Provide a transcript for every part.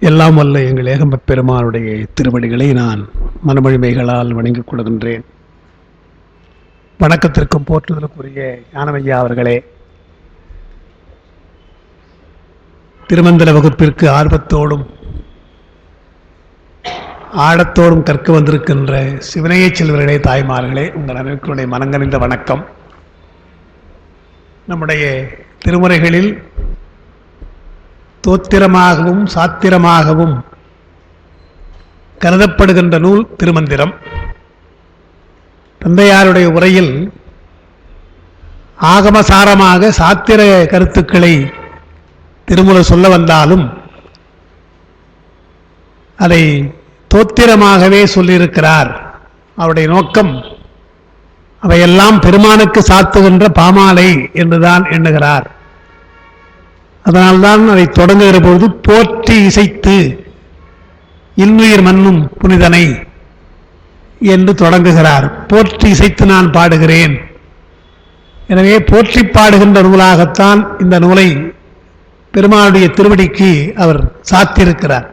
எல்லாம் வல்ல எங்கள் ஏகம்பப் பெருமானுடைய திருவடிகளை நான் மனமொழிமைகளால் வணங்கிக் கொள்கின்றேன். வணக்கத்திற்கும் போற்றுதலுக்குரிய ஞானமையா அவர்களே, திருமந்திர வகுப்பிற்கு ஆர்வத்தோடும் ஆழத்தோடும் கற்க வந்திருக்கின்ற சிவனைய செல்வர்களே, தாய்மார்களே, உங்கள் அனைவருடைய மனங்கனிந்த வணக்கம். நம்முடைய திருமுறைகளில் தோத்திரமாகவும் சாத்திரமாகவும் கருதப்படுகின்ற நூல் திருமந்திரம். தந்தையாருடைய உரையில் ஆகமசாரமாக சாத்திர கருத்துக்களை திருமுறை சொல்ல வந்தாலும் அதை தோத்திரமாகவே சொல்லியிருக்கிறார். அவருடைய நோக்கம் அவையெல்லாம் பெருமானுக்கு சாத்துகின்ற பாமாலை என்றுதான் எண்ணுகிறார். அதனால்தான் அதை தொடங்குகிற பொழுது போற்றி இசைத்து இன்னுயிர் மன்னும் புனிதனை என்று தொடங்குகிறார். போற்றி இசைத்து நான் பாடுகிறேன். எனவே போற்றி பாடுகின்ற நூலாகத்தான் இந்த நூலை பெருமானுடைய திருவடிக்கு அவர் சாத்தியிருக்கிறார்.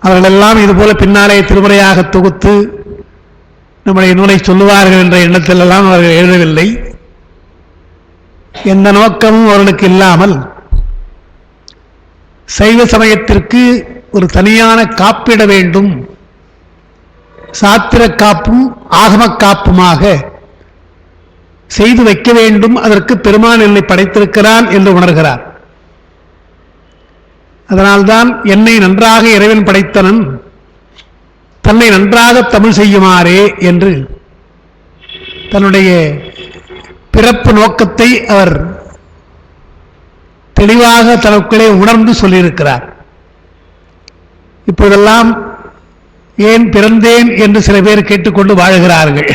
அவர்களெல்லாம் இதுபோல பின்னாலே திருமுறையாக தொகுத்து நம்முடைய நூலை சொல்லுவார்கள் என்ற எண்ணத்திலெல்லாம் அவர்கள் எழுதவில்லை. எந்த நோக்கமும் அவர்களுக்கு இல்லாமல் சைவ சமயத்திற்கு ஒரு தனியான காப்பிட வேண்டும், சாத்திர காப்பும் ஆகம காப்புமாக செய்து வைக்க வேண்டும், அதற்கு பெருமான் என்னை படைத்திருக்கிறான் என்று உணர்கிறார். அதனால்தான் என்னை நன்றாக இறைவன் படைத்தனன், தன்னை நன்றாக தமிழ் செய்யுமாறே என்று தன்னுடைய பிறப்பு நோக்கத்தை அவர் தெளிவாக தனக்குள்ளே உணர்ந்து சொல்லியிருக்கிறார். இப்போதெல்லாம் ஏன் பிறந்தேன் என்று சில பேர் கேட்டுக்கொண்டு வாழுகிறார்கள்.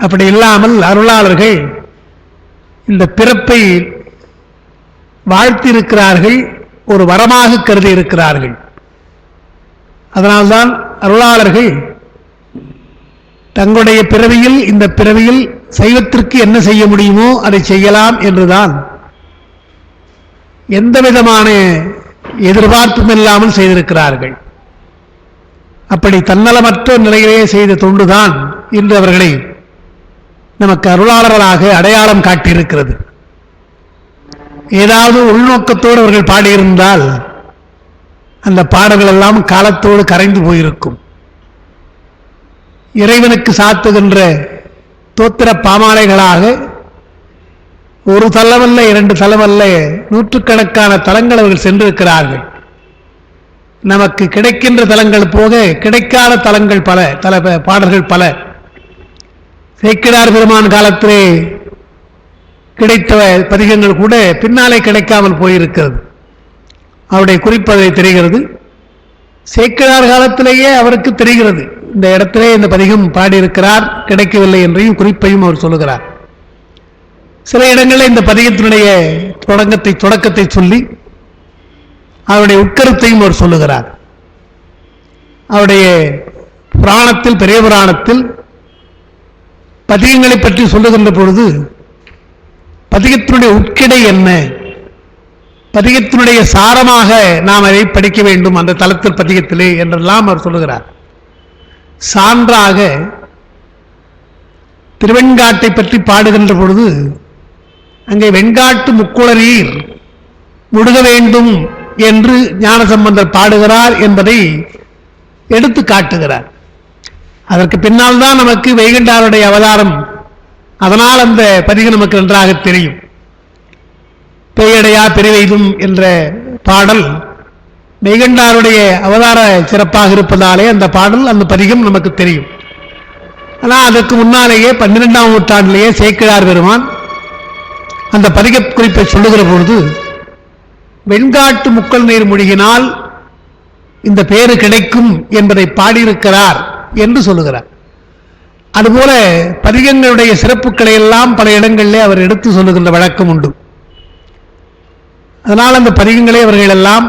அப்படி இல்லாமல் அருளாளர்கள் இந்த பிறப்பை வாழ்த்தியிருக்கிறார்கள், ஒரு வரமாக கருதி இருக்கிறார்கள். அதனால்தான் அருளாளர்கள் தங்களுடைய பிறவியில், இந்த பிறவியில் சைவத்திற்கு என்ன செய்ய முடியுமோ அதை செய்யலாம் என்றுதான் எந்த விதமான எதிர்பார்ப்பும் இல்லாமல் செய்திருக்கிறார்கள். அப்படி தன்னலமற்ற நிலையிலேயே செய்த தொண்டுதான் இன்று அவர்களை நமக்கு அருளாளர்களாக அடையாளம் காட்டியிருக்கிறது. ஏதாவது உள்நோக்கத்தோடு அவர்கள் பாடியிருந்தால் அந்த பாடல்கள் எல்லாம் காலத்தோடு கரைந்து போயிருக்கும். இறைவனுக்கு சாத்துகின்ற தோத்திர பாமாலைகளாக ஒரு தலமல்ல, இரண்டு தலமல்ல, நூற்றுக்கணக்கான தலங்கள் அவர்கள் சென்றிருக்கிறார்கள். நமக்கு கிடைக்கின்ற தலங்கள் போக கிடைக்காத தலங்கள் பல, பாடல்கள் பல. சேக்கிழார் பெருமான் காலத்திலே கிடைத்த பதிகங்கள் கூட பின்னாலே கிடைக்காமல் போயிருக்கிறது. அவருடைய குறிப்பதை தெரிகிறது. சேக்கிழார் காலத்திலேயே அவருக்கு தெரிகிறது இந்த இடத்திலே இந்த பதிகம் பாடியிருக்கிறார், கிடைக்கவில்லை என்றையும் குறிப்பையும் அவர் சொல்லுகிறார். சில இடங்களில் இந்த பதிகத்தினுடைய தொடக்கத்தை சொல்லி அவருடைய உட்கருத்தையும் அவர் சொல்லுகிறார். அவருடைய புராணத்தில், பெரிய புராணத்தில் பதிகங்களை பற்றி சொல்லுகின்ற பொழுது பதிகத்தினுடைய உட்கிடை என்ன, பதிகத்தினுடைய சாரமாக நாம் அதை படிக்க வேண்டும் அந்த தலத்தில் பதிகத்திலே என்றெல்லாம் அவர் சொல்லுகிறார். சான்றாக திருவெண்காட்டை பற்றி பாடுகின்ற பொழுது அங்கே வெண்காட்டு முக்குளரீர் முடுக வேண்டும் என்று ஞானசம்பந்தர் பாடுகிறார் என்பதை எடுத்து காட்டுகிறார். அதற்கு பின்னால் தான் நமக்கு வைகுண்டாருடைய அவதாரம், அதனால் அந்த பதிகம் நமக்கு நன்றாக தெரியும். பெயடையா பெருவெய்தும் என்ற பாடல் வைகுண்டாருடைய அவதார சிறப்பாக இருப்பதாலே அந்த பாடல், அந்த பதிகம் நமக்கு தெரியும். ஆனால் அதற்கு முன்னாலேயே 12ஆம் நூற்றாண்டிலேயே சேக்கிழார் பெருமான் அந்த பதிக குறிப்பை சொல்லுகிற பொழுது வெண்காட்டு முக்கல் நீர் மூழ்கினால் இந்த பேரு கிடைக்கும் என்பதை பாடியிருக்கிறார் என்று சொல்லுகிறார். அதுபோல பதிகங்களுடைய சிறப்புகளை எல்லாம் பல இடங்களிலே அவர் எடுத்து சொல்லுகின்ற வழக்கம் உண்டு. அதனால் அந்த பதிகங்களை அவர்கள் எல்லாம்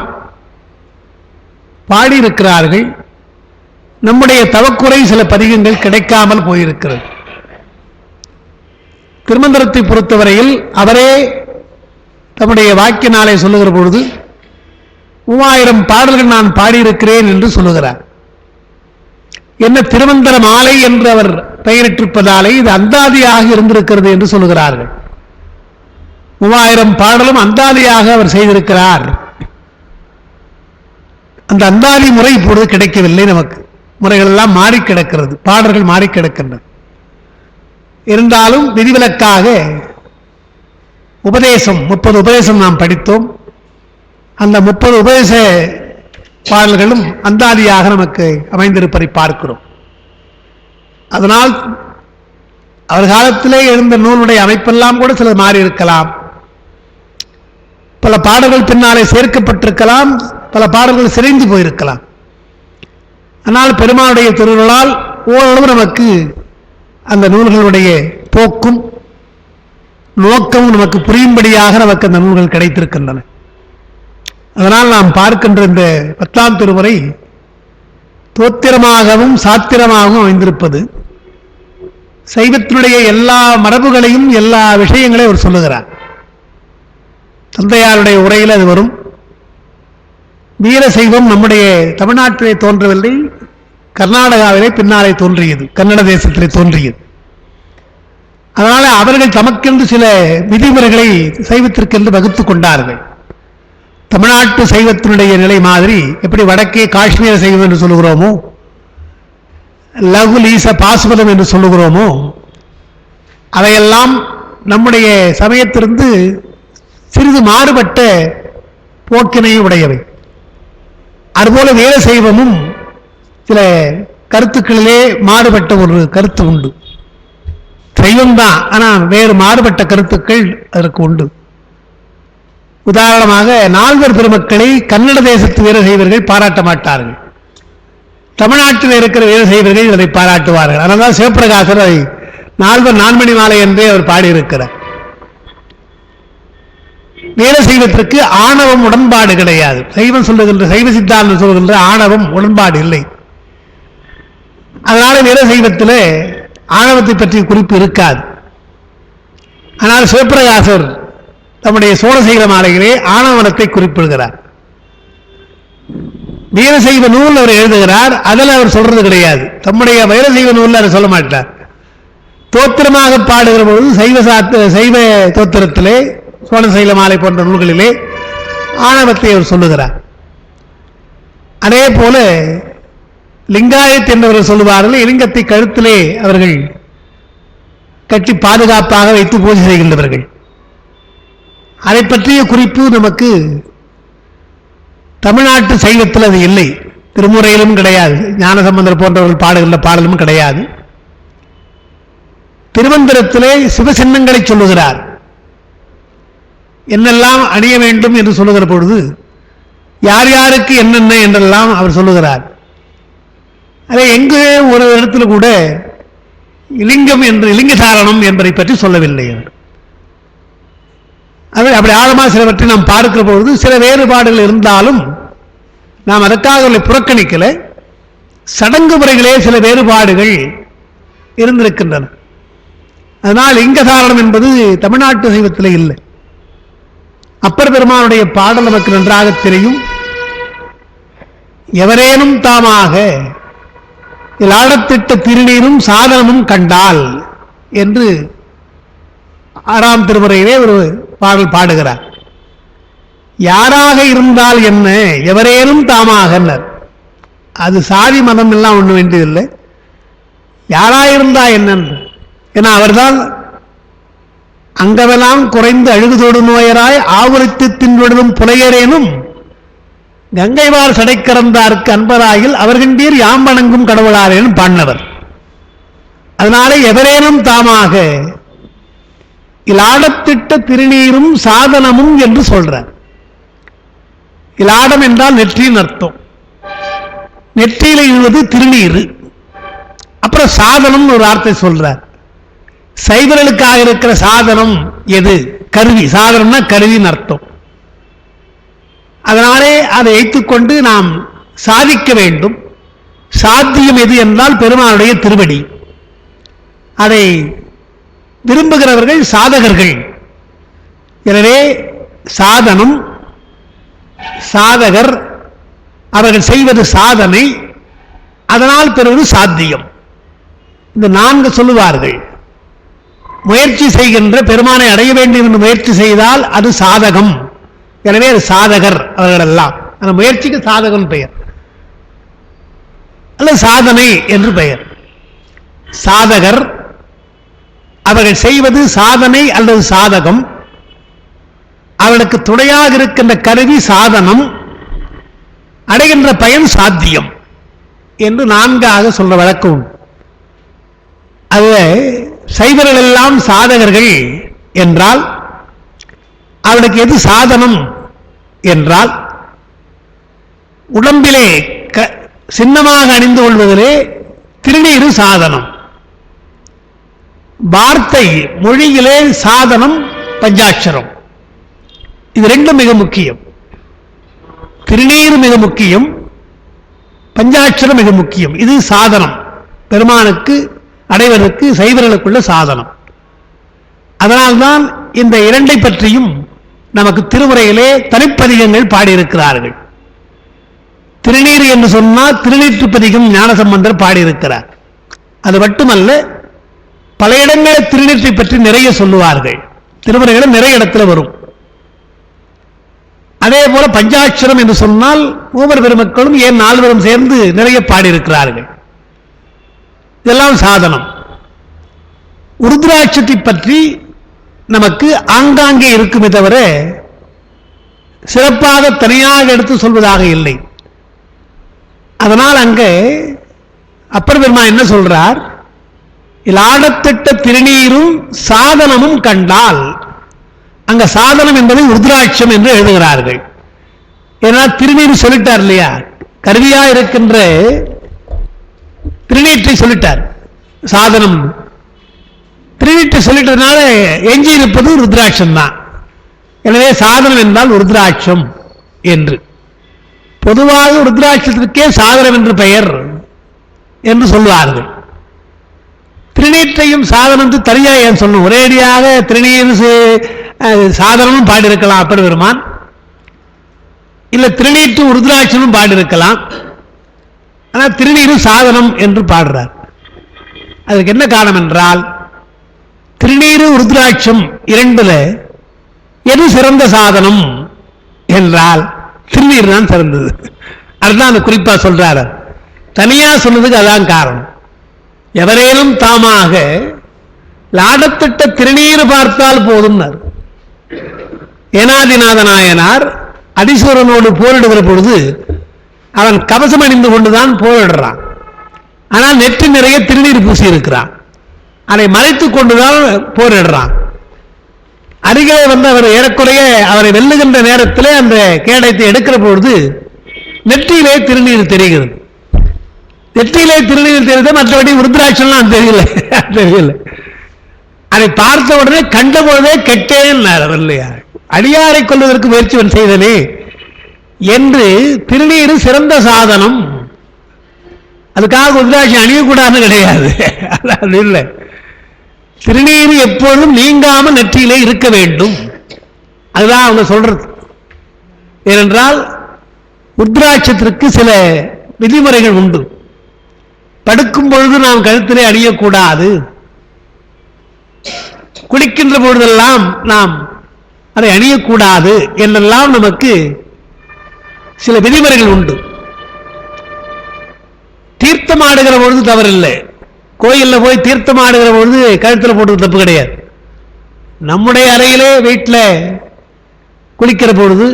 பாடியிருக்கிறார்கள். நம்முடைய தவக்குறை சில பதிகங்கள் கிடைக்காமல் போயிருக்கிறது. திருமந்திரத்தை பொறுத்தவரையில் அவரே தம்முடைய வாக்கினாலே சொல்லுகிற பொழுது 3000 பாடல்கள் நான் பாடியிருக்கிறேன் என்று சொல்லுகிறார். என்ன திருமந்திர மாலை என்று அவர் பெயரிட்டிருப்பதாலே இது அந்தாதியாக இருந்திருக்கிறது என்று சொல்லுகிறார்கள். 3000 பாடலும் அந்தாதியாக அவர் செய்திருக்கிறார். அந்த அந்தாதி முறை இப்பொழுது கிடைக்கவில்லை. நமக்கு முறைகள் எல்லாம் மாறி கிடக்கிறது, பாடல்கள் மாறி கிடக்கின்றன. இருந்தாலும் விதிவிலக்காக உபதேசம் 30 உபதேசம் நாம் படித்தோம். அந்த 30 உபதேச பாடல்களும் அந்தாதியாக நமக்கு அமைந்திருப்பதை பார்க்கிறோம். அதனால் அவர் காலத்திலே எழுந்த நூலுடைய அமைப்பெல்லாம் கூட சிலர் மாறி இருக்கலாம். பல பாடல்கள் பின்னாலே சேர்க்கப்பட்டிருக்கலாம், பல பாடல்கள் சிதைந்து போயிருக்கலாம். ஆனால் பெருமானுடைய திருவுருளால் ஓரளவு நமக்கு அந்த நூல்களுடைய போக்கும் நோக்கமும் நமக்கு புரியும்படியாக நமக்கு அந்த நூல்கள் கிடைத்திருக்கின்றன. அதனால் நாம் பார்க்கின்ற இந்த 10ஆம் திருமுறை தோத்திரமாகவும் சாத்திரமாகவும் அமைந்திருப்பது சைவத்தினுடைய எல்லா மரபுகளையும் எல்லா விஷயங்களையும் அவர் சொல்லுகிறார். தந்தையாருடைய உரையில் அது வரும். வீர சைவம் நம்முடைய தமிழ்நாட்டிலே தோன்றவில்லை, கர்நாடகாவிலே பின்னாலே தோன்றியது, கன்னட தேசத்திலே தோன்றியது. அதனால அவர்கள் தமக்கென்று சில விதிமுறைகளை சைவத்திற்கென்று வகுத்து கொண்டார்கள். தமிழ்நாட்டு சைவத்தினுடைய நிலை மாதிரி எப்படி வடக்கே காஷ்மீர சைவம் என்று சொல்லுகிறோமோ, லகு லீச பாசுபதம் என்று சொல்லுகிறோமோ, அவையெல்லாம் நம்முடைய சமயத்திலிருந்து சிறிது மாறுபட்ட போக்கினையும் உடையவை. அதுபோல வீர சைவமும் சில கருத்துக்களிலே மாறுபட்ட ஒரு கருத்து உண்டு. சைவம்தான், ஆனால் வேறு மாறுபட்ட கருத்துக்கள் அதற்கு உண்டு. உதாரணமாக நால்வர் பெருமக்களை கன்னட தேசத்து வீர சைவர்கள் பாராட்ட மாட்டார்கள், தமிழ்நாட்டில் இருக்கிற வீர சைவர்கள் அதை பாராட்டுவார்கள். அதனால்தான் சிவபிரகாசர் அதை நால்வர் நான்மணி மாலை என்றே அவர் பாடியிருக்கிறார். வீர சைவத்திற்கு ஆணவம் உடன்பாடு கிடையாது. சைவம் சொல்லுகின்ற சைவ சித்தாந்தம் சொல்லுகின்ற ஆணவம் உடன்பாடு இல்லை. அதனால வீர சைவத்தில் ஆணவத்தை பற்றிய குறிப்பு இருக்காது. ஆனால் சிவபிரகாசர் தம்முடைய சோழசைவ மாலைகளே ஆணவனத்தை குறிப்பிடுகிறார். வீரசைவ நூல் அவர் எழுதுகிறார், அதில் அவர் சொல்றது கிடையாது. தம்முடைய வீரசைவ நூலில் அவர் சொல்ல மாட்டார். தோத்திரமாக பாடுகிற பொழுது சைவ தோத்திரத்திலே சோழசைல மாலை போன்ற நூல்களிலே ஆணவத்தை அவர் சொல்லுகிறார். அதே போல லிங்காயத் என்பவர்கள் சொல்லுவார்கள், லிங்கத்தை கழுத்திலே அவர்கள் கட்டி பாதுகாப்பாக வைத்து பூஜை செய்கின்றவர்கள். அதை பற்றிய குறிப்பு நமக்கு தமிழ்நாட்டு சைவத்தில் அது இல்லை, திருமுறையிலும் கிடையாது, ஞானசம்பந்தர் போன்றவர்கள் பாடுகின்ற பாடலும் கிடையாது. திருமந்திரத்திலே சிவசின்னங்களை சொல்லுகிறார். என்னெல்லாம் அணிய வேண்டும் என்று சொல்லுகிற பொழுது யார் யாருக்கு என்னென்ன என்றெல்லாம் அவர் சொல்லுகிறார். அதை எங்கே ஒரு இடத்துல கூட லிங்கம் என்று லிங்க சாரணம் என்பதை பற்றி சொல்லவில்லை. அவர் அப்படி ஆழமாக சிலவற்றை நாம் பார்க்கிற பொழுது சில வேறுபாடுகள் இருந்தாலும் நாம் அதற்காக அவர்களை புறக்கணிக்கல. சடங்கு முறைகளே சில வேறுபாடுகள் இருந்திருக்கின்றன. அதனால் லிங்க சாரணம் என்பது தமிழ்நாட்டு சைவத்தில் இல்லை. அப்பர் பெருமானுடைய பாடல் நமக்கு நன்றாக தெரியும். எவரேனும் தாமாக ஆடத்திட்ட திருநீரும் சாதனமும் கண்டால் என்று 6ஆம் திருமுறையிலே ஒரு பாடல் பாடுகிறார். யாராக இருந்தால் என்ன, எவரேனும் தாமாக, அது சாதி மதம் எல்லாம் ஒண்ணு வேண்டியதில்லை, யாராயிருந்தா என்ன. ஏன்னா அவர்தான் அங்கவெல்லாம் குறைந்து அழுகுதோடு நோயராய் ஆவுரித்து தின்வெடும் புலையரேனும் கங்கைவார் சடைக்கிறந்தார்க்கு அன்பராயில் அவர்கின்றீர் யாம் வணங்கும் கடவுளாரேனும் பாடினவர். அதனால எவரேனும் தாமாக இலாடத்திட்ட திருநீரும் சாதனமும் என்று சொல்றார். இலாடம் என்றால் நெற்றியின் அர்த்தம். நெற்றியில் இழுவது திருநீர். அப்புறம் சாதனம் ஒரு வார்த்தை சொல்றார். சைவர்களுக்காக இருக்கிற சாதனம் எது? கருவி. சாதனம்னா கருவின்னு அர்த்தம். அதனாலே அதை வைத்துக்கொண்டு நாம் சாதிக்க வேண்டும். சாத்தியம் எது என்றால் பெருமானுடைய திருவடி. அதை விரும்புகிறவர்கள் சாதகர்கள். எனவே சாதனம் சாதகர், அவர்கள் செய்வது சாதனை, அதனால் பெறுவது சாத்தியம். இந்த 4 சொல்லுவார்கள். முயற்சி செய்கின்ற பெருமானை அடைய வேண்டும் என்று முயற்சி செய்தால் அது சாதகம். எனவே அது சாதகர் அவர்கள் எல்லாம். அந்த முயற்சிக்கு சாதகம் பெயர் அல்ல சாதனை என்று பெயர். சாதகர், அவர்கள் செய்வது சாதனை அல்லது சாதகம், அவர்களுக்கு துணையாக இருக்கின்ற கருவி சாதனம், அடைகின்ற பயன் சாத்தியம் என்று 4ஆக சொல்ற வழக்கம். அது சைவர்கள் எல்லாம் சாதகர்கள் என்றால் அவளுக்கு எது சாதனம் என்றால், உடம்பிலே சின்னமாக அணிந்து கொள்வதிலே திருநீரு சாதனம். வார்த்தை மொழியிலே சாதனம் பஞ்சாட்சரம். இது 2 மிக முக்கியம். திருநீர் மிக முக்கியம், பஞ்சாட்சரம் மிக முக்கியம். இது சாதனம், பெருமானுக்கு அடைவதற்கு சைவர்களுக்குள்ள சாதனம். அதனால்தான் இந்த 2ஐ பற்றியும் நமக்கு திருமுறையிலே தனிப்பதிகங்கள் பாடியிருக்கிறார்கள். திருநீர் என்று சொன்னால் திருநீற்றுப்பதிகம் ஞானசம்பந்தர் பாடியிருக்கிறார். அது மட்டுமல்ல, பல இடங்களில் திருநீற்றை பற்றி நிறைய சொல்லுவார்கள். திருமுறைகள் நிறைய இடத்துல வரும். அதே போல பஞ்சாட்சரம் என்று சொன்னால் மூவர் பெருமக்களும் ஏன் 4 பேரும் சேர்ந்து நிறைய பாடியிருக்கிறார்கள். இதெல்லாம் சாதனம். உருத்ராட்சத்தை பற்றி நமக்கு ஆங்காங்கே இருக்குமே தவிர சிறப்பாக தனியாக எடுத்து சொல்வதாக இல்லை. அதனால் அங்கே அப்பர் பெருமான் என்ன சொல்றார், ஆடத்திட்ட திருநீரும் சாதனமும் கண்டால், அங்க சாதனம் என்பதை உருத்ராட்சம் என்று எழுதுகிறார்கள். ஏன்னா திருநீர் சொல்லிட்டார் இல்லையா, கருவியா இருக்கின்ற திருநீற்றை சொல்லிட்டார் சாதனம். திருநீற்றை சொல்லிட்டதுனால எஞ்சி இருப்பது ருத்ராட்சம் தான். எனவே சாதனம் என்றால் ருத்ராட்சம் என்று. பொதுவாக ருத்ராட்சத்திற்கே சாதனம் என்று பெயர் என்று சொல்வார்கள். திருநீற்றையும் சாதனம் என்று தனியா ஏன் சொல்லணும்? ஒரேடியாக திருநீர் சாதனமும் பாடியிருக்கலாம் அப்பர் பெருமான், இல்ல திருநீற்றும் ருத்ராட்சமும் பாடியிருக்கலாம். ஆனால் திருநீரும் சாதனம் என்று பாடுறார். அதுக்கு என்ன காரணம் என்றால், திருநீரு ருத்ராட்சம் 2ல எது சிறந்த சாதனம் என்றால் திருநீர் தான் சிறந்தது. அதுதான் அந்த குறிப்பா சொல்றாரு. தனியா சொன்னதுக்கு அதான் காரணம். எவரேனும் தாமாக லாடத்திட்ட திருநீர் பார்த்தால் போதும். ஏனாதிநாத நாயனார் அடிசூரனோடு போரிடுகிற பொழுது அவன் கவசம் அணிந்து கொண்டுதான் போரிடுறான். ஆனால் நெற்றி நிறைய திருநீர் பூசி இருக்கிறான். அதை மறைத்துக் கொண்டுதான் போரிடுறான். அருகே வந்து அவர் ஏறக்குறைய அவரை வெல்லுகின்ற நேரத்தில் அந்த கேடயத்தை எடுக்கிற பொழுது நெற்றியிலே திருநீர் தெரிகிறது. நெற்றியிலே திருநீர் தெரியுது, மற்றபடி ருத்ராட்சம்லாம் தெரியல. அதை பார்த்த உடனே கண்ட பொழுதே கெட்டேன் இல்லையா, அடியாரை கொள்வதற்கு முயற்சி செய்தனே என்று. திருநீர் சிறந்த சாதனம். அதுக்காக ருத்ராட்சம் அணியக்கூடாதுன்னு கிடையாது, அது இல்லை. திருநீர் எப்பொழுதும் நீங்காம நெற்றியிலே இருக்க வேண்டும், அதுதான் அவங்க சொல்றது. ஏனென்றால் ருத்ராட்சத்திற்கு சில விதிமுறைகள் உண்டு. படுக்கும் பொழுது நாம் கழுத்திலே அணியக்கூடாது, குளிக்கின்ற பொழுதெல்லாம் நாம் அதை அணியக்கூடாது என்றெல்லாம் நமக்கு சில விதிமுறைகள் உண்டு. தீர்த்தம் ஆடுகிற பொழுது தவறில்லை. கோயிலில் போய் தீர்த்தம் ஆடுகிற பொழுது கழுத்தில் போட்டு தப்பு கிடையாது. நம்முடைய அறையிலே வீட்டில் குளிக்கிற பொழுது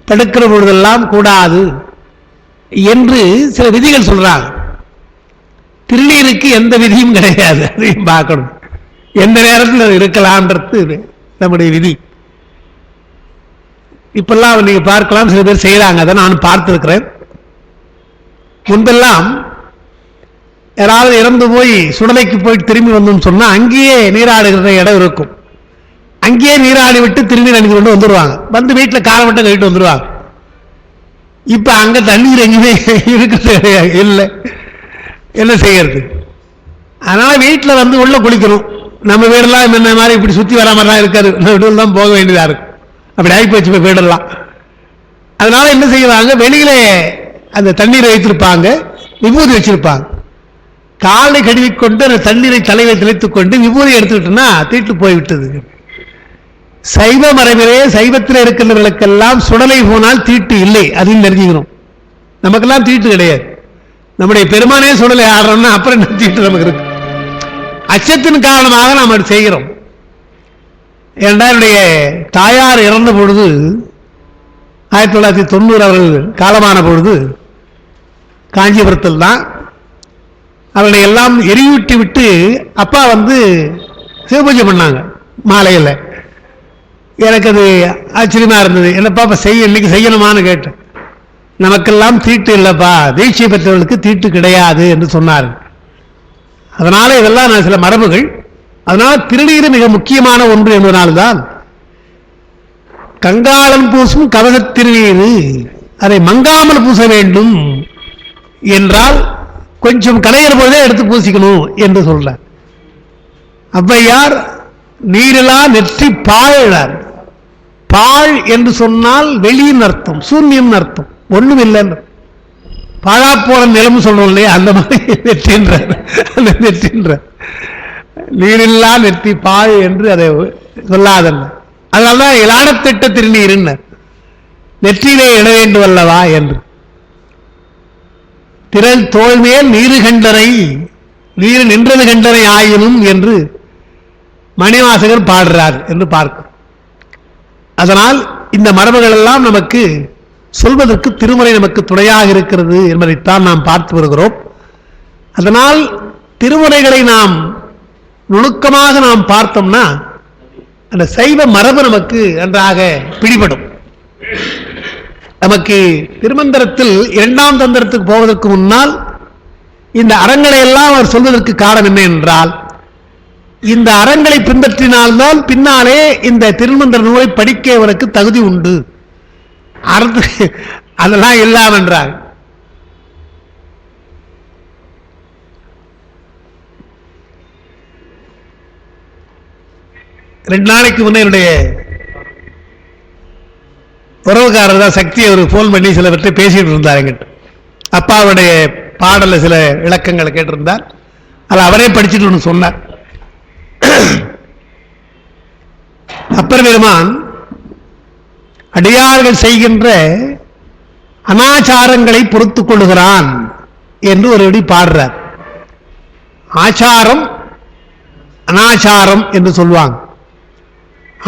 தடுக்கிற பொழுதெல்லாம் கூடாது என்று சில விதிகள் சொல்றாங்க. திருநீருக்கு எந்த விதியும் கிடையாது, அதையும் பார்க்கணும். எந்த நேரத்தில் இருக்கலாம்ன்றது நம்முடைய விதி. இப்பெல்லாம் நீங்க பார்க்கலாம், சில பேர் செய்யறாங்க, அதை நான் பார்த்திருக்கிறேன். முன்பெல்லாம் யாராவது இறந்து போய் சுடலைக்கு போய் திரும்பி வந்தோம்னு சொன்னா அங்கேயே நீராடுகிற இடம் இருக்கும். அங்கேயே நீராடி விட்டு திருநீர் அணிந்து கொண்டு வந்துடுவாங்க. வந்து வீட்டில் காலம் மட்டும் கழிட்டு வந்துடுவாங்க. இப்ப அங்க தண்ணீர் எங்கேயுமே இருக்கிறது இல்லை, என்ன செய்யறது? அதனால வீட்டில் வந்து உள்ள குளிக்கணும். நம்ம வீடெல்லாம் இந்த மாதிரி இப்படி சுத்தி வர மாதிரிலாம் இருக்காது, வீடுலாம் போக வேண்டியதா இருக்கும். அப்படி ஆகிப்போச்சு வீடெல்லாம். அதனால என்ன செய்வாங்க, வெளியில அந்த தண்ணீரை வைத்திருப்பாங்க, விபூதி வச்சிருப்பாங்க. காலை கழுவிக்கொண்டு அந்த தண்ணீரை தலைவை தெளித்துக் கொண்டு விபூதி எடுத்துக்கிட்டோம்னா தீட்டு போய்விட்டது. சைவ மரபிலே சைவத்தில் இருக்கின்றவர்களுக்கெல்லாம் சுடலை போனால் தீட்டு இல்லை, அதையும் தெரிஞ்சுக்கணும். நமக்கெல்லாம் தீட்டு கிடையாது. நம்முடைய பெருமானே சுடலை ஆடுறோம்னா அப்புறம் என்ன தீட்டு நமக்கு இருக்கு? அச்சத்தின் காரணமாக நாம் அது செய்கிறோம். ஏன்னா என்னுடைய தாயார் இறந்த பொழுது 1990 அவர்கள் காலமான பொழுது காஞ்சிபுரத்தில் தான் அவர்களை எல்லாம் எரியூட்டி விட்டு அப்பா சிவபூஜை பண்ணாங்க மாலையில். எனக்கு அது ஆச்சரியமா இருந்தது. என்னப்பா இன்னைக்கு செய்யணுமான்னு கேட்டேன். நமக்கெல்லாம் தீட்டு இல்லப்பா, தீட்சை பெற்றவர்களுக்கு தீட்டு கிடையாது என்று சொன்னார். அதனால இதெல்லாம் நான் சில மரபுகள். அதனால திருநீர் மிக முக்கியமான ஒன்று என்பதனால்தான் கங்காளன் பூசும் கவச திருநீர் அதை மங்காமல் பூச வேண்டும் என்றால் கொஞ்சம் கலையிற போதே எடுத்து பூசிக்கணும் என்று சொல்ற ஔவையார் நீரிலா நெற்றி பாழார். பாழ் என்று சொன்னால் வெளியின் அர்த்தம், சூன்யம் அர்த்தம், ஒண்ணும் இல்லைன்னு. பாழா போன நிலம் சொல்றோம் இல்லையா, அந்த மாதிரி நெற்றின்ற நீரில்லா நெற்றி பாழ் என்று அதை சொல்லாதல்ல. அதனால்தான் இலாடத்திட்ட திருநீர் நெற்றியிலே இட வேண்டும் அல்லவா என்று. திரள் தோல்மேல் நீரு கண்டரை நீர் நின்றது கண்டரை ஆயினும் என்று மணிவாசகர் பாடுறார் என்று பார்க்கும். அதனால் இந்த மரபுகள் எல்லாம் நமக்கு சொல்வதற்கு திருமுறை நமக்கு துணையாக இருக்கிறது என்பதைத்தான் நாம் பார்த்து வருகிறோம். அதனால் திருமுறைகளை நாம் நுணுக்கமாக நாம் பார்த்தோம்னா அந்த சைவ மரபு நமக்கு நன்றாக பிடிபடும். நமக்கு திருமந்திரத்தில் 2ஆம் தந்திரத்துக்கு போவதற்கு முன்னால் இந்த அறங்களை எல்லாம் அவர் சொல்வதற்கு காரணம் என்ன என்றால், இந்த அறங்களை பின்பற்றினால்தான் பின்னாலே இந்த திருமந்திர நூலை படிக்க அவருக்கு தகுதி உண்டு. அதெல்லாம் எல்லாம் என்றார். ரெண்டு நாளைக்கு முன்னே என்னுடைய உறவுக்காரர் தான் சக்தி, அவர் போன் பண்ணி சிலவற்றை பேசிட்டு இருந்தார் என்கிட்ட. அப்பாவுடைய பாடல சில விளக்கங்களை கேட்டிருந்தார். அதை அவரே படிச்சுட்டு ஒன்று சொன்னார். அப்பர் பெருமான் அடியார்கள் செய்கின்ற அனாச்சாரங்களை பொறுத்துக் கொள்ளுகிறான் என்று ஒரு அடி பாடுறார். ஆச்சாரம் அனாச்சாரம் என்று சொல்வாங்க.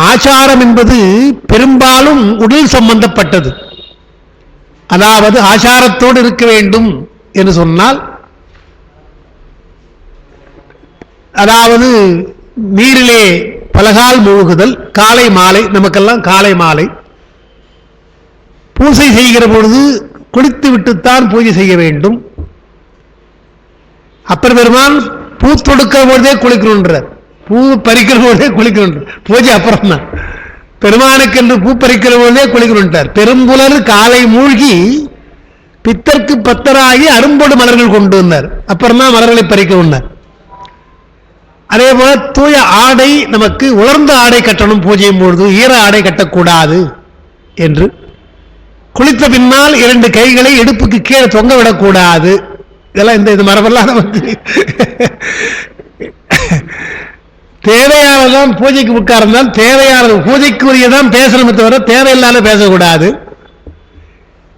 ஆச்சாரம் என்பது பெரும்பாலும் உடல் சம்பந்தப்பட்டது. அதாவது ஆச்சாரத்தோடு இருக்க வேண்டும் என்று சொன்னால், அதாவது நீரிலே பலகால் மூழ்குதல், காலை மாலை, நமக்கெல்லாம் காலை மாலை பூஜை செய்கிற பொழுது குளித்து விட்டுத்தான் பூஜை செய்ய வேண்டும். அப்பர் பெருமான் பூ தொடுக்கிற பொழுதே குளிக்கணுன்றார், பூ பறிக்கிற பொழுதே குளிக்கணும். பூஜை அப்புறம் தான். பெருமானுக்கு என்று பூ பறிக்கிற பொழுதே குளிக்கணுன்றார். பெரும்புலர் காலை மூழ்கி பித்தர்க்கு பத்தராகி அரும்பொடு மலர்கள் கொண்டு வந்தார். அப்புறம் தான் மலர்களை பறிக்கணும்னார். அதே போல தூய ஆடை, நமக்கு உலர்ந்த ஆடை கட்டணும் பூஜையும் பொழுது, ஈர ஆடை கட்டக்கூடாது என்று. குளித்த பின்னால் 2 கைகளை இடுப்புக்கு கீழே தொங்க விடக்கூடாது. இதெல்லாம் இந்த மரபெல்லாம் நமக்கு தேவையானதான். பூஜைக்கு உட்கார்ந்தால் தேவையானது பூஜைக்குரியதான் பேசணுமே தவிர தேவையில்லாத பேசக்கூடாது.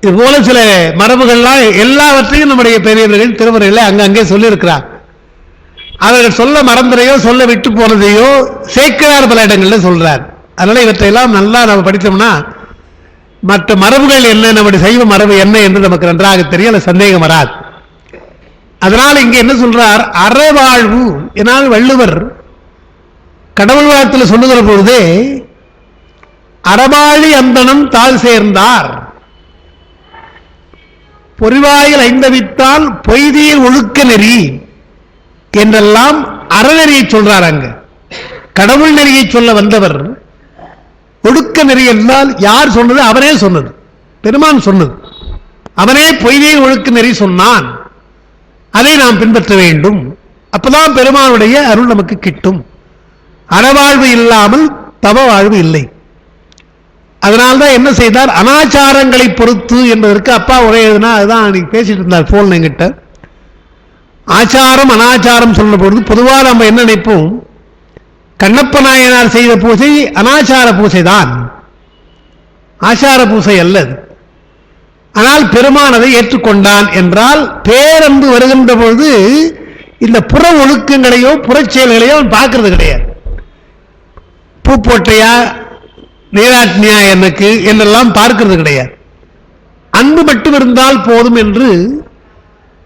இது போல சில மரபுகள்லாம் எல்லாவற்றையும் நம்முடைய பெரியவர்கள் திருமுறைகளை அங்கங்கே சொல்லியிருக்கிறார். அவர்கள் சொல்ல மறந்ததையோ சொல்ல விட்டு போனதையோ சேக்கிழார் பல இடங்களில் சொல்றார். அதனால இவற்றையெல்லாம் நல்லா நம்ம படித்தோம்னா மற்ற மரபுகள் என்ன, நம்முடைய சைவ மரபு என்ன என்று நமக்கு நன்றாக தெரியும். அது சந்தேகம் வராது. அதனால இங்க என்ன சொல்றார், அறவாழ்வு. என்னால் வள்ளுவர் கடவுள் வாழ்த்தில் சொல்லுகிற பொழுதே அறவாழி அந்தனம் தாழ் சேர்ந்தார், பொறிவாயில் ஐந்தவித்தான் பொய்தியில் ஒழுக்க நெறி என்றெல்லாம் அறநெறியை சொல்றார். அங்க கடவுள் நெறியை சொல்ல வந்தவர் ஒடுக்க நெறி என்றால் யார் சொன்னது? அவனே சொன்னது, பெருமான் சொன்னது. அவனே பொய்தியில் ஒழுக்க நெறி சொன்னான். அதை நாம் பின்பற்ற வேண்டும். அப்பதான் பெருமானுடைய அருள் நமக்கு கிட்டும். அறவாழ்வு இல்லாமல் தவ வாழ்வு இல்லை. அதனால்தான் என்ன செய்தார், அனாச்சாரங்களை பொறுத்து என்பதற்கு அப்பா உரை எழுதுனா, அதுதான் நீங்க பேசிட்டு இருந்தார் போன் என்கிட்ட. ஆச்சாரம் அனாச்சாரம் சொல்ல பொழுது பொதுவாக நம்ம என்ன நினைப்போம், கண்ணப்ப நாயனார் செய்த பூஜை அனாச்சார பூஜை தான், ஆச்சார பூஜை அல்லது. ஆனால் பெருமானதை ஏற்றுக்கொண்டான் என்றால் பேரன்பு வருகின்ற பொழுது இந்த புற ஒழுக்கங்களையோ புறச்செயல்களையோ அவன் பார்க்கறது கிடையாது. பூ போட்டையா நீராட்னியா எனக்கு என்றெல்லாம் பார்க்கிறது கிடையாது. அன்பு மட்டும் இருந்தால் போதும் என்று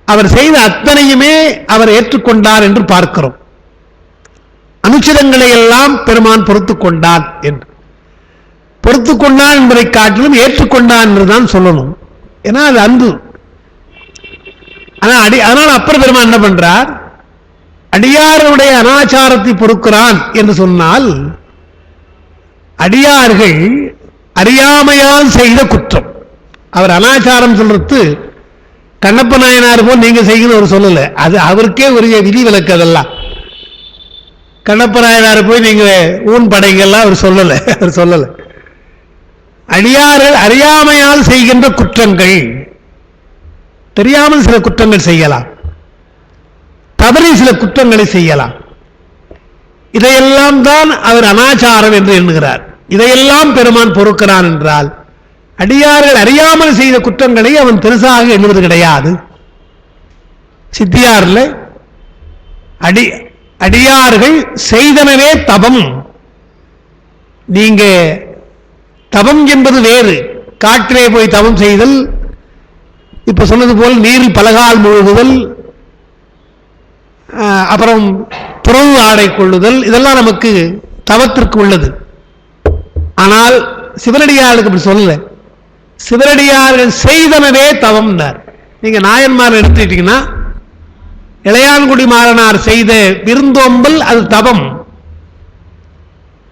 அவர் செய்த அத்தனையுமே அவர் ஏற்றுக்கொண்டார் என்று பார்க்கிறோம். அனுச்சிதங்களை எல்லாம் பெருமான் பொறுத்துக் கொண்டான் என்று, பொறுத்துக் கொண்டான் என்பதை காட்டிலும் ஏற்றுக்கொண்டான் என்றுதான் சொல்லணும். ஏன்னா அது அன்பு. அதனால் அப்பர் பெருமான் என்ன பண்றார், அடியாருடைய அனாச்சாரத்தை பொறுக்கிறான் என்று சொன்னால் அடியார்கள் அறியாமையால் செய்த குற்றம். அவர் அனாச்சாரம் சொல்றது கண்ணப்ப நாயனார் போல் நீங்க செய்யணும் அவர் சொல்லல, அது அவருக்கே ஒரு விதி விலக்கு. அதெல்லாம் கண்ணப்ப நாயனார் போய் நீங்க ஊன் படைங்கள்லாம் அவர் சொல்லல, அவர் சொல்லல. அடியார்கள் அறியாமையால் செய்கின்ற குற்றங்கள், தெரியாமல் சில குற்றங்கள் செய்யலாம், தவறி சில குற்றங்களை செய்யலாம். இதையெல்லாம் தான் அவர் அனாச்சாரம் என்று எண்ணுகிறார். இதையெல்லாம் பெருமான் பொறுக்கிறான் என்றால் அடியார்கள் அறியாமல் செய்த குற்றங்களை அவன் பெருசாக எண்ணுவது கிடையாது. சித்தியார்ல அடியார்கள் செய்தனவே தபம். நீங்க தபம் என்பது வேறு, காற்றிலே போய் தவம் செய்தல், இப்ப சொன்னது போல் நீரில் பலகால் முழுகுதல், அப்புறம் புறவு ஆடை கொள்ளுதல், இதெல்லாம் நமக்கு தவத்திற்கு உள்ளது. ஆனால் சிவனடியார்களுக்கு அப்படி சொல்லல. சிவனடியார்கள் செய்தனவே தவம். நீங்க நாயன்மார் எடுத்துட்டீங்கன்னா இளையான்குடி மாறனார் செய்த விருந்தோம்பல் அது தவம்.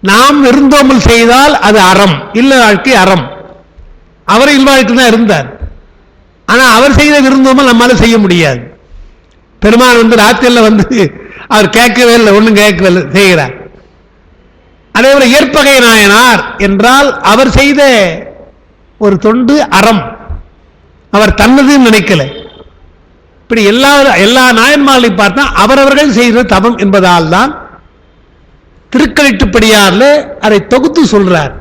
நாம் விருந்தோம்பல் செய்தால் அது அறம், இல்ல வாழ்க்கை அறம். அவர் இல்வாழ்க்கை தான் இருந்தார். ஆனா அவர் செய்த விருந்தோம்பல் நம்மளால செய்ய முடியாது. பெருமான் ராத்திரில அவர் கேட்கவே இல்லை, ஒன்றும் கேட்கவே இல்லை, செய்கிறார். அதே போல ஏற்பகை நாயனார் என்றால் அவர் செய்த ஒரு தொண்டு அறம், அவர் தன்னதுன்னு நினைக்கல. இப்படி எல்லா நாயன்மார்களையும் பார்த்தா அவரவர்கள் செய்த தவம் என்பதால் தான் திருக்கழிட்டுப்படியார்ல அதை தொகுத்து சொல்றார்.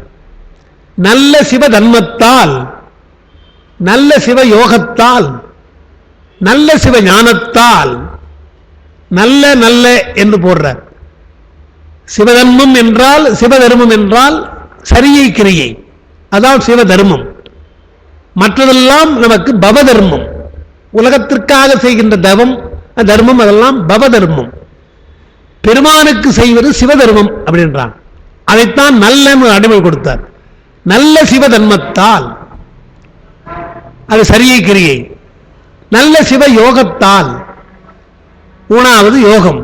நல்ல சிவ தன்மத்தால், நல்ல சிவ யோகத்தால், நல்ல சிவ ஞானத்தால், நல்ல நல்ல என்று போடுறார். சிவதர்மம் என்றால், சிவதர்மம் என்றால் சரியை கிரியை, அதான் சிவதர்மம். மற்றதெல்லாம் நமக்கு பவதர்மம், உலகத்திற்காக செய்கின்ற தர்மம் அதெல்லாம் பவதர்மம். பெருமானுக்கு செய்வது சிவதர்மம் அப்படின்றான். அதைத்தான் நல்ல அடிமை கொடுத்தார். நல்ல சிவதர்மத்தால் அது சரியை கிரியை, நல்ல சிவ யோகத்தால், மூணாவது யோகம்.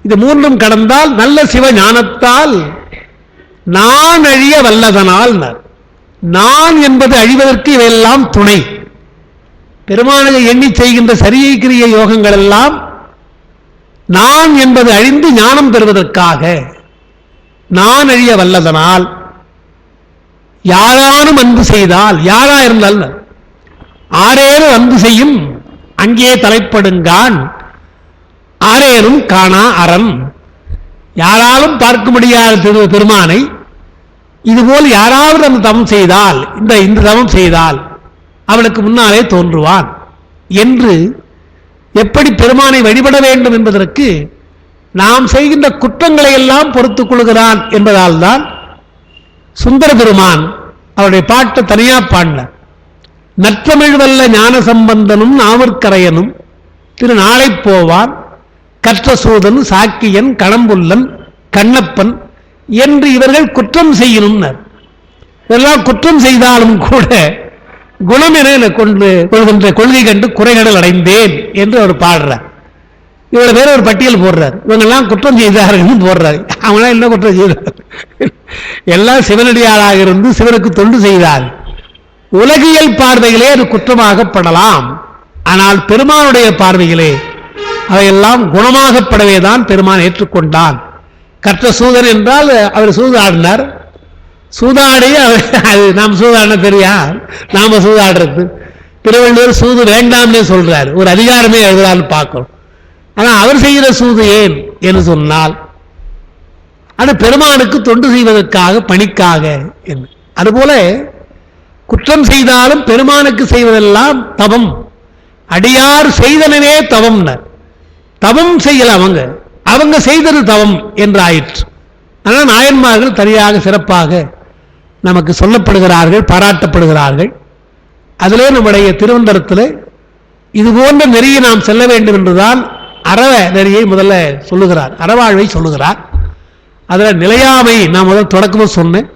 இது மூன்றும் கடந்தால் நல்ல சிவ ஞானத்தால், நான் அழிய வல்லதனால். நான் என்பது அழிவதற்கு இவையெல்லாம் துணை. பெருமானை எண்ணி செய்கின்ற சரியை கிரிய யோகங்கள் எல்லாம் நான் என்பது அழிந்து ஞானம் பெறுவதற்காக. நான் அழிய வல்லதனால் யாரானும் அன்பு செய்தால், யாரா இருந்தால் ஆரேனும் அன்பு செய்யும் அங்கே தலைப்படுங்கான் ஆரேனும் காணா அரண். யாராலும் பார்க்க முடியாத பெருமானை இதுபோல் யாராவது அந்த தவம் செய்தால், இந்த தவம் செய்தால் அவனுக்கு முன்னாலே தோன்றுவான் என்று எப்படி பெருமானை வழிபட வேண்டும் என்பதற்கு நாம் செய்கின்ற குற்றங்களை எல்லாம் பொறுத்துக் கொள்கிறான் என்பதால் தான் சுந்தர பெருமான் அவருடைய பாட்டு தனியா பாடினார். நற்றமிழ் வல்ல ஞான சம்பந்தனும் நாவற்கரையனும் திரு நாளை போவான், கற்ற சூதன் சாக்கியன் கணம்புல்லன் கண்ணப்பன் என்று இவர்கள் குற்றம் செய்யணும். இதெல்லாம் குற்றம் செய்தாலும் கூட குணம் என கொள்கின்ற கொள்கை கண்டு குறைகடல் அடைந்தேன் என்று அவர் பாடுறார். இவ்வளவு பேர் ஒரு பட்டியல் போடுறார். இவங்கெல்லாம் குற்றம் செய்தார்கள் போடுறாரு. அவங்களாம் என்ன குற்றம் செய்தார்? எல்லாம் சிவனடியாளாக இருந்து சிவனுக்கு தொண்டு செய்தார். உலகியல் பார்வைகளே அது குற்றமாகப்படலாம். ஆனால் பெருமானுடைய பார்வைகளே அவையெல்லாம் குணமாகப்படவேதான் பெருமான் ஏற்றுக்கொண்டான். கற்ற சூதன் என்றால் அவர் சூதாடினார். சூதாடி அது நாம் சூதாட தெரியா, நாம சூதாடுறது. திருவள்ளுவர் சூது வேண்டாம்னே சொல்றாரு, ஒரு அதிகாரமே எழுதுறான்னு பார்க்கணும். ஆனா அவர் செய்கிற சூது ஏன் என்று சொன்னால் அது பெருமானுக்கு தொண்டு செய்வதற்காக, பணிக்காக என்று. அதுபோல குற்றம் செய்தாலும் பெருமானுக்கு செய்வதெல்லாம் தவம். அடியார் செய்தனவே தவம். தவம் செய்யல அவங்க செய்தது தவம் என்றாயிற்று. ஆனால் நாயன்மார்கள் தனியாக சிறப்பாக நமக்கு சொல்லப்படுகிறார்கள், பாராட்டப்படுகிறார்கள். அதிலே நம்முடைய திருவந்தரத்தில் இது போன்ற நெறியை நாம் செல்ல வேண்டும் என்றுதான் அறவ நெறியை முதல்ல சொல்லுகிறார், அறவாழ்வை சொல்லுகிறார். அதில் நிலையாமை நான் முதல் தொடக்கமும் சொன்னேன்.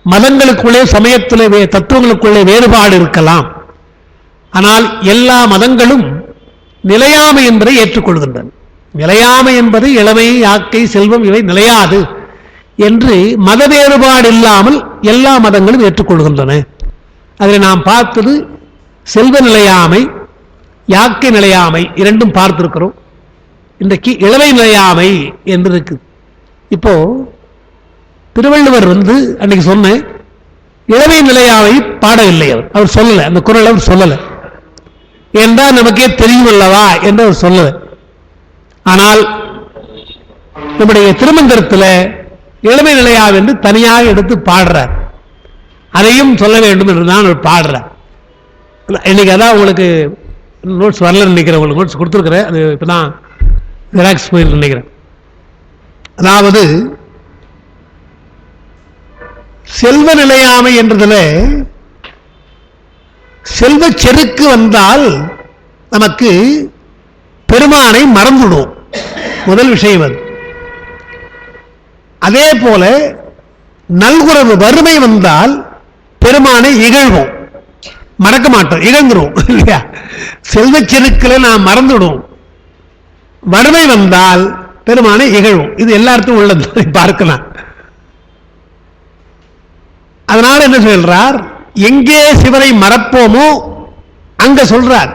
மதங்களுக்குள்ளே, சமயத்திலே, தத்துவங்களுக்குள்ளே வேறுபாடு இருக்கலாம். ஆனால் எல்லா மதங்களும் நிலையாமை என்பதை ஏற்றுக்கொள்கின்றன. நிலையாமை என்பது இளமை, யாக்கை, செல்வம் இவை நிலையாது என்று மத வேறுபாடு இல்லாமல் எல்லா மதங்களும் ஏற்றுக்கொள்கின்றன. அதில் நாம் பார்த்தது செல்வ நிலையாமை, யாக்கை நிலையாமை இரண்டும் பார்த்திருக்கிறோம். இன்றைக்கு இளமை நிலையாமை என்று இருக்கு. இப்போ திருவள்ளுவர் அன்னைக்கு சொன்ன இளமை நிலையாமை பாடவில்லை. அவர் சொல்லலை, அந்த குரல் அவர் சொல்லலை என்றால் நமக்கே தெரியும் அல்லவா என்று அவர் சொல்லலை. ஆனால் நம்முடைய திருமந்திரத்தில் இளமை நிலையாவை என்று தனியாக எடுத்து பாடுறார். அதையும் சொல்ல வேண்டும் என்று தான் அவர் பாடுறார். இன்னைக்கு அதான் உங்களுக்கு நோட்ஸ் வரல நினைக்கிறேன், உங்களுக்கு நோட்ஸ் கொடுத்துருக்குறேன். அது இப்போ தான் ஜெராக்ஸ் போயிட்டு நினைக்கிறேன். அதாவது செல்வ நிலையாமை என்றதுல செல்வ செருக்கு வந்தால் நமக்கு பெருமானை மறந்துவிடும், முதல் விஷயம் அது. அதே போல நல்குறவு வறுமை வந்தால் பெருமானை இகழ்வோம், மறக்க மாட்டோம், இழந்துரும் இல்லையா? செல்வ செருக்கில நாம் மறந்துவிடும். வறுமை வந்தால் பெருமானை இகழ்வோம். இது எல்லாருக்கும் உள்ளது, பார்க்கலாம். அதனால என்ன சொல்றார், எங்கே சிவனை மறப்போமோ அங்க சொல்றார்,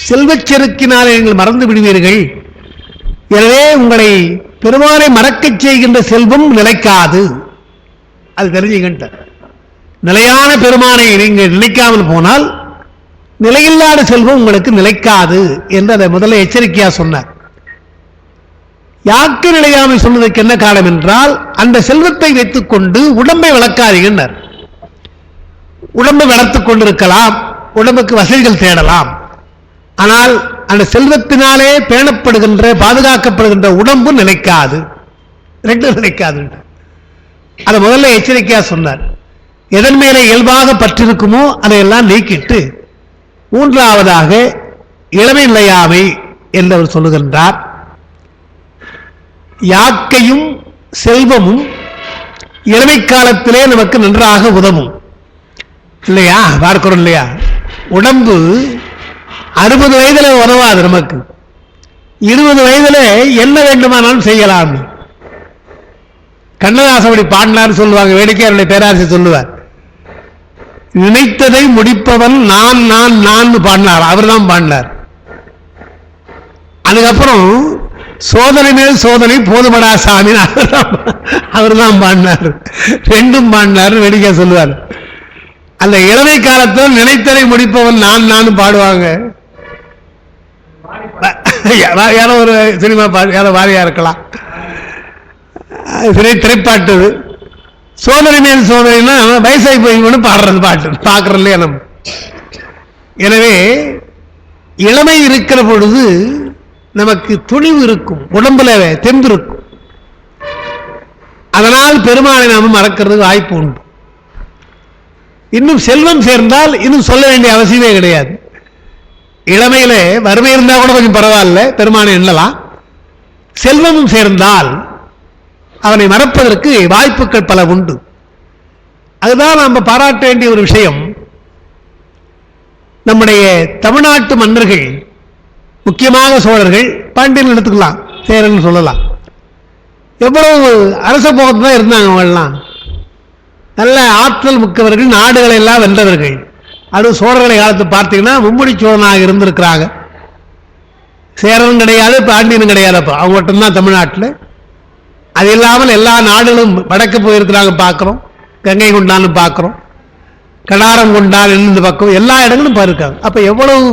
செல்வச் செருக்கினாலே நீங்கள் மறந்து விடுவீர்கள். எனவே உங்களை பெருமானை மறக்கச் செய்கின்ற செல்வம் நிலைக்காது, அது தெரிஞ்சுக்கின்ற. நிலையான பெருமானை நீங்கள் நினைக்காமல் போனால் நிலையில்லாத செல்வம் உங்களுக்கு நிலைக்காது என்று அதை முதல்ல எச்சரிக்கையா சொன்னார். யாக்கு நிலையாமை சொன்னதுக்கு என்ன காரணம் என்றால், அந்த செல்வத்தை வைத்துக் கொண்டு உடம்பை வளர்க்காதீங்கன்னார். உடம்பை வளர்த்துக் கொண்டிருக்கலாம், உடம்புக்கு வசதிகள் தேடலாம். ஆனால் அந்த செல்வத்தினாலே பேணப்படுகின்ற, பாதுகாக்கப்படுகின்ற உடம்பு நிலைக்காது, ரெண்டு நிலைக்காது. அதை முதல்ல எச்சரிக்கையா சொன்னார். எதன் மேலே இயல்பாக பற்றிருக்குமோ அதையெல்லாம் நீக்கிட்டு மூன்றாவதாக இளமை நிலையாமை என்று அவர் சொல்லுகின்றார். யாக்கையும் செல்வமும் இளமை காலத்திலே நமக்கு நன்றாக உதவும் இல்லையா? பார்க்கிறோம் இல்லையா? உடம்பு 60 வயதுல உதவாது நமக்கு, 20 வயதுல என்ன வேண்டுமானாலும் செய்யலாம். கண்ணதாசபடி பாடினார் சொல்லுவாங்க, வேடிக்கையாருடைய பேராசி சொல்லுவார், நினைத்ததை முடிப்பவன் நான் நான் நான் பாடினார், அவர் தான் பாடினார். அதுக்கப்புறம் சோதனை மேல் சோதனை போதுமடா சாமி அவர் தான் பாடினார், ரெண்டும் பாடினார் வேடிக்கை சொல்லுவார். அந்த இளமை காலத்தில் நினைத்ததை முடிப்பவன் நான் நான் பாடுவாங்க. யாரோ ஒரு சினிமா பாடு, யாரோ வாரியா இருக்கலாம், திரைப்பாட்டு. சோதனை மேல் சோதனைன்னா வயசாகி போய் பாடுறது பாட்டு பார்க்கறோம் இல்லையா நம்ம. எனவே இளமை இருக்கிற பொழுது நமக்கு துணிவு இருக்கும், உடம்புல தெம்பு இருக்கும். அதனால் பெருமாளை நாம மறக்கிறதுக்கு வாய்ப்பு உண்டு. இன்னும் செல்வம் சேர்ந்தால் இன்னும் சொல்ல வேண்டிய அவசியமே கிடையாது. இளமையில வறுமை இருந்தா கூட கொஞ்சம் பரவாயில்ல, பெருமானை எண்ணலாம். செல்வமும் சேர்ந்தால் அவனை மறப்பதற்கு வாய்ப்புகள் பல உண்டு. அதுதான் நாம் பாராட்ட வேண்டிய ஒரு விஷயம். நம்முடைய தமிழ்நாட்டு மன்னர்கள், முக்கியமாக சோழர்கள், பாண்டியன் எடுத்துக்கலாம், சேரன் சொல்லலாம், எவ்வளவு அரச போகத்து தான் இருந்தாங்க. அவங்கெல்லாம் நல்ல ஆற்றல் மிக்கவர்கள், நாடுகளை எல்லாம் வென்றவர்கள். அது சோழர்களை காலத்து பார்த்தீங்கன்னா மும்முடி சோழனாக இருந்திருக்கிறாங்க. சேரனும் கிடையாது, பாண்டியனும் கிடையாது. அப்போ அவங்க மட்டும்தான் தமிழ்நாட்டில். அது இல்லாமல் எல்லா நாடுகளும் வடக்கு போயிருக்கிறாங்க பார்க்கிறோம். கங்கை கொண்டான்னு பார்க்குறோம், கடாரம் கொண்டான் இந்த பக்கம் எல்லா இடங்களும் பார்க்காங்க. அப்ப எவ்வளவு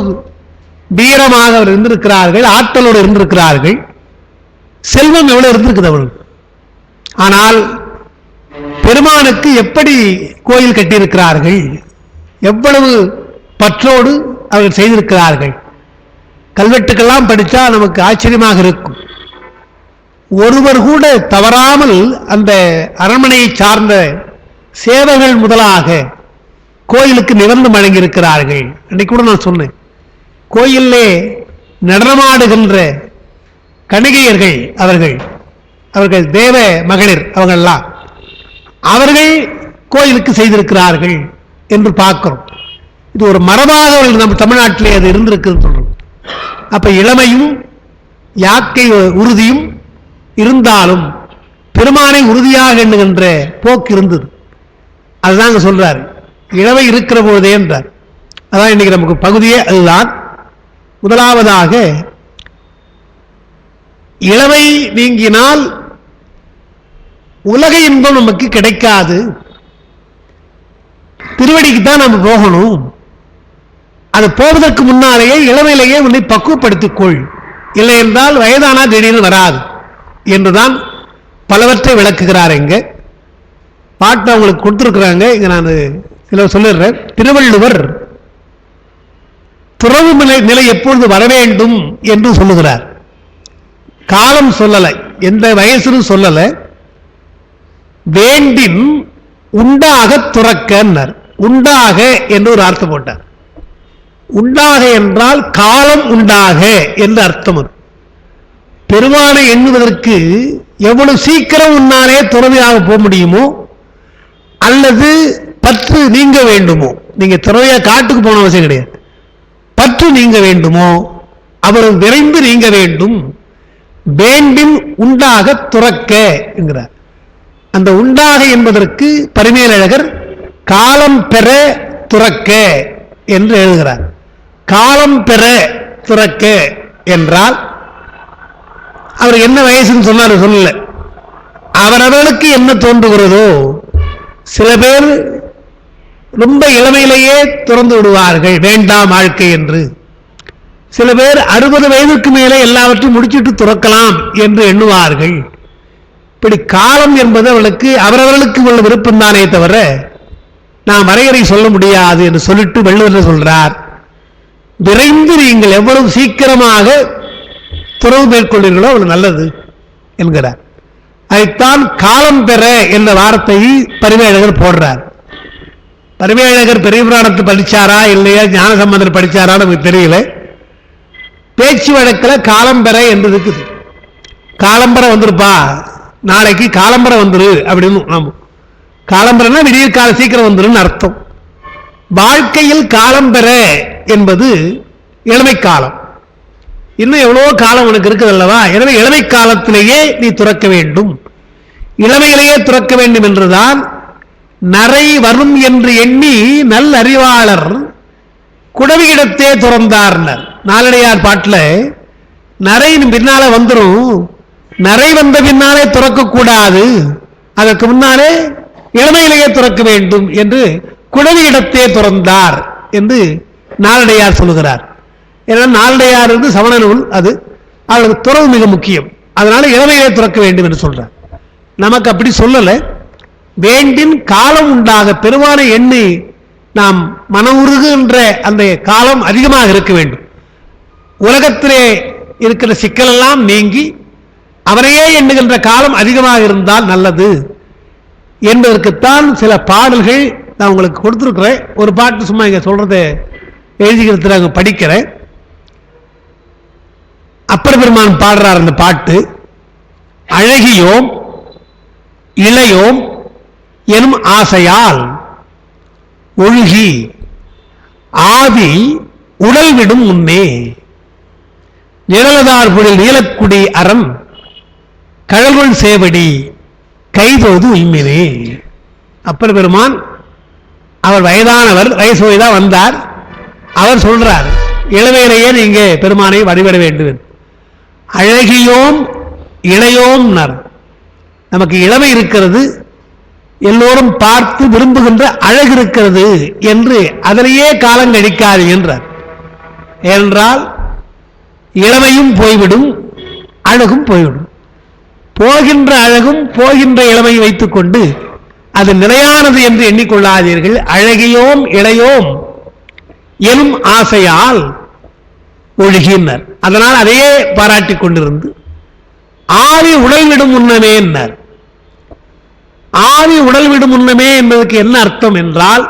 வீரமாக அவர் இருந்திருக்கிறார்கள், ஆற்றலோடு இருந்திருக்கிறார்கள், செல்வம் எவ்வளவு இருந்திருக்குது அவர்கள். ஆனால் பெருமானுக்கு எப்படி கோயில் கட்டியிருக்கிறார்கள், எவ்வளவு பற்றோடு அவர்கள் செய்திருக்கிறார்கள். கல்வெட்டுக்கெல்லாம் படித்தா நமக்கு ஆச்சரியமாக இருக்கும். ஒருவர் கூட தவறாமல் அந்த அரண்மனையை சார்ந்த சேவைகள் முதலாக கோயிலுக்கு நிவர்ந்து வழங்கியிருக்கிறார்கள். அன்னைக்கு கூட நான் சொன்னேன், கோயிலே நடனமாடுகின்ற கணிகையர்கள் அவர்கள் தேவ மகளிர் அவர்கள்லாம் அவர்கள் கோயிலுக்கு செய்திருக்கிறார்கள் என்று பார்க்கிறோம். இது ஒரு மரபாக நம்ம தமிழ்நாட்டிலே அது இருந்திருக்குன்னு சொல்றோம். அப்ப இளமையும் யாக்கை உறுதியும் இருந்தாலும் பெருமானை உறுதியாக எண்ணுகின்ற போக்கு இருந்தது. அதுதான் சொல்றாரு, இளமை இருக்கிற போதே என்றார். அதான் இன்னைக்கு நமக்கு பகுதியே அதுதான். முதலாவதாக இளமை நீங்கினால் உலக இன்பம் நமக்கு கிடைக்காது, திருவடிக்கு தான் நம்ம போகணும். அது போவதற்கு முன்னாலேயே இளமையிலேயே உன்னை பக்குவப்படுத்திக் கொள், இல்லை என்றால் வயதானா திடீர்னு வராது என்றுதான் பலவற்றை விளக்குகிறார். இங்க பாட்டு அவங்களுக்கு கொடுத்திருக்கிறாங்க, இங்க நான் சில சொல்லிடுறேன். திருவள்ளுவர் துறவு நிலை எப்பொழுது வர வேண்டும் என்று சொல்லுகிறார். காலம் சொல்லல, எந்த வயசுன்னு சொல்லல, வேண்டின் உண்டாக துறக்கன்னார். உண்டாக என்று ஒரு அர்த்தம் போட்டார். உண்டாக என்றால் காலம் உண்டாக என்று அர்த்தம். பெருமானை எண்ணுவதற்கு எவ்வளவு சீக்கிரம் உன்னாலே துறவியாக போக முடியுமோ, அல்லது பற்று நீங்க வேண்டுமோ, நீங்க துறவியா காட்டுக்கு போன அவசியம் கிடையாது, பற்று நீங்க வேண்டுமோ அவ்வளவு விரைந்து நீங்க வேண்டும். வேண்டின் உண்டாக துறக்க என்கிறார். அந்த உண்டாக என்பதற்கு பரிமேலழகர் காலம் பெற துறக்க என்று எழுதுகிறார். காலம் பெற துறக்க என்றால் அவர் என்ன வயசுன்னு சொன்னார் சொல்லல, அவரவர்களுக்கு என்ன தோன்றுகிறதோ. சில பேர் ரொம்ப இளமையிலேயே துறந்து விடுவார்கள், வேண்டாம் வாழ்க்கை என்று. சில பேர் 60 வயதுக்கு மேலே எல்லாவற்றையும் முடிச்சுட்டு துறக்கலாம் என்று எண்ணுவார்கள். இப்படி காலம் என்பது அவரவர்களுக்கு உள்ள விருப்பம் தானே தவிர நான் வரையறை சொல்ல முடியாது என்று சொல்லிட்டு வள்ளுவர் சொல்றார், விரைந்து நீங்கள் எவ்வளவு சீக்கிரமாக துறவு மேற்கொள்வீர்களோ அவ்வளவு நல்லது என்கிறார். அதைத்தான் காலம் பெற என்ற வார்த்தையை பரிமேலழகர் போடுறார். பரிமேலழகர் பெரிய புராணத்தை படிச்சாரா இல்லையா, ஞானசம்பந்தர் படிச்சாரா நமக்கு தெரியல. பேச்சு வழக்கில் காலம் பெற என்று இருக்குது. காலம்பரை வந்திருப்பா, நாளைக்கு காலம்பரை வந்துரு அப்படின்னு. ஆமா, காலம்பரைனா விடியற் கால சீக்கிரம் வந்துருன்னு அர்த்தம். வாழ்க்கையில் காலம் பெற என்பது இளமை காலம். இன்னும் எவ்வளவோ காலம் உனக்கு இருக்குது அல்லவா, எனவே இளமை காலத்திலேயே நீ துறக்க வேண்டும். இளமையிலேயே துறக்க வேண்டும் என்றுதான் நரை வரும் என்று எண்ணி நல் அறிவாளர் குடவியிடத்தே துறந்தார்னர். நாலடியார் பாட்டில் நரையின் பின்னால வந்துடும், நரை வந்த பின்னாலே துறக்க கூடாது, அதற்கு முன்னாலே இளமையிலேயே துறக்க வேண்டும் என்று குடவியிடத்தே துறந்தார் என்று நாலடியார் சொல்லுகிறார். ஏன்னா நாலடியார் வந்து சமண நூல், அது அவளுக்கு துறவு மிக முக்கியம். அதனால இளமையிலே துறக்க வேண்டும் என்று சொல்றார். நமக்கு அப்படி சொல்லல, வேண்டின் காலம் உண்டாக பெருமானை எண்ணி நாம் மன உருகுகின்ற அந்த காலம் அதிகமாக இருக்க வேண்டும். உலகத்திலே இருக்கிற சிக்கலெல்லாம் நீங்கி அவரையே எண்ணுகின்ற காலம் அதிகமாக இருந்தால் நல்லது என்பதற்குத்தான் சில பாடல்கள் நான் உங்களுக்கு கொடுத்துருக்கிறேன். ஒரு பாட்டு சும்மா இங்க சொல்றத எழுதிக்கிறதுல அங்க படிக்கிறேன். அப்பர் பெருமான் பாடுறார் அந்த பாட்டு. அழகியோம் இளையோம் எனும் ஆசையால் ஒழுகி ஆதி உடல் விடும் முன்னே நிழலதார் பொழில் நீலக்குடி அறம் கழல்கொள் சேவடி கைதோது உய்மினே. அப்பர் பெருமான் அவர் வயதானவர், வயசு வயதான் வந்தார். அவர் சொல்றார், இளமையிலேயே நீங்க பெருமானை வழிபட வேண்டும். அழகியோம் இளையோம், நமக்கு இளமை இருக்கிறது, எல்லோரும் பார்த்து விரும்புகின்ற அழகு இருக்கிறது என்று அதிலேயே காலம் கழிக்காது என்றார். ஏனென்றால் இளமையும் போய்விடும், அழகும் போய்விடும். போகின்ற அழகும் போகின்ற இளமை வைத்துக் கொண்டு அது நிலையானது என்று எண்ணிக்கொள்ளாதீர்கள். அழகியோம் இளையோம் எனும் ஆசையால் ஒழுகினர். அதனால் அதையே பாராட்டிக் கொண்டிருந்து ஆவி உடல் விடும் முன்னமே என்றார். ஆவி உடல் விடும் முன்னமே என்பதற்கு என்ன அர்த்தம் என்றால்,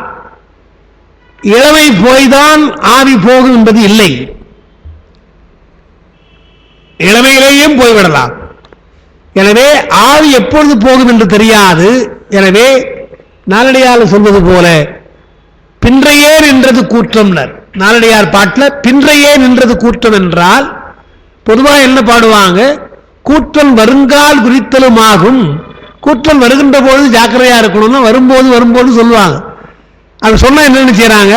இளமை போய்தான் ஆவி போகும் என்பது இல்லை. இளமையிலேயும் போய்விடலாம். எனவே ஆவி எப்பொழுது போகும் என்று தெரியாது. எனவே நாலடியார் சொல்வது போல பின்றையே நின்றது கூற்றம். நாலடியார் பாட்டில் பின்றையே நின்றது கூற்றம் என்றால் பொதுவாக என்ன பாடுவாங்க, கூற்றல் வருங்கால் குறித்தலும் ஆகும். கூற்றல் வருகின்ற பொழுது ஜாக்கிரதையா இருக்கணும்னு வரும்போது சொல்லுவாங்க. அது சொன்னா என்ன நினைச்சாங்க,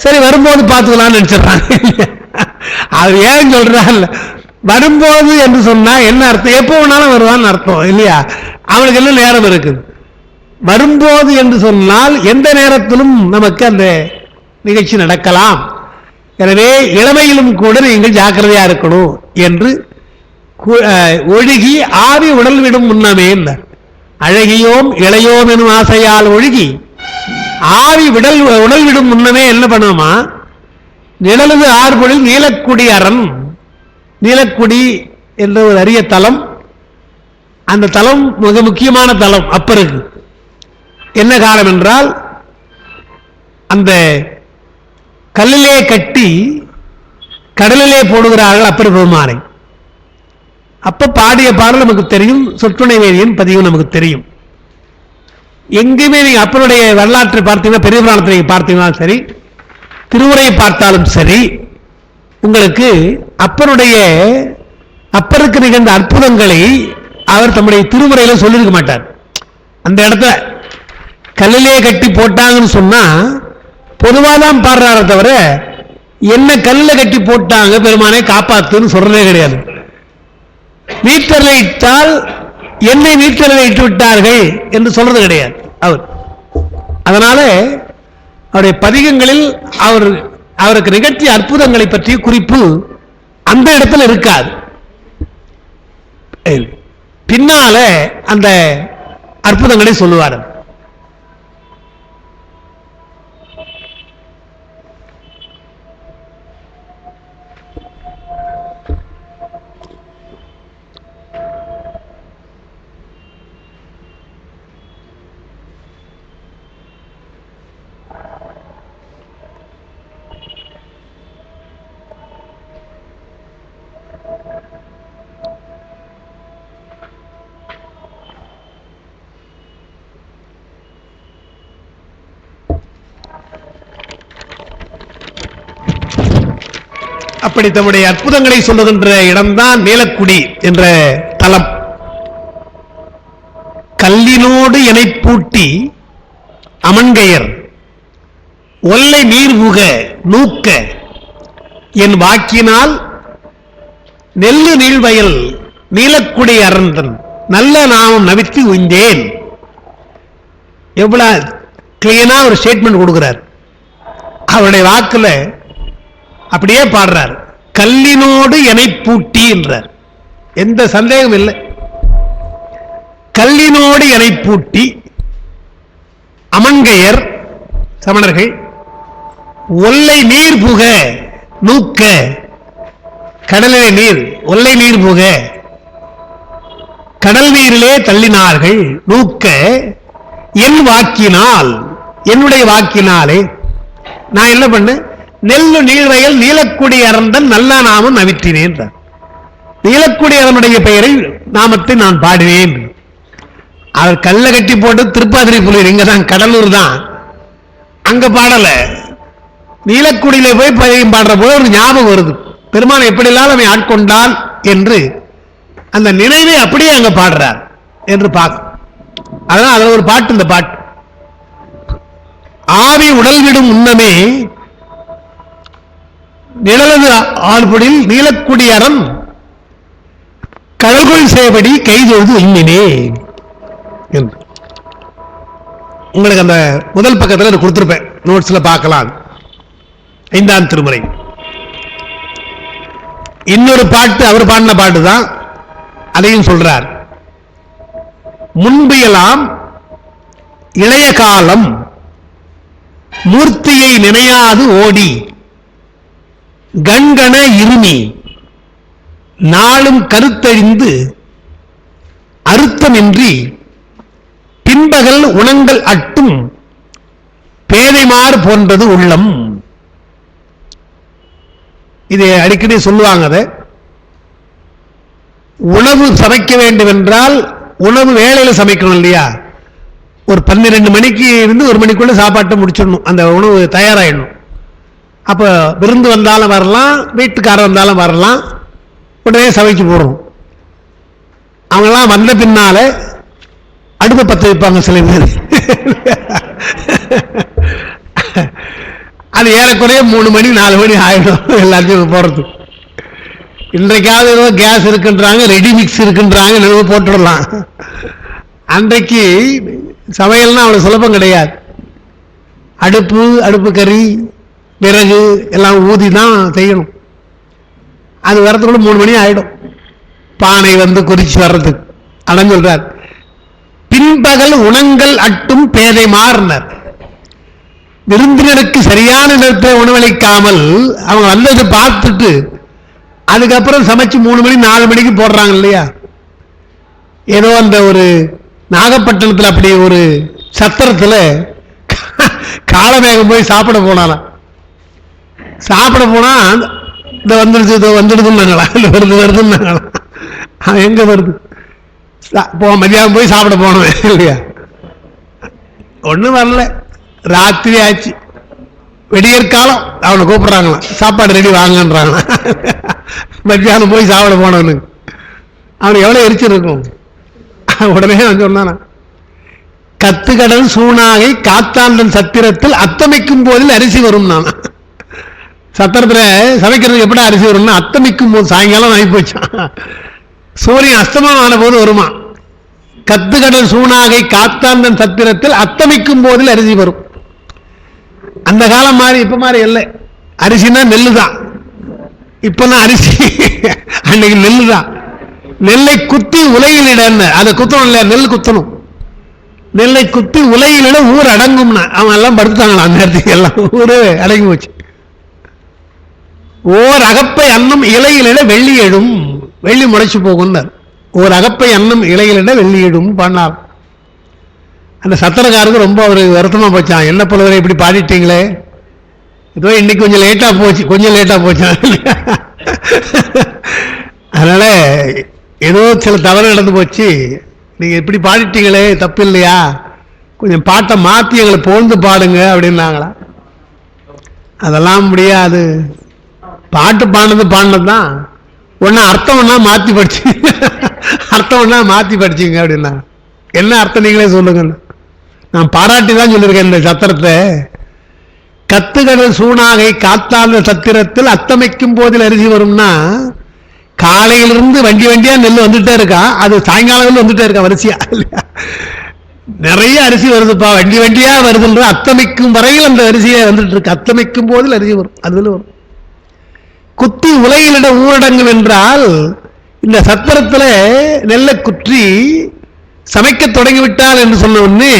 சரி வரும்போது பார்த்துக்கலாம்னு நினைச்சிடறாங்க. அவர் ஏன் சொல்றாங்க, வரும்போது என்று சொன்னா என்ன அர்த்தம், எப்போ வேணாலும் வருவான்னு அர்த்தம் இல்லையா? அவனுக்கு என்ன நேரம் இருக்குது. வரும்போது என்று சொன்னால் எந்த நேரத்திலும் நமக்கு அந்த நிகழ்ச்சி நடக்கலாம். எனவே இளமையிலும் கூட நீங்கள் ஜாக்கிரதையா இருக்கணும் என்று ஒழுகி ஆவி உடல் விடும் முன்னமே. அழகியோம் இளையோம் எனும் ஆசையால் ஒழுகி ஆவி உடல் விடும் முன்னமே என்ன பண்ணுமா, நிழலது ஆர்பொழில் நீலக்குடி அரண். நீலக்குடி என்ற ஒரு அரிய தலம். அந்த தலம் மிக முக்கியமான தலம் அப்பருக்கு. என்ன காரணம் என்றால், அந்த கல்லிலே கட்டி கடலிலே போடுகிறார்கள் அப்பர் பெருமானை. அப்ப பாடிய பாடல் நமக்கு தெரியும், சொற்றுணை வேதியின் பதிவு நமக்கு தெரியும். எங்குமே நீங்க அப்பருடைய வரலாற்றை பார்த்தீங்கன்னா, பெரிய புராணத்தை பார்த்தீங்கன்னா சரி, திருவுரை பார்த்தாலும் சரி, உங்களுக்கு அப்பருக்கு நிகழ்ந்த அற்புதங்களை அவர் தம்முடைய திருமுறையில சொல்லியிருக்க மாட்டார். அந்த இடத்துல கல்லிலே கட்டி போட்டாங்கன்னு சொன்னா பொதுவாக தான் பாடுறாரு தவிர, என்ன கல்ல கட்டி போட்டாங்க பெருமானை காப்பாத்துன்னு சொல்றதே கிடையாது. நீச்சலை இட்டால் என்னை நீச்சலை இட்டு விட்டார்கள் என்று சொல்றது கிடையாது அவர். அதனால அவருடைய பதிகங்களில் அவருக்கு நிகழ்ச்சிய அற்புதங்களை பற்றிய குறிப்பு அந்த இடத்துல இருக்காது. பின்னால அந்த அற்புதங்களை சொல்லுவார். அப்படி தம்முடைய அற்புதங்களை சொல்லுகின்ற இடம்தான் நீலக்குடி என்ற தலம். கல்லினோடு இணைப்பூட்டி அமன்கையர் ஒல்லை நீர்புக நூக்க என் வாக்கினால் நெல்லு நீள்வயல் நீலக்குடி அரந்தன் நல்ல நாமம் நவித்து உய்ந்தேன். எவ்வளவு கிளீனா ஒரு ஸ்டேட்மெண்ட் கொடுக்கிறார். அவருடைய வாக்குல அப்படியே பாடுறார். கல்லினோடு இணைப்பூட்டி என்றார். எந்த சந்தேகம் இல்லை. கல்லினோடு இணைப்பூட்டி அமன்கையர் சமணர்கள் ஒல்லை நீர் புக நூக்க, கடலிலே நீர் ஒல்லை நீர் புக கடல் நீரிலே தள்ளினார்கள். நூக்க என் வாக்கினால், என்னுடைய வாக்கினாலே நான் என்ன பண்ண, நெல்லு நீழ்வயல் நீலக்குடி அரந்தன் நல்ல நாமம் நவிற்றினேன். நீலக்குடி அரனுடைய பெயரை நாமத்தை நான் பாடினேன். அவர் கல்ல கட்டி போட்டு திருப்பாதிரி புலியூர், இங்கதான் கடலூர் தான், அங்க பாடல. நீலக்குடியில போய் பதிகம் பாடுற போது ஒரு ஞாபகம் வருது, பெருமான் எப்படி இல்லாத அவன் ஆட்கொண்டான் என்று அந்த நினைவை அப்படியே அங்க பாடுறார் என்று பார்க்க. அதான் அதுல ஒரு பாட்டு, இந்த பாட்டு ஆவி உடல் விடும் முன்னமே நிழலது ஆழ்பொழில் நீலக்குடி அரண் கடல்கொள் சேவடி கைதொழுது எண்ணினே என்று. உங்களுக்கு அந்த முதல் பக்கத்தில் கொடுத்துருப்பேன், நோட்ஸ்ல பார்க்கலாம். 5ஆம் திருமுறை இன்னொரு பாட்டு அவர் பாடின பாட்டு தான், அதையும் சொல்றார். முன்பு எல்லாம் இளைய காலம் மூர்த்தியை நினையாது ஓடி கண்கண இருமி நாளும் கருத்தழிந்து அறுத்தமின்றி பின்பகல் உணங்கள் அட்டும் பேதைமார் போன்றது உள்ளம். இதை அடிக்கடி சொல்லுவாங்க. அதை உணவு சமைக்க வேண்டும் என்றால் உணவு வேளையில் சமைக்கணும் இல்லையா? ஒரு 12 மணிக்கு இருந்து 1 மணிக்குள்ள சாப்பாட்டை முடிச்சிடணும், அந்த உணவு தயாராகிடணும். அப்போ விருந்து வந்தாலும் வரலாம், வீட்டுக்காரர் வந்தாலும் வரலாம், உடனே சமைச்சு போடணும். அவங்கெல்லாம் வந்த பின்னால அடுப்பை பற்ற வைப்பாங்க சில பேர். அது ஏறக்குறைய 3 மணி 4 மணி ஆயிடும் எல்லாத்தையும் போறது. இன்றைக்காவது ஏதோ கேஸ் இருக்குன்றாங்க, ரெடி மிக்ஸ் இருக்குன்றாங்க, நினைவு போட்டுடலாம். அன்றைக்கு சமையல்னா அவ்வளவு சுலபம் கிடையாது. அடுப்பு கறி விறகு எல்லாம் ஊதி தான் செய்யணும். அது வரதுக்குள்ள 3 மணி ஆயிடும், பானை வந்து கொதிச்சு வர்றதுக்கு. அதான் சொல்றார், பின்பகல் உணங்கள் அட்டும் பேதை மாறினர். விருந்தினருக்கு சரியான நேரத்தில் உணவளிக்காமல் அவங்க வந்ததை பார்த்துட்டு அதுக்கப்புறம் சமைச்சு 3 மணி 4 மணிக்கு போடுறாங்க இல்லையா? ஏதோ அந்த ஒரு நாகப்பட்டினத்தில் அப்படி ஒரு சத்திரத்தில் காலமேகம் போய் சாப்பிட போனாலாம். சாப்பிட போனா இந்த வந்துடுது இதோ வந்துடுதுன்னாங்களா, இல்லை வருதுன்னாங்களா? எங்க வருது? மதியானம் போய் சாப்பிட போனோம் இல்லையா? ஒன்றும் வரல, ராத்திரி ஆச்சு, வெடியற்காலம். அவனை கூப்பிடுறாங்களாம், சாப்பாடு ரெடி வாங்கன்றாங்களா. மத்தியானம் போய் சாப்பிட போனவனுக்கு அவனுக்கு எவ்வளவு எரிச்சிருக்கும். உடனே அவன் சொன்னானா, கத்துக்கடல் சூனாகை காத்தாண்டன் சத்திரத்தில் அத்தமைக்கும் போதில் அரிசி வரும். நான் சத்திரத்தில் சமைக்கிறதுக்கு எப்படி அரிசி வரும்னா, அத்தமைக்கும் போது சாயங்காலம் ஆகி போச்சான், சூரியன் அஸ்தமனம் ஆன போது வருமா. கத்துக்கடல் சூனாகை காத்தாண்டன் சத்திரத்தில் அத்தமைக்கும் போதில் அரிசி வரும். அந்த காலம் மாதிரி இப்ப மாதிரி இல்லை. அரிசினா நெல்லு தான், இப்பதான் அரிசி, அன்னைக்கு நெல்லு தான். நெல்லை குத்தி உலையிலிட, அதை குத்தணும் இல்லையா? நெல் குத்தணும், நெல்லை குத்தி உலையிலிட ஊர் அடங்கும்னா அவன் எல்லாம் படுத்தாங்களா அந்த நேரத்துக்கு, எல்லாம் ஊரு அடங்கி போச்சு. ஓர் அகப்பை அன்னம் இலையிலிட வெள்ளி எழும், வெள்ளி முளைச்சு போகும். ஓர் அகப்பை அன்னம் இலையிலிட வெள்ளி எழும் பண்ணார். அந்த சத்திரக்காரருக்கு ரொம்ப ஒரு வருத்தமா போச்சான், என்ன புலவரை இப்படி பாடிட்டீங்களே, ஏதோ இன்னைக்கு கொஞ்சம் லேட்டா போச்சு, கொஞ்சம் லேட்டா போச்சான். அதனால ஏதோ சில தவறு நடந்து போச்சு, நீங்க இப்படி பாடிட்டீங்களே, தப்பு இல்லையா, கொஞ்சம் பாட்டை மாத்தி எங்களை புகழ்ந்து பாடுங்க அப்படின்னாங்களா. அதெல்லாம் முடியாது, பாட்டு பாடினதுதான், ஒன்னா அர்த்தம் ஒன்னா மாத்தி படிச்சு, அர்த்தம் ஒன்னா மாத்தி படிச்சுங்க அப்படின்னா. என்ன அர்த்தம் நீங்களே சொல்லுங்க. நான் பாராட்டி தான் சொல்லியிருக்கேன் இந்த சத்திரத்தை. கத்துக்கடல் சூனாகை காத்தாண்ட சத்திரத்தில் அத்தமைக்கும் போதில் அரிசி வரும்னா, காலையிலிருந்து வண்டியா நெல் வந்துட்டே இருக்கா, அது சாயங்காலம் வந்துட்டே இருக்கா வரிசையா. நிறைய அரிசி வருதுப்பா, வண்டியா வருதுன்ற அத்தமைக்கும் வரையில் அந்த அரிசியை வந்துட்டு இருக்கு. அத்தமைக்கும் போதில் அரிசி வரும், அதுல வரும். குத்தி உலையிலிட ஊரடங்கும் என்றால், இந்த சத்திரத்தில் நெல்லை குற்றி சமைக்க தொடங்கிவிட்டால் என்று சொன்ன உடனே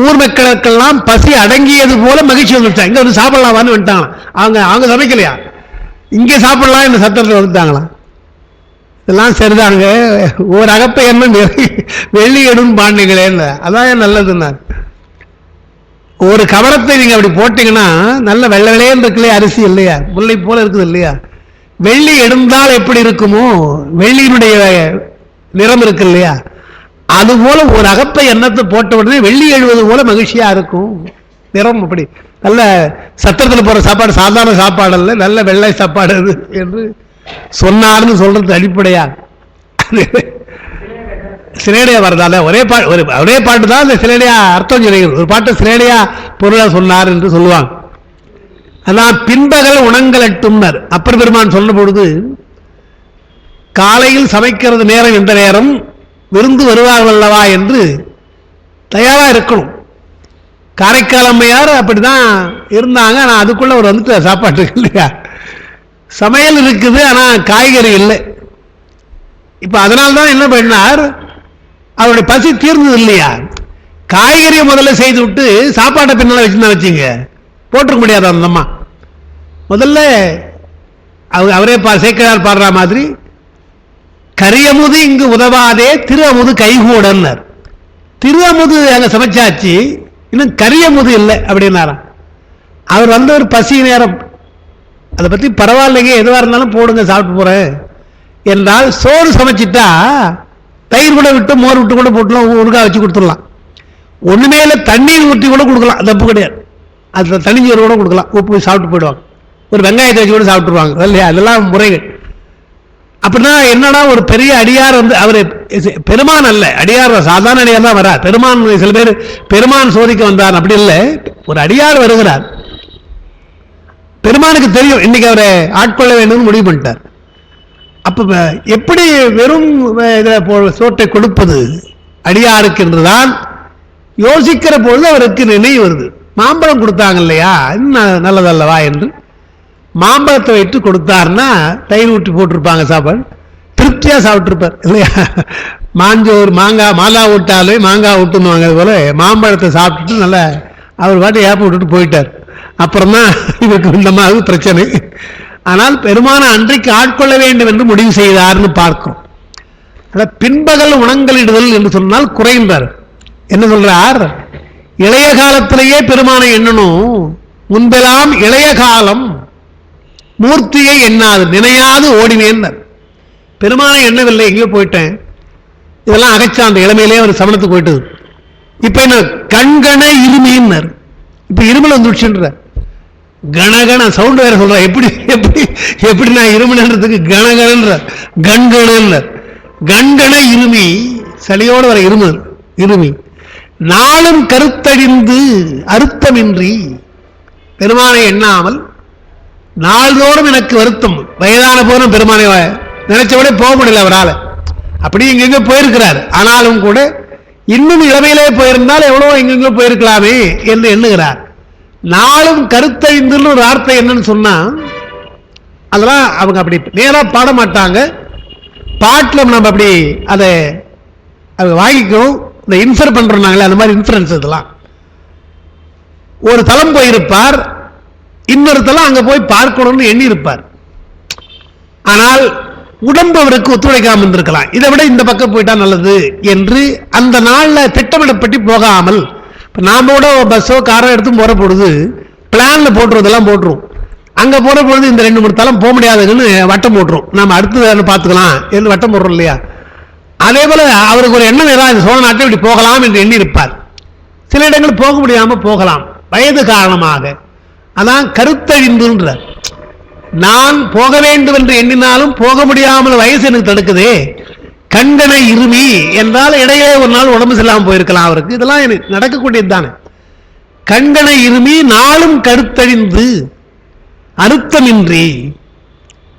ஊர் மக்களுக்கெல்லாம் பசி அடங்கியது போல மகிழ்ச்சி வந்துட்டாங்க. இங்க வந்து சாப்பிடலாமான்னு வந்துட்டாங்க. அவங்க சமைக்கலையா, இங்கே சாப்பிடலாம் இந்த சத்திரத்தில் வந்துட்டாங்களா. இதெல்லாம் சரிதாங்க, ஒரு அகப்பை என்ன வெள்ளி எடுன்னு பாண்டிங்களே, அதான் நல்லதுன்னா. ஒரு கவரத்தை நீங்க அப்படி போட்டீங்கன்னா நல்ல வெள்ளை வெள்ளையன்னு இருக்குல்லையா, அரிசி இல்லையா, முல்லை போல இருக்குது இல்லையா. வெள்ளி எடுந்தால் எப்படி இருக்குமோ, வெள்ளியினுடைய நிறம் இருக்கு இல்லையா, அது போல ஒரு அகப்பை எண்ணத்தை போட்ட உடனே வெள்ளி எழுவது போல மகிழ்ச்சியா இருக்கும். நிறம் அப்படி நல்ல சத்திரத்தில் போற சாப்பாடு சாதாரண சாப்பாடு அல்ல, நல்ல வெள்ளை சாப்பாடு அது என்று சொன்னார்னு சொல்றது அடிப்படையா. சிலேடையா வரதால ஒரே பாட்டு தான் இந்த சிலேடையா அர்த்தம் சொல்லுகிறது. ஒரு பாட்டு சிலேடையா பொருளா சொன்னார் என்று சொல்லுவாங்க. அதான் பின்பகல் உணங்கலட்டும்னர் அப்பர் பெருமான் சொன்ன பொழுது, காலையில் சமைக்கிறது நேரம் எந்த நேரம், விருந்து வருவார்கள் அல்லவா என்று தயாரா இருக்கணும். காரைக்கால் அம்மையார் அப்படிதான் இருந்தாங்க. ஆனா அதுக்குள்ள ஒரு வந்துட்டு சாப்பாட்டு இல்லையா, சமையல் இருக்குது ஆனா காய்கறி இல்லை. இப்ப அதனால்தான் என்ன பண்ணார், அவருடைய பசி தீர்ந்தது இல்லையா, காய்கறியை முதல்ல செய்து விட்டு சாப்பாட்டை பின்னால வச்சுருந்தா வச்சுங்க போட்டிருக்க முடியாது. அந்த அம்மா முதல்ல அவரே சேக்கிழார் பாடுற மாதிரி, கரியமுது இங்கு உதவாதே திரு அமுது கைகூடன்னார். திரு அமுது அங்க சமைச்சாச்சு, இன்னும் கரியமுது இல்லை அப்படின்னாராம். அவர் வந்த ஒரு பசி நேரம், அதை பத்தி பரவாயில்லைங்க எதுவாக இருந்தாலும் போடுங்க சாப்பிட்டு போறேன் என்றால், சோறு சமைச்சிட்டா தயிர் கூட விட்டு மோர் விட்டு கூட போட்டுலாம் ஒழுங்கா வச்சு கொடுத்துடலாம். ஒண்ணுமே இல்லை, தண்ணீர் ஊற்றி கூட கொடுக்கலாம், தப்பு கிடையாது. அது தனிஞ்சோறு கூட கொடுக்கலாம், உப்பு சாப்பிட்டு போயிடுவாங்க. ஒரு வெங்காயத்தை வச்சு கூட சாப்பிட்டுருவாங்க இல்லையா, அதெல்லாம் முறைகள். அப்படின்னா என்னன்னா, ஒரு பெரிய அடியார் வந்து அவர் பெருமான் அல்ல, அடியார் சாதாரண அடியார் தான் வரா. பெருமான் சில பேர் பெருமான் சோதிக்க வந்தார், அப்படி இல்லை, ஒரு அடியார் வருகிறார். பெருமானுக்கு தெரியும் இன்னைக்கு அவரை ஆட்கொள்ள வேண்டும் முடிவு பண்ணிட்டார். அப்ப எப்படி வெறும் சோற்றை கொடுப்பது அடியாருக்கு என்றுதான் யோசிக்கிற பொழுது அவருக்கு நினைவு வருது. மாம்பழம் கொடுத்தாங்க இல்லையா, இன்னும் நல்லதல்லவா என்று மாம்பழத்தை வைத்து கொடுத்தாருன்னா தயிர் ஊற்றி போட்டிருப்பாங்க, சாப்பாடு திருப்தியா சாப்பிட்டுருப்பார் இல்லையா. மாஞ்சோறு மாங்காய் மாலா விட்டாலே மாங்காய் விட்டுவாங்க, அது போல மாம்பழத்தை சாப்பிட்டுட்டு நல்லா அவர் பாட்டு ஏப்ப விட்டுட்டு போயிட்டார். அப்புறம் தான் இவருக்கு இந்த மாதிரி பிரச்சனை. ஆனால் பெருமான அன்றைக்கு ஆட்கொள்ள வேண்டும் என்று முடிவு செய்தார்னு பார்க்கிறோம். பின்பகல் உணங்கலிடுதல் என்று சொன்னால் குறைந்தார். என்ன சொல்றார், இளைய காலத்திலேயே பெருமானை எண்ணணும், முன்பெல்லாம் இளைய காலம் மூர்த்தியை எண்ணாது நினையாது ஓடினேன். பெருமானை எண்ணவில்லை, எங்கேயோ போயிட்டேன், இதெல்லாம் அகைச்சா அந்த இளமையிலே ஒரு சமணத்துக்கு போயிட்டு. இப்ப என்ன கண்கண இருமின்னர், இப்ப இருமல் வந்துடுச்சுன்ற கணகண சவுண்ட் வேற சொல்ற. எப்படி எப்படி எப்படி நான் இருமல்ன்றதுக்கு கணகணன்ற கண்கண கண்கண இருமி, சளியோடு வர இருமல் இருமி, நாளும் கருத்தழிந்து அறுத்தமின்றி பெருமானை எண்ணாமல் நாள்தோறும் எனக்கு வருத்தம். வயதான போதும் பெருமானை நினைச்சபடி போக முடியல அவரால், அப்படி எங்கெங்க போயிருக்கிறார். ஆனாலும் கூட இன்னும் இளமையிலே போயிருந்தால் எவ்வளவோ எங்கெங்க போயிருக்கலாமே என்று எண்ணுகிறார். நாளும் கருத்தழிந்துன்னு ஒரு வார்த்தை என்னன்னு சொன்னா, அதெல்லாம் அவங்க அப்படி நேரா பாட மாட்டாங்க, பாட்டில் நம்ம அப்படி அதை வாங்கிக்கணும். இந்த இன்ஃபர் பண்றோம் நாங்களே, அந்த மாதிரி இன்ஃபரன்ஸ். இதெல்லாம் ஒரு தலம் போயிருப்பார், இன்னொரு தலம் அங்க போய் பார்க்கணும்னு எண்ணி இருப்பார். ஆனால் உடம்பு அவருக்கு ஒத்துழைக்காமல் இருந்திருக்கலாம், இதை விட இந்த பக்கம் போயிட்டா நல்லது என்று அந்த நாள்ல திட்டமிடப்பட்டு போகாமல், நாம கூட பஸ்ஸோ காரோ எடுத்து போற பொழுது பிளான்ல போட்டுருவதெல்லாம் போட்டுரும். அங்க போற பொழுது இந்த 2-3 தலம் போக முடியாதுன்னு வட்டம் போட்டுரும், நாம அடுத்து பார்த்துக்கலாம் என்று வட்டம் போடுறோம் இல்லையா. அதே போல அவருக்கு ஒரு எண்ணம் ஏதாவது சோழ நாட்டை இப்படி போகலாம் என்று எண்ணி இருப்பார். சில இடங்கள் போக முடியாம போகலாம் வயது காரணமாக. அதான் கருத்தழிந்துன்ற, நான் போக வேண்டும் என்று எண்ணினாலும் போக முடியாமல் வயசு எனக்கு தடுக்குதே. கண்கண இருமி என்றால் இடையே ஒரு நாள் உடம்பு செல்லாமல் போயிருக்கலாம் அவருக்கு, இதெல்லாம் எனக்கு நடக்கக்கூடியது தானே. கண்கண இருமி நாளும் கருத்தழிந்து அறுத்தமின்றி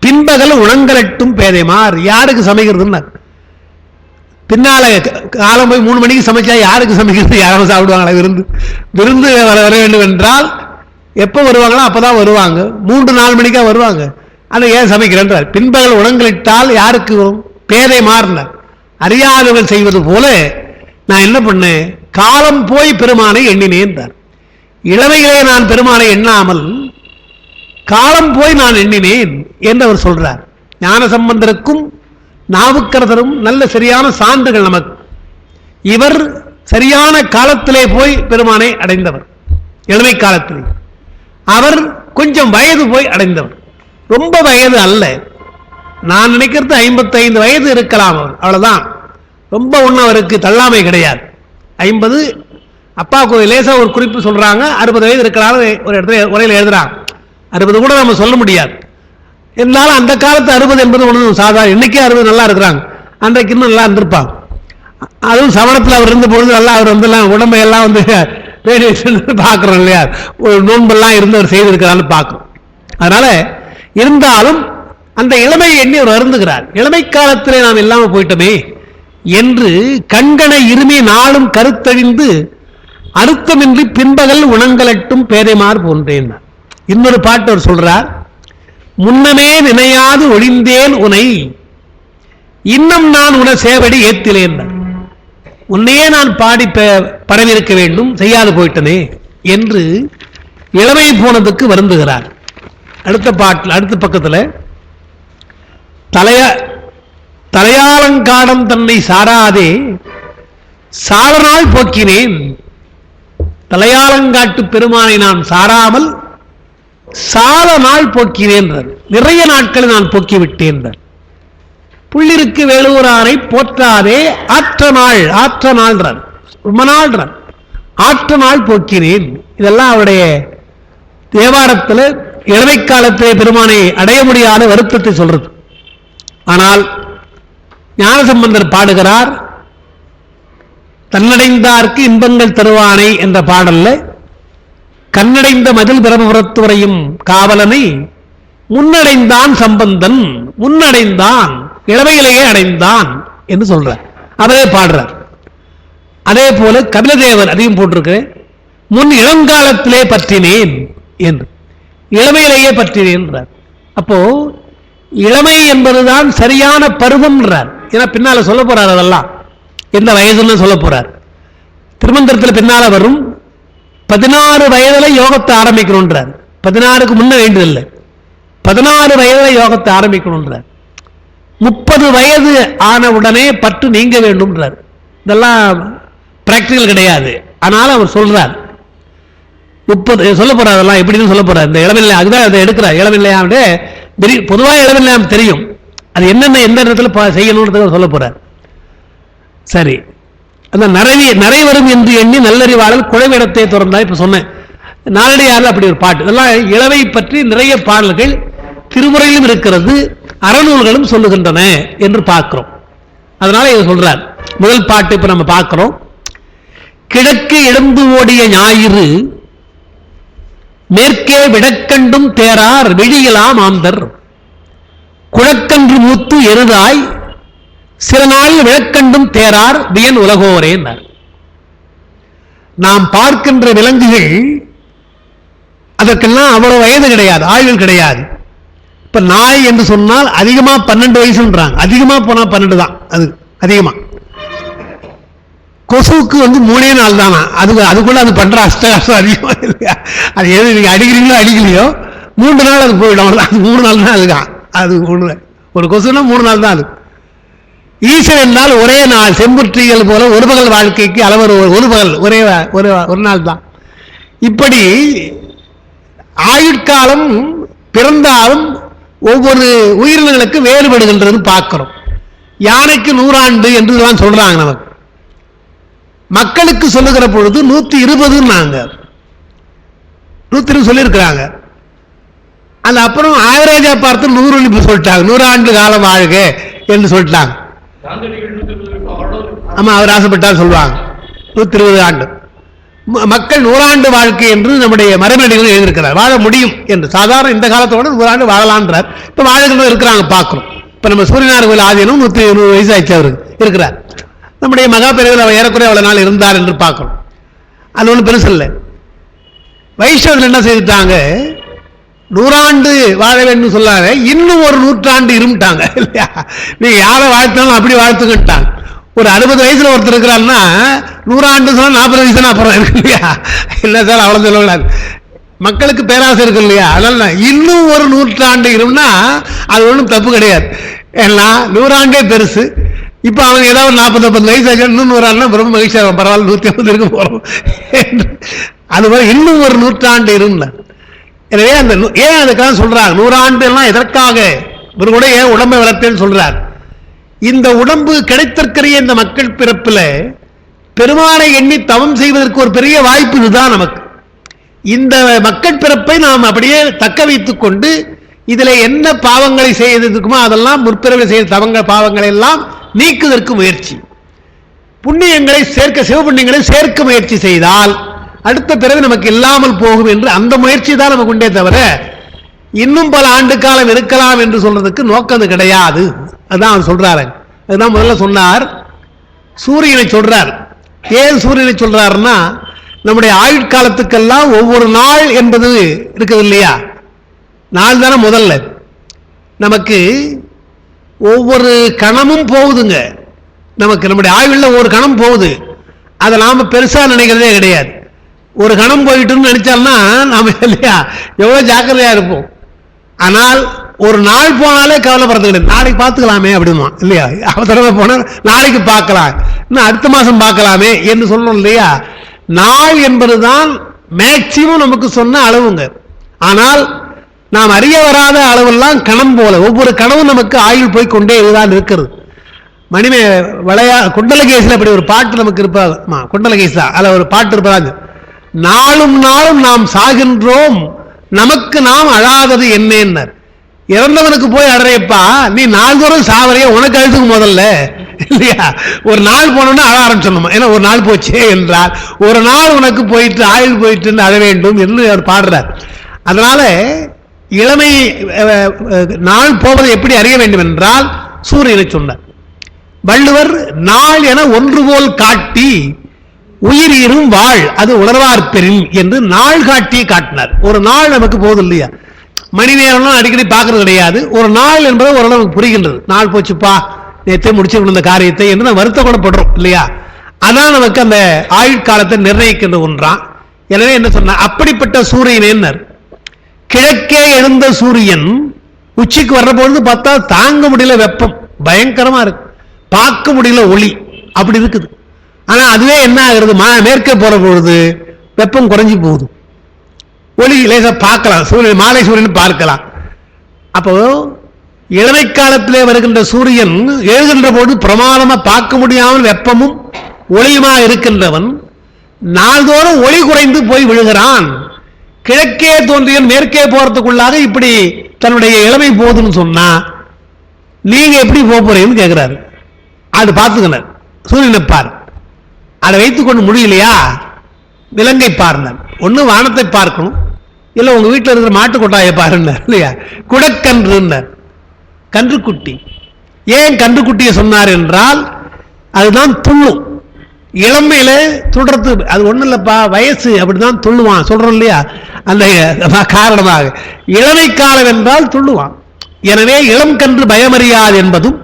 பின்பகல் உணங்கலட்டும் பேதைமார். யாருக்கு சமைக்கிறதுன்னா, பின்னால காலம் போய் 3 மணிக்கு சமைச்சா யாருக்கு சமைக்கிறது, யாரும் சாப்பிடுவாங்களா? விருந்து விருந்து வர வேண்டும் என்றால் எப்போ வருவாங்களோ அப்பதான் வருவாங்க, 3-4 மணிக்கா வருவாங்க. அதை ஏன் சமைக்கிறேன்றார். பின்பகல் உணங்கலிட்டால் யாருக்கு பேதை மாறின அறியாதவர்கள் செய்வது போல நான் என்ன பண்ணேன், காலம் போய் பெருமானை எண்ணினேன். இளமையிலே நான் பெருமானை எண்ணாமல் காலம் போய் நான் எண்ணினேன் என்று அவர் சொல்றார். ஞான சம்பந்தருக்கும் நாவுக்கரசரும் நல்ல சரியான சான்றுகள் நமக்கு. இவர் சரியான காலத்திலே போய் பெருமானை அடைந்தவர், இளமை காலத்திலே. அவர் கொஞ்சம் வயது போய் அடைந்தவர், ரொம்ப வயது அல்ல. நான் நினைக்கிறது 55 வயது இருக்கலாம் அவர், அவ்வளவுதான். ரொம்ப ஒன்றும் அவருக்கு தள்ளாமை கிடையாது. 50 அப்பா லேசா ஒரு குறிப்பு சொல்றாங்க, 60 வயது இருக்கலாம் ஒரு இடத்துல உரையில் எழுதுறாங்க. 60 கூட நம்ம சொல்ல முடியாது. இருந்தாலும் அந்த காலத்து 60 என்பது ஒன்று சாதாரண. இன்னைக்கே 60 நல்லா இருக்கிறாங்க, அன்றைக்கு இன்னும் நல்லா இருந்திருப்பாங்க. அதுவும் சவணத்தில் அவர் இருந்த பொழுது நல்லா அவர் வந்து உடம்பையெல்லாம் வந்து பார்க்கிறோம் இல்லையா, ஒரு நோன்பெல்லாம் இருந்து அவர் செய்திருக்கிறான்னு பார்க்கிறோம். அதனால இருந்தாலும் அந்த இளமையை எண்ணி அவர் வருந்துகிறார். இளமை காலத்திலே நாம் இல்லாமல் போயிட்டோமே என்று கண்கண இருமி நாளும் கருத்தழிந்து அறுத்தமின்றி பின்பகல் உணங்கலட்டும் பேதைமார் போன்றேன். இன்னொரு பாட்டு அவர் சொல்றார், முன்னமே நினையாது ஒளிந்தேன் உனை, இன்னும் நான் உன சேவடி ஏத்திலேன். உன்னையே நான் பாடி பரவிருக்க வேண்டும், செய்யாது போயிட்டனே என்று இளமை போனதுக்கு வருந்துகிறார். அடுத்த பாட்டில் அடுத்த பக்கத்தில் தலையாலங்காடம் தன்னை சாராதே சாவநாள் போக்கினேன். தலையாலங்காட்டு பெருமானை நான் சாராமல் சால நாள் போக்கினேன், நிறைய நாட்களை நான் போக்கிவிட்டேன். புள்ளிருக்கு வேலூரானை போற்றாதே ஆற்ற நாள், ஆற்ற நாள் ரொம்ப நாள் ஆற்ற நாள் போக்கினேன். இதெல்லாம் அவருடைய தேவாரத்தில் இளமை காலத்திலே பெருமானை அடைய முடியாத வருத்தத்தை சொல்றது. ஆனால் ஞானசம்பந்தர் பாடுகிறார், தன்னடைந்தார்க்கு இன்பங்கள் தருவானை என்ற பாடல்ல கண்ணடைந்த மதில் பிரமபுரத்துறையும் காவலனை முன்னடைந்தான் சம்பந்தன், முன்னடைந்தான் இளமையிலேயே அடைந்தான் என்று சொல்றார். அவரே பாடுறார். அதே போல கபிலதேவர் அதையும் போட்டிருக்கிறேன், முன் இளங்காலத்திலே பற்றினேன் என்று, இளமையிலேயே பற்றினேன். அப்போ இளமை என்பதுதான் சரியான பருவம். ஏன்னா பின்னால சொல்ல போறார், அதெல்லாம் எந்த வயசுன்னு சொல்ல போறார். திருமந்திரத்தில் பின்னால வரும் 16 வயதுல யோகத்தை ஆரம்பிக்கணும்ன்றார். 16க்கு முன்ன வேண்டியதில்லை, 16 வயதுல யோகத்தை ஆரம்பிக்கணும்ன்றார். 30 வயது ஆன உடனே பற்று நீங்க வேண்டும்ன்றார். இதெல்லாம் பிராக்டிகல் கிடையாது. ஆனால் அவர் சொல்றார் 30 சொல்ல போறார். அதெல்லாம் எப்படின்னு சொல்ல போறார். இந்த இளமில்லை அதுதான் அதை எடுக்கிறார். இளமில்லையாம் பொதுவாக இளமில்லையாம் தெரியும், அது என்னென்ன எந்த இடத்துல செய்யணும்ன்றத சொல்ல போறார். சரி, அந்த நிறை வரும் என்று எண்ணி நல்லறிவாளர் குழைவிடத்தை திறந்தா இப்ப சொன்னேன். நாளடியார் அப்படி ஒரு பாட்டு. இதெல்லாம் இளவை பற்றி நிறைய பாடல்கள் திருமுறையிலும் இருக்கிறது, அறநூல்களும் சொல்லுகின்றன என்று பார்க்கிறோம். அதனால இதை சொல்றார். முதல் பாட்டு இப்ப நம்ம பார்க்கிறோம். கிழக்கு எழுந்து ஓடிய ஞாயிறு மேற்கே விடக்கண்டும் தேரார் விழியலாம் ஆந்தர், குழக்கன்று மூத்து எருதாய் சில நாள் விளக்கண்டும் தேரார் வியன் உலகோரே. நாம் பார்க்கின்ற விலங்குகள் அதற்கெல்லாம் அவ்வளவு வயது கிடையாது, ஆயுள் கிடையாது. இப்ப நாய் என்று சொன்னால் அதிகமா 12 வயசுன்றாங்க, அதிகமா போனா 12 தான். அது அதிகமா. கொசுவுக்கு 3 நாள் தானா, அதுக்குள்ள அது பண்ற அஷ்டகாசம் அதிகமா இல்லையா? அது எது நீங்க அடிக்கிறீங்களோ அடிக்கலையோ 3 நாள் அது போயிடும். அது 3 நாள் தான். அதுதான் அது ஒரு கொசுனா 3 நாள் தான். அது ஈசன் என்றால் ஒரே நாள், செம்புற்றிகள் போல ஒரு பகல் வாழ்க்கைக்கு அளவர் ஒரு பகல், ஒரே ஒரு நாள் தான். இப்படி ஆயுட்காலம் பிறந்தாலும் ஒவ்வொரு உயிரினங்களுக்கு வேறுபடுகின்றது பார்க்கிறோம். யானைக்கு 100 ஆண்டு என்று சொல்றாங்க. நமக்கு மக்களுக்கு சொல்லுகிற பொழுது 120 120 சொல்லியிருக்கிறாங்க. அந்த அப்புறம் ஆவரேஜா பார்த்து 100 சொல்லிட்டாங்க, 100 ஆண்டு காலம் வாழ்க என்று சொல்லிட்டாங்க. ஆமா, அவர் ஆசைப்பட்டால் சொல்லுவாங்க 120 ஆண்டு. மக்கள் 100 ஆண்டு வாழ்க்கை என்று நம்முடைய மரபடிகள் எழுதியிருக்கிறார். வாழ முடியும் என்று சாதாரண இந்த காலத்தோட 100 ஆண்டு வாழலான்றார். இப்ப வாழ்கிற இருக்கிறாங்க பார்க்கிறோம். இப்ப நம்ம சூரியனார் கோயில் ஆதீனம் 120 வயசு ஆயிடுச்சு அவருக்கு இருக்கிறார். நம்முடைய மகா பெரியவர் அவர் ஏறக்குறைய அவ்வளவு நாள் இருந்தார் என்று பார்க்கிறோம். அது ஒன்றும் பெருசு இல்லை. வைஷ்ணவர்கள் என்ன செய்துட்டாங்க, 100 ஆண்டு வாழ வேண்டும் சொல்லாத, இன்னும் ஒரு 100 ஆண்டு இருந்துட்டாங்க இல்லையா? நீங்க யாரை வாழ்த்தாலும் அப்படி வாழ்த்துக்கிட்டாங்க. ஒரு 60 வயசுல ஒருத்தர் இருக்கிறாருன்னா 100 ஆண்டு சொன்னா 40 வயசு அப்புறம் இருக்கு இல்லையா? இல்லை சார் அவ்வளவு சொல்லக்கூடாது, மக்களுக்கு பேராசை இருக்கு இல்லையா? அதனால இன்னும் ஒரு 100 ஆண்டு இரும்னா அது ஒன்றும் தப்பு கிடையாது. ஏன்னா 100 ஆண்டே பெருசு. இப்ப அவங்க ஏதாவது 40-50 வயசு ஆச்சு, இன்னும் 100 ஆண்டுனா ரொம்ப மகிழ்ச்சியாக பரவாயில்ல 150 இருக்க போறோம். அது மாதிரி இன்னும் ஒரு 100 ஆண்டு இருந்த. எனவே அந்த ஏன் அதுக்காக சொல்றாங்க 100 ஆண்டு எல்லாம் எதற்காக? இவர் கூட ஏன் உடம்பை வளர்த்தேன்னு சொல்றார். இந்த உடம்பு கிடைத்திருக்கிற இந்த மக்கள் பிறப்புல பெருமானை எண்ணி தவம் செய்வதற்கு ஒரு பெரிய வாய்ப்பு இதுதான் நமக்கு. இந்த மக்கள் பிறப்பை நாம் அப்படியே தக்க வைத்துக் கொண்டு இதுல என்ன பாவங்களை செய்திருக்குமோ அதெல்லாம் முற்பிறவை செய்த தவங்கள் பாவங்களை எல்லாம் நீக்குவதற்கு முயற்சி, புண்ணியங்களை சேர்க்க சிவபுண்ணியங்களை சேர்க்க முயற்சி செய்தால் அடுத்த பிறகு நமக்கு இல்லாமல் போகும் என்று அந்த முயற்சி தான் நமக்கு உண்டே தவிர இன்னும் பல ஆண்டு காலம் இருக்கலாம் என்று சொல்றதுக்கு நோக்கம் கிடையாது. அதுதான் அவர் சொல்றாரு. அதுதான் முதல்ல சொன்னார். சூரியனை சொல்றார். ஏன் சூரியனை சொல்றாருன்னா நம்முடைய ஆயுட்காலத்துக்கெல்லாம் ஒவ்வொரு நாள் என்பது இருக்குது இல்லையா? நாள் தானே முதல்ல. நமக்கு ஒவ்வொரு கணமும் போகுதுங்க. நமக்கு நம்முடைய ஆயுள்ல ஒவ்வொரு கணம் போகுது. அதை நாம பெருசா நினைக்கிறதே கிடையாது. ஒரு கணம் போயிட்டுன்னு நினைச்சால்னா நாம இல்லையா எவ்வளவு ஜாக்கிரதையா இருப்போம். ஆனால் ஒரு நாள் போனாலே கவலைப்படுறது கிடையாது. நாளைக்கு பார்த்துக்கலாமே அப்படிமா இல்லையா? அவசரமா போனா நாளைக்கு பார்க்கலாம், இன்னும் அடுத்த மாசம் பார்க்கலாமே என்று சொல்லணும் இல்லையா? நாள் என்பதுதான் மேக்சிமம் நமக்கு சொன்ன அளவுங்க. ஆனால் நாம் அறிய வராத அளவெல்லாம் கணம் போல ஒவ்வொரு கணவும் நமக்கு ஆயுள் போய் கொண்டே இதுதான் இருக்கிறது. மணிமே குண்டலகேசில் அப்படி ஒரு பாட்டு நமக்கு இருப்பா, குண்டலகேசி தான், அதில் ஒரு பாட்டு இருப்பதாங்க. நாளும் நாளும் நாம் சாகின்றோம், நமக்கு நாம் அழாதது என்னன்னார். இறந்தவனுக்கு போய் அழறையப்பா, நீ நாள்தோறும் சாவறைய, உனக்கு அழுதுக்கு முதல்ல இல்லையா? ஒரு நாள் போனோம்னா அழ ஆரம்பிச்சோம். ஏன்னா ஒரு நாள் போச்சே என்றால், ஒரு நாள் உனக்கு போயிட்டு ஆயுள் போயிட்டு அழ வேண்டும் என்று அவர் பாடுறார். அதனால இளமை நாள் போவதை எப்படி அறிய வேண்டும் என்றால் சூரியனை சொன்னார். வள்ளுவர் நாள் என ஒன்று போல் காட்டி உயிரும் வாழ் அது உணர்வார் பெறின் என்று நாள் காட்டி காட்டினார். ஒரு நாள் நமக்கு போதும் இல்லையா? மணி நேரம்லாம் அடிக்கடி பார்க்கறது கிடையாது. ஒரு நாள் என்பது ஒரு நமக்கு புரிகின்றது. நாள் போச்சுப்பா, நேற்றே முடிச்சிருக்கணும் இந்த காரியத்தை என்று நான் வருத்தப்படப்படுறோம் இல்லையா? அதான் நமக்கு அந்த ஆயுட்காலத்தை நிர்ணயிக்கின்ற ஒன்றான். எனவே என்ன சொன்ன, அப்படிப்பட்ட சூரியன் கிழக்கே எழுந்த சூரியன் உச்சிக்கு வர்ற பொழுது பார்த்தா தாங்க முடியல, வெப்பம் பயங்கரமா இருக்கு, பார்க்க முடியல, ஒளி அப்படி இருக்குது. ஆனா அதுவே என்ன ஆகுறது, மேற்கே போற பொழுது வெப்பம் குறைஞ்சி போகுது, ஒளி லேசா பார்க்கலாம், சூரியன் மாலை சூரியன் பார்க்கலாம். அப்போ இளமை காலத்திலே வருகின்ற சூரியன் எழுகின்ற பொழுது பிரமாதமா பார்க்க முடியாமல் வெப்பமும் ஒளியுமா இருக்கின்றவன் நாள்தோறும் ஒளி குறைந்து போய் விழுகிறான். கிழக்கே தோன்றியன் மேற்கே போறதுக்குள்ளாக இப்படி தன்னுடைய இளமை போதுன்னு சொன்னா நீங்க எப்படி போறீங்கன்னு கேட்கிறாரு. அது பார்த்துக்கணும், சூரியனை பார், அதை வைத்துக் கொண்டு முடியலையா விலங்கை பாருங்க. ஒண்ணு வானத்தை பார்க்கணும், இல்ல உங்க வீட்டில் இருக்கிற மாட்டு கொட்டாயை பாருங்க இல்லையா? குடக்கன்று கன்றுக்குட்டி. ஏன் கன்றுக்குட்டியை சொன்னார் என்றால் அதுதான் துள்ளும். இளமையில துள்றது அது ஒண்ணு இல்லப்பா, வயசு அப்படிதான் துள்ளுவான் சொல்றோம் இல்லையா? அந்த காரணமாக இளமை காலம் என்றால் துள்ளுவான். எனவே இளம் கன்று பயமறியாது என்பதும்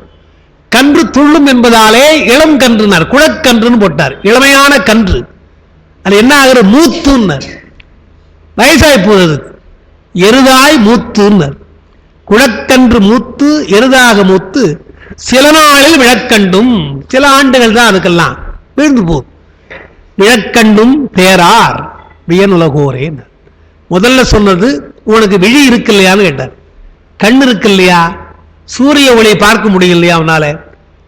கன்று துள்ளும் என்பதாலே இளம் கன்றுனார், குழக்கன்றுன்னு போட்டார். இளமையான கன்று அது என்ன ஆகிற மூத்துன்னர், வயசாய் போகுது, எருதாய் மூத்துன்னர். குழக்கன்று மூத்து எருதாக மூத்து சில நாளில் விழக்கண்டும், சில ஆண்டுகள் தான் அதுக்கெல்லாம் விழுந்து போகுது. விழக்கண்டும் பேரார் வியனுலகோரே. முதல்ல சொன்னது உனக்கு விழி இருக்கு இல்லையான்னு கேட்டார். கண் இருக்கு இல்லையா, சூரிய ஒளியை பார்க்க முடியும் இல்லையா அவனால?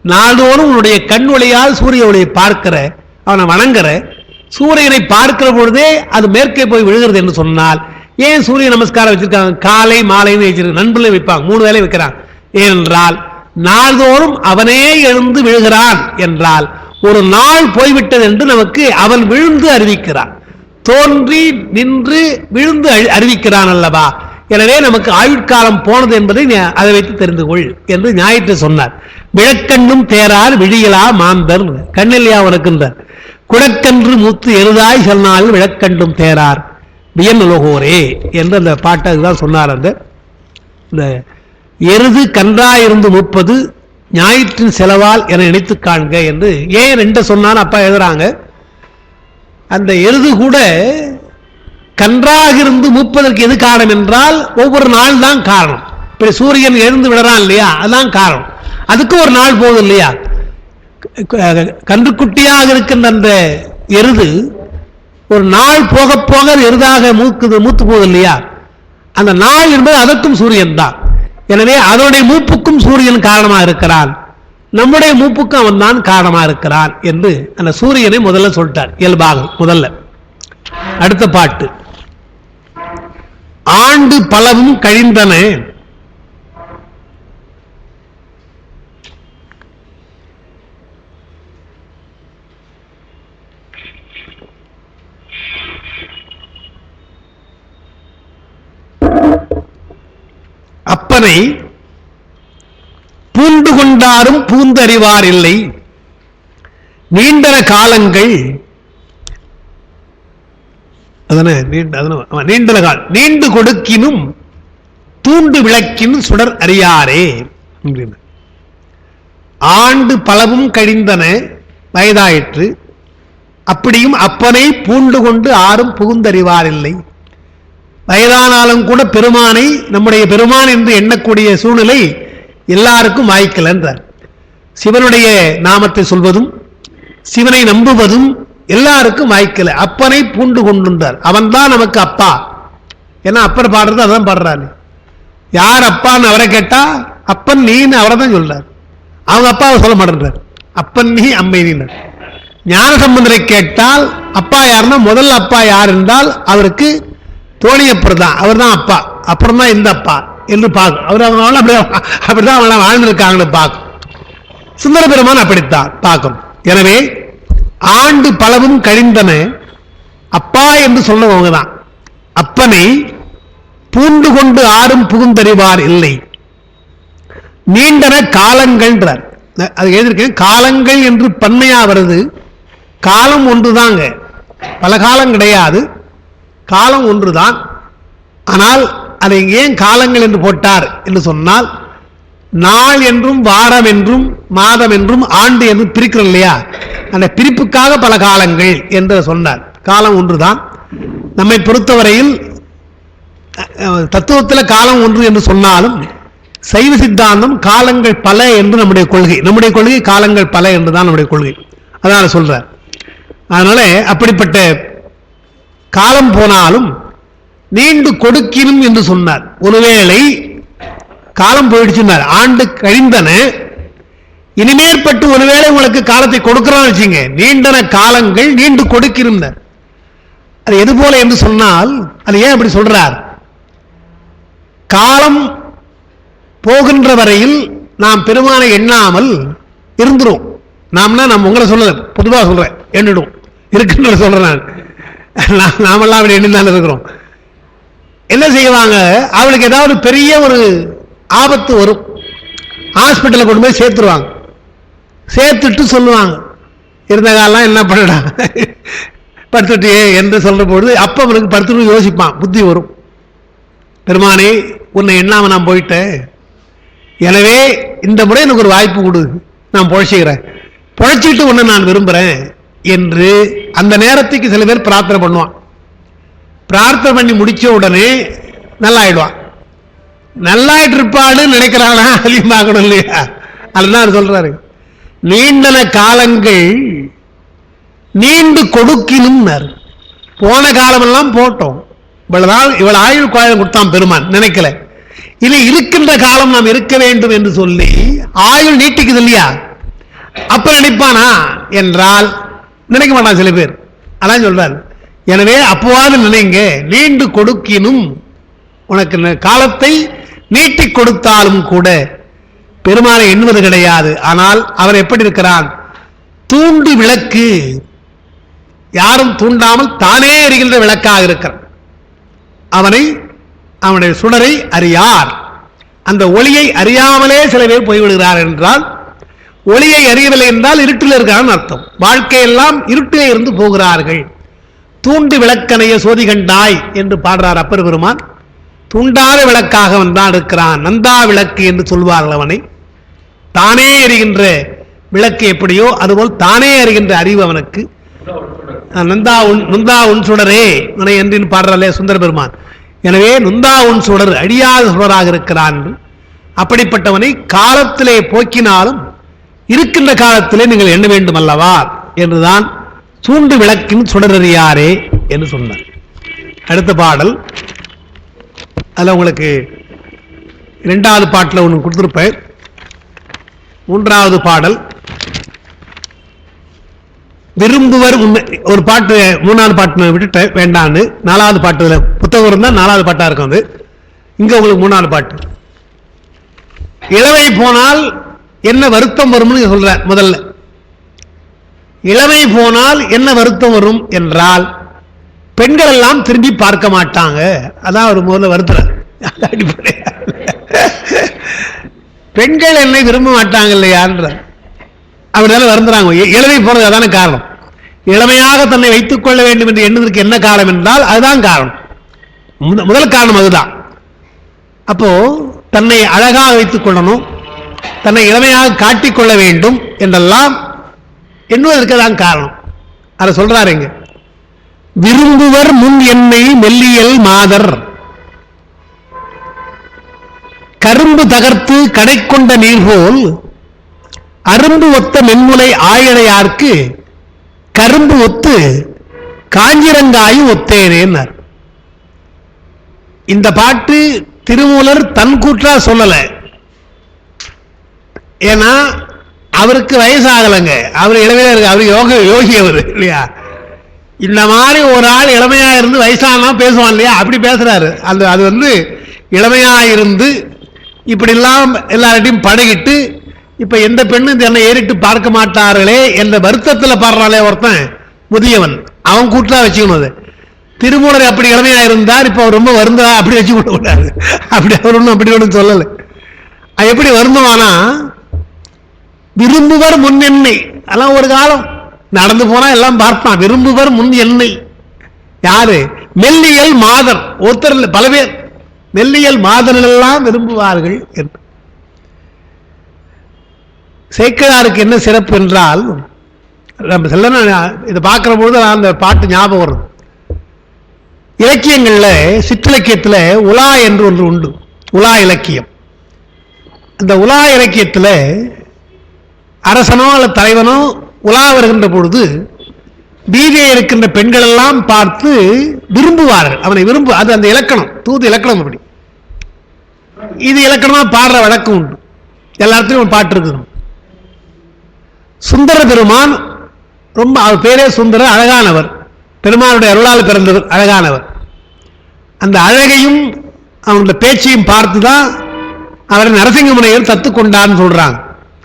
நாள்தோறும் உன்னுடைய கண் ஒளியால் சூரிய ஒளியை பார்க்கிற, அவனை வணங்குற, சூரியனை பார்க்கிற பொழுதே அது மேற்கே போய் விழுகிறது என்று சொன்னால், ஏன் சூரிய நமஸ்காரம் வச்சிருக்காங்க? காலை மாலைன்னு வச்சிருக்க, நண்பர்களே வைப்பாங்க, 3 வேளை வைக்கிறாங்க. ஏனென்றால் நாள்தோறும் அவனே எழுந்து விழுகிறான் என்றால் ஒரு நாள் போய்விட்டது என்று நமக்கு அவன் விழுந்து அறிவிக்கிறான், தோன்றி நின்று விழுந்து அறிவிக்கிறான் அல்லவா? எனவே நமக்கு ஆயுட்காலம் போனது என்பதை அதை வைத்து தெரிந்து கொள் என்று ஞாயிற்று சொன்னார். விளக்கண்ணும் தேரார் விழியலா மாந்தர், கண்ணில்லையா உனக்குன்றார். குடக்கன்று மூத்து எருதாய் சொன்னால் விளக்கண்டும் தேரார் வியனுலகோரே என்று அந்த பாட்டை அதுதான் சொன்னார். அந்த எருது கன்றாயிருந்து 30 ஞாயிற்றின் செலவால் என நினைத்து காண்க என்று ஏன் 2 சொன்னான்னு அப்பா எழுதுறாங்க. அந்த எருது கூட கன்றாக இருந்து 30 எது காரணம் என்றால் ஒவ்வொரு நாள் தான் காரணம். இப்ப சூரியன் எழுந்து விடுறான் இல்லையா, அதுதான் காரணம். அதுக்கு ஒரு நாள் போகுது இல்லையா? கன்றுக்குட்டியாக இருக்கின்ற அந்த எருது ஒரு நாள் போக போக எருதாக மூத்து போகுது இல்லையா? அந்த நாள் என்பது அதற்கும் சூரியன் தான். எனவே அதனுடைய மூப்புக்கும் சூரியன் காரணமாக இருக்கிறான், நம்முடைய மூப்புக்கும் அவன் தான் காரணமாக இருக்கிறான் என்று அந்த சூரியனை முதல்ல சொல்லிட்டார் இயல்பாக முதல்ல. அடுத்த பாட்டு, ஆண்டு பலவும் கழிந்தன அப்பனை பூண்டு கொண்டாரும் பூந்தறிவார் இல்லை, நீண்டன காலங்கள் அதன நீண்டல கால் நீண்டு கொடுக்கினும் தூண்டு விளக்கின் சுடர் அறியாரே. ஆண்டு பலவும் கழிந்தன, வயதாயிற்று, அப்படியும் அப்பனை பூண்டு கொண்டு ஆறும் புகுந்தறிவாரில்லை. வயதானாலும் கூட பெருமானை நம்முடைய பெருமான் என்று எண்ணக்கூடிய சூழ்நிலை எல்லாருக்கும் வாய்க்கல என்றார். சிவனுடைய நாமத்தை சொல்வதும் சிவனை நம்புவதும் எல்லாருக்கும் வாய்க்கல. அப்பனை பூண்டு கொண்டுண்டார். அவன் தான் நமக்கு அப்பா. ஏன்னா அப்பர் பாடுறது அதான் பாடுறாரு. யார் அப்பான்னு அவரை கேட்டா அப்பன் நீன்னு அவரை தான் சொல்றார். அவங்க அப்பாவை சொல்ல மாட்டேன்றார். அப்பன் நீ அம்மை நீ. ஞான சம்பந்தரை கேட்டால் அப்பா யாருன்னா முதல் அப்பா யார் என்றால் அவருக்கு தோணியப்பர் தான், அவர் தான் அப்பா, அப்புறம் தான் இந்த அப்பா என்று பார்க்கும். அவர் அப்படிதான் அவங்க வாழ்ந்திருக்காங்கன்னு பார்க்கும். சுந்தர பெருமான் அப்படித்தான் பார்க்கும். எனவே ஆண்டு பலவும் கழிந்தன, அப்பா என்று சொல்லவங்க தான். அப்பனை பூண்டு கொண்டு ஆறும் புகுந்தறிவார் இல்லை. நீண்டன காலங்கள், அது எழுதியிருக்கேன். காலங்கள் என்று பன்மையா வருது. காலம் ஒன்றுதாங்க, பல காலம் கிடையாது, காலம் ஒன்றுதான். ஆனால் அதை ஏன் காலங்கள் என்று போட்டார் என்று சொன்னால், நாள் என்றும் வாரம் என்றும் மாதம் என்றும் ஆண்டு என்றும் பிரிக்கிறோம் இல்லையா, அந்த பிரிப்புக்காக பல காலங்கள் என்று சொன்னார். காலம் ஒன்றுதான். நம்மை பொறுத்தவரையில் தத்துவத்தில் காலம் ஒன்று என்று சொன்னாலும் சைவ சித்தாந்தம் காலங்கள் பல என்று நம்முடைய கொள்கை. நம்முடைய கொள்கை காலங்கள் பல என்றுதான் நம்முடைய கொள்கை. அதனால சொல்றார். அதனால அப்படிப்பட்ட காலம் போனாலும் நீண்டு கொடுக்கினும் என்று சொன்னார். ஒருவேளை காலம் போயிடுச்சுன்னார், ஆண்டு கழிந்தன, இனிமேற்பட்டு ஒருவேளை உங்களுக்கு காலத்தை கொடுக்கிறான்னு வச்சுங்க, நீண்டன காலங்கள் நீண்டு கொடுக்கினும். அது எது போல என்று சொன்னால், அது ஏன் அப்படி சொல்றார்? காலம் போகின்ற வரையில் நாம் பெருமானை எண்ணாமல் இருந்துரும். நாம்னா நம்ம உங்களை சொல்ல பொதுவாக சொல்றேன், எண்ணிடும் இருக்குன்னு சொல்றேன். நாமெல்லாம் அப்படி எண்ணிதான் இருக்கிறோம். என்ன செய்வாங்க, அவளுக்கு ஏதாவது பெரிய ஒரு ஆபத்து வரும், ஹாஸ்பிட்டலில் கொண்டு போய் சேர்த்துருவாங்க. சேர்த்துட்டு சொல்லுவாங்க, இருந்த காலம் என்ன பண்ணடா படுத்துட்டு என்று சொல்ற பொழுது அப்ப அவனுக்கு படுத்துட்டு யோசிப்பான், புத்தி வரும். பெருமானே உன்னை எண்ணாம நான் போயிட்டேன், எனவே இந்த முறை எனக்கு ஒரு வாய்ப்பு கொடு, நான் பொழைச்சிக்கிறேன், பொழைச்சிட்டு உன்னை நான் விரும்புறேன் என்று அந்த நேரத்துக்கு சில பேர் பிரார்த்தனை பண்ணுவான். பிரார்த்தனை பண்ணி முடிச்ச உடனே நல்லாயிடுவான். நல்லாயிட்டு இருப்பாடு நினைக்கிறானா அதிகமாகணும் இல்லையா? அதுதான் சொல்றாரு, நீண்டன காலங்கள் நீண்டு கொடுக்கினும். போன காலமெல்லாம் போட்டோம், இவ்வளவு ஆயுள் காலம் கொடுத்தான் பெருமான், நினைக்கல. இல்லை இருக்கின்ற காலம் நாம் இருக்க வேண்டும் என்று சொல்லி ஆயுள் நீட்டிக்குது இல்லையா, அப்ப நினைப்பானா என்றால் நினைக்க மாட்டான் சில பேர். அதான் சொல்றாரு. எனவே அப்போவாது நினைங்க, நீண்டு கொடுக்கினும், உனக்கு காலத்தை நீட்டி கொடுத்தாலும் கூட பெருமானை எண்ணுவது கிடையாது. ஆனால் அவர் எப்படி இருக்கிறான்? தூண்டு விளக்கு, யாரும் தூண்டாமல் தானே எரிகின்ற விளக்காக இருக்கிறான். அவனுடைய சுடரை அறியார். அந்த ஒளியை அறியாமலே சில பேர் போய்விடுகிறார் என்றால், ஒளியை அறியவில்லை என்றால் இருட்டில் இருக்கிறான் அர்த்தம். வாழ்க்கையெல்லாம் இருட்டிலே இருந்து போகிறார்கள். தூண்டு விளக்கனைய சோதி கண்டாய் என்று பாடுறார் அப்பர் பெருமான். தூண்டாத விளக்காக அவன் தான் இருக்கிறான். நந்தா விளக்கு என்று சொல்வார்கள் அவனை. தானே எரிகின்ற விளக்கு எப்படியோ அதுபோல் தானே அறிகின்ற அறிவு அவனுக்கு. நுந்தா உன் சுடரே என்று பாடுறாலே சுந்தர பெருமான். எனவே நுந்தா உன் சுடர், அழியாத சுடராக இருக்கிறான். அப்படிப்பட்டவனை காலத்திலே போக்கினாலும் இருக்கின்ற காலத்திலே நீங்கள் எண்ண வேண்டும் அல்லவா என்றுதான் சூண்டு விளக்கின் சுடரறியாரே என்று சொன்னார். அடுத்த பாடல், அதில் உங்களுக்கு இரண்டாவது பாட்டில் ஒன்று கொடுத்திருப்பேன். மூன்றாவது பாடல் விரும்புவர் ஒரு பாட்டு, மூணாவது பாட்டு விட்டுட்டு வேண்டான்னு நாலாவது பாட்டு புத்தகம் இருந்தால் நாலாவது பாட்டா இருக்கும். அது இங்க உங்களுக்கு மூணாவது பாட்டு. இளவை போனால் என்ன வருத்தம் வரும்னு சொல்ற. முதல்ல இளவை போனால் என்ன வருத்தம் வரும் என்றால், பெண்கள் எல்லாம் திரும்பி பார்க்க மாட்டாங்க. அதான் ஒரு முதல்ல வருத்தம். பெண்கள் என்னை விரும்ப மாட்டாங்க இல்லையான்ற அப்படினால வருந்துறாங்க. இளவை போனது அதான காரணம். இளமையாக தன்னை வைத்துக் கொள்ள வேண்டும் என்று எண்ணுவதற்கு என்ன காரணம் என்றால் அதுதான் காரணம். முதல் காரணம் அதுதான். அப்போ தன்னை அழகாக வைத்துக் கொள்ளணும், தன்னை இளமையாக காட்டிக்கொள்ள வேண்டும் என்றெல்லாம் எண்ணுவதற்கு தான் காரணம். அதை சொல்றாரு இங்க. விரும்புவர் முன் என்னை மெல்லியல் மாதர், கரும்பு தகர்த்து கடை கொண்ட நீர் போல் அரும்பு ஒத்த மென்முலை ஆயடையார்க்கு கரும்பு ஒத்து காஞ்சிரங்காயும் ஒத்தேனேன்னார். இந்த பாட்டு திருமூலர் தன் கூற்றா சொல்லல. ஏன்னா அவருக்கு வயசாகலைங்க, அவர் இளமையா இருக்கு, அவர் யோகி அவர் இல்லையா. இந்த மாதிரி ஒரு ஆள் இளமையா இருந்து வயசானா பேசுவான் இல்லையா, அப்படி பேசுறாரு. அது வந்து இளமையா இருந்து இப்படி எல்லாம் எல்லார்ட்டையும் பழகிட்டு இப்ப எந்த பெண்ணு என்னை ஏறிட்டு பார்க்க மாட்டார்களே என்ற வருத்தத்தில் பாடுறாளே ஒருத்தன் முதியவன், அவன் கூட்டா வச்சுக்கணும். திருமூலர் அப்படி இளமையா இருந்தார், இப்ப அவர் ரொம்ப வருந்தா அப்படி வச்சு கொண்டு விடாது. அப்படி அவர் ஒன்றும் அப்படி ஒன்றும் சொல்லலை. எப்படி வருந்தவானா விரும்புவர் முன் எண்ணெய், அதெல்லாம் ஒரு காலம் நடந்து போனா எல்லாம் பார்ப்பான். விரும்புவர் முன் எண்ணெய் யாரு? மெல்லியல் மாதர். ஒருத்தர் பல பேர் மெல்லியல் மாதர்கள் எல்லாம் விரும்புவார்கள் என்று. சேக்கிழாருக்கு என்ன சிறப்பு என்றால், இதை பார்க்கிற பொழுது அந்த பாட்டு ஞாபகம் வரும். இலக்கியங்கள்ல சிற்றிலக்கியத்துல உலா என்று ஒன்று உண்டு, உலா இலக்கியம். அந்த உலா இலக்கியத்துல அரசனோ அல்லது தலைவனோ உலா வருகின்ற பொழுது வீதியே இருக்கின்ற பெண்கள் எல்லாம் பார்த்து விரும்புவார்கள், அவனை விரும்பு. அது அந்த இலக்கணம், தூது இலக்கணம். அப்படி இது இலக்கணமா பாடுற வழக்கம் உண்டு, எல்லாத்துலயும் ஒரு பாட்டு இருக்குது. சுந்தர பெருமான் ரொம்ப, அவர் பேரே சுந்தர, அழகானவர், பெருமானுடைய அருளால் பிறந்தவர், அழகானவர். அந்த அழகையும் அவனுடைய பேச்சையும் பார்த்துதான் அவரை நரசிங்கமுனையர் தத்து கொண்டான்னு சொல்றாங்க.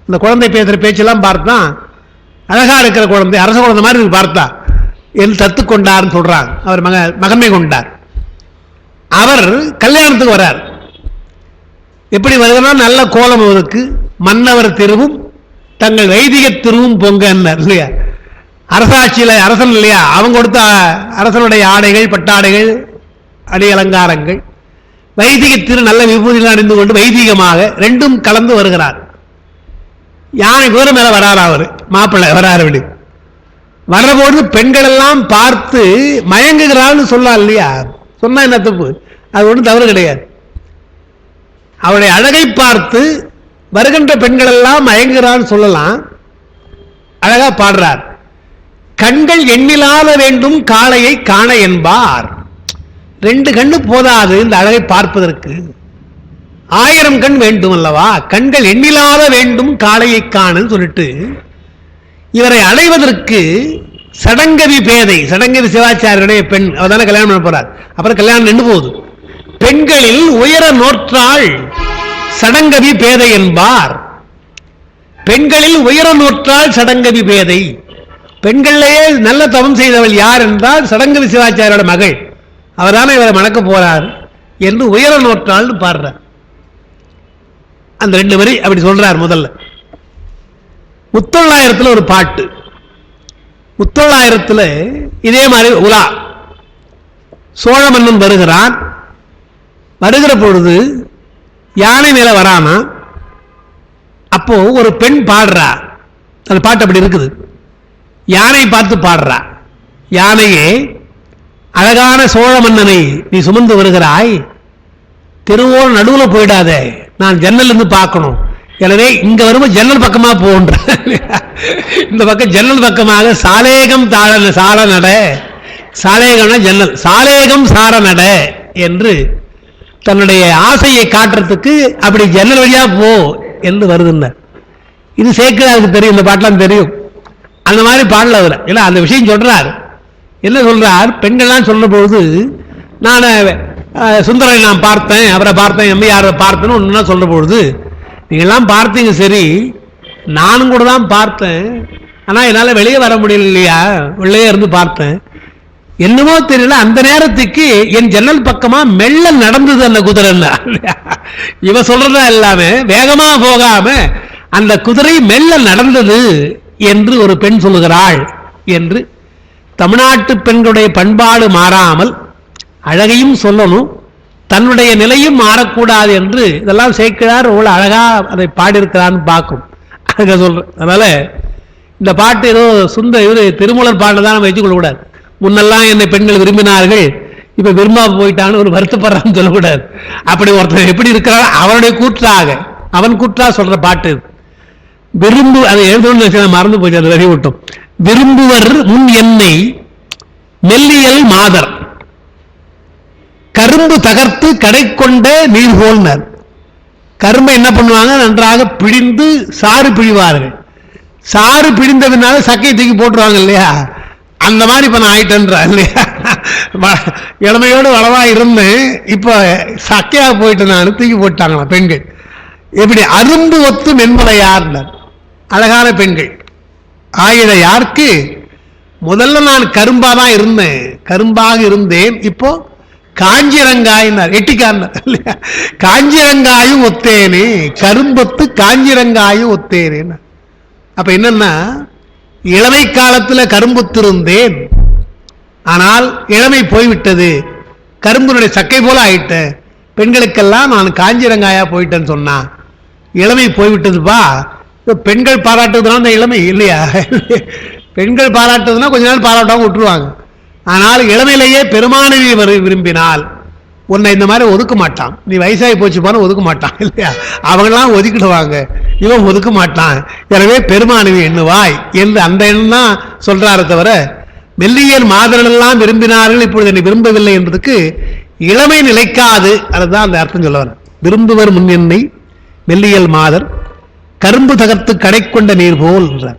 அந்த குழந்தை பேசுற பேச்செல்லாம் பார்த்துதான் அழகா இருக்கிற குழந்தை, அரச குழந்தை மாதிரி பார்த்தா என்று தத்து கொண்டார்னு சொல்றாங்க. அவர் மகமை கொண்டார். அவர் கல்யாணத்துக்கு வர்றார். எப்படி வருகிறார்? நல்ல கோலம் அவருக்கு. மன்னவர் திருவும் தங்கள் வைதிக திருவும் பொங்க இல்லையா, அரசாட்சியில அரசன் இல்லையா, அவங்க கொடுத்த அரசனுடைய ஆடைகள், பட்டாடைகள், அடி அலங்காரங்கள், வைதிக திரு நல்ல விபூதிகள் அணிந்து கொண்டு வைதிகமாக ரெண்டும் கலந்து வருகிறார். யானை குதிரை மேல வராரு, அவரு மாப்பிள்ளை வராரு. அப்படி வர்றபோது பெண்கள் எல்லாம் பார்த்து மயங்குகிறான்னு சொல்லலாம் இல்லையா, சொன்னா என்ன தப்பு? அது ஒன்றும் தவறு கிடையாது. அவருடைய அழகை பார்த்து வருகின்ற பெண்கள் எல்லாம் மயங்குகிறான்னு சொல்லலாம். அழகா பாடுறார். கண்கள் எண்ணிலாத வேண்டும் காளையை காண என்பார். ரெண்டு கண்ணு போதாது இந்த அழகை பார்ப்பதற்கு, 1000 கண் வேண்டும் அல்லவா. கண்கள் எண்ணிலாத வேண்டும் காளையை காணுன்னு சொல்லிட்டு இவரை அடைவதற்கு சடங்கவி பேதை, சடங்கவி சிவாச்சாரியருடைய பெண், அவர் தானே கல்யாணம் பண்ண போறார். அப்புறம் கல்யாணம் நின்று போகுது. பெண்களில் உயர நோற்றாள் சடங்கவி பேதை என்பார். பெண்களில் உயர நோற்றாள் சடங்கவி பேதை. பெண்களிலேயே நல்ல தவம் செய்தவள் யார் என்றால் சடங்கவி சிவாச்சாரியோட மகள், அவர்தானே இவரை மணக்க போறார் என்று உயர நோற்றாள்னு பாடுறார். அந்த 2 வரி அப்படி சொல்றார். முதல்ல முத்தொள்ளாயிரத்துல ஒரு பாட்டு, முத்தொள்ளாயிரத்துல இதே மாதிரி உலா சோழ மன்னன் வருகிறான். வருகிற பொழுது யானை மேல வரானா, அப்போ ஒரு பெண் பாடுறா. அந்த பாட்டு அப்படி இருக்குது. யானை பார்த்து பாடுறா. யானையே, அழகான சோழ மன்னனை நீ சுமந்து வருகிறாய், திருவோர் நடுவில் போயிடாத, நான் ஜன்னல் இருந்து பார்க்கணும். எனவே இங்க வரும்போது ஜன்னல் பக்கமா போன்ற, இந்த பக்கம் ஜன்னல் பக்கமாக சாலேகம் தாழ சால நட, சாலேகம்னா ஜன்னல், சாலேகம் சார நட என்று தன்னுடைய ஆசையை காட்டுறதுக்கு அப்படி ஜன்னல் வழியா போ என்று வருதுன்னார். இது சேக்கிழாருக்கு தெரியும், இந்த பாட்டெல்லாம் தெரியும். அந்த மாதிரி பாடல அவர். ஏன்னா அந்த விஷயம் சொல்றார். என்ன சொல்றார்? பெண்கள்லாம் சொல்ற பொழுது நான் சுந்தரனை நான் பார்த்தேன், அவரை பார்த்தேன், எம்மையாரை பார்த்தேன்னு ஒன்றுனா சொல்ற பொழுது, நீங்கள்லாம் பார்த்தீங்க சரி, நானும் கூட தான் பார்த்தேன், ஆனால் என்னால் வெளியே வர முடியல இல்லையா, உள்ளே இருந்து பார்த்தேன். என்னமோ தெரியல, அந்த நேரத்துக்கு என் ஜன்னல் பக்கமா மெல்ல நடந்தது அந்த குதிரை. இவ சொல்றதா எல்லாமே வேகமா போகாம அந்த குதிரை மெல்ல நடந்தது என்று ஒரு பெண் சொல்லுகிறாள் என்று தமிழ்நாட்டு பெண்களுடைய பண்பாடு மாறாமல் அழகையும் சொல்லணும், தன்னுடைய நிலையும் மாறக்கூடாது என்று இதெல்லாம் சேர்க்கிறார். அவ்வளோ அழகா அதை பாடியிருக்கிறான்னு பார்க்கும். அழகா சொல்றேன். அதனால இந்த பாட்டு ஏதோ இவரு திருமூலர் பாட்டு தான் நம்ம வச்சுக்கொள்ளக்கூடாது. முன்னெல்லாம் என்னை பெண்கள் விரும்பினார்கள், இப்ப விரும்பா போயிட்டான்னு ஒரு வருத்தப்படுறான்னு சொல்லக்கூடாது. அப்படி ஒருத்தர் எப்படி இருக்கிறார் அவனுடைய கூற்றாக, அவன் கூற்றா சொல்ற பாட்டு விரும்பு. அதை எழுதணும்னு மறந்து போச்சு, அதை வரி விட்டோம். விரும்புவர் முன் என்னை மெல்லியல் மாதர் கரும்பு தகர்த்து கடை கொண்ட நீர் போல்னர். கரும்பை என்ன பண்ணுவாங்க, நன்றாக பிழிந்து சாறு பிழிவார்கள். சாறு பிழிந்ததுனால சக்கையை தூக்கி போட்டுருவாங்க இல்லையா, அந்த மாதிரி இப்ப நான் ஆயிட்டேன்றா இல்லையா. இளமையோடு வளவா இருந்து இப்ப சக்கையா போயிட்டு நான் தூக்கி போட்டாங்களா பெண்கள். எப்படி அரும்பு ஒத்து மென்மலையார், அழகான பெண்கள். ஆயிழையார்க்கு முதல்ல நான் கரும்பா தான் இருந்தேன், கரும்பாக இருந்தேன், இப்போ காஞ்சிரங்காயினார், எட்டிக்காரர் இல்லையா. காஞ்சிரங்காயும் ஒத்தேனே, கரும்பொத்து காஞ்சிரங்காயும் ஒத்தேனே. அப்ப என்னன்னா, இளமை காலத்தில் கரும்புத்திருந்தேன், ஆனால் இளமை போய்விட்டது, கரும்புனுடைய சக்கை போல ஆயிட்டேன், பெண்களுக்கெல்லாம் நான் காஞ்சிரங்காயா போயிட்டேன்னு சொன்னா, இளமை போய்விட்டதுப்பா. பெண்கள் பாராட்டுவதுனா அந்த இளமை இல்லையா, பெண்கள் பாராட்டுவதுனா கொஞ்ச நாள் பாராட்டாம விட்டுருவாங்க. ஆனால் இளமையிலேயே பெருமானவி விரும்பினால் உன்னை இந்த மாதிரி ஒதுக்க மாட்டான், நீ வயசாகி போச்சு போன ஒதுக்க மாட்டான் இல்லையா, அவங்களாம் ஒதுக்கிடுவாங்க, இவன் ஒதுக்க மாட்டான். எனவே பெருமானவி எண்ணுவாய் என்று அந்த எண்ணம் தான் சொல்றாரு தவிர, மெல்லியல் மாதரெல்லாம் விரும்பினார்கள் இப்பொழுது என்னை விரும்பவில்லை என்பதுக்கு இளமை நிலைக்காது, அதுதான் அந்த அர்த்தம் சொல்ல வர. விரும்புவர் முன் என்னை மெல்லியல் மாதர் கரும்பு தகர்த்து கடை கொண்ட நீர் போல் என்றார்.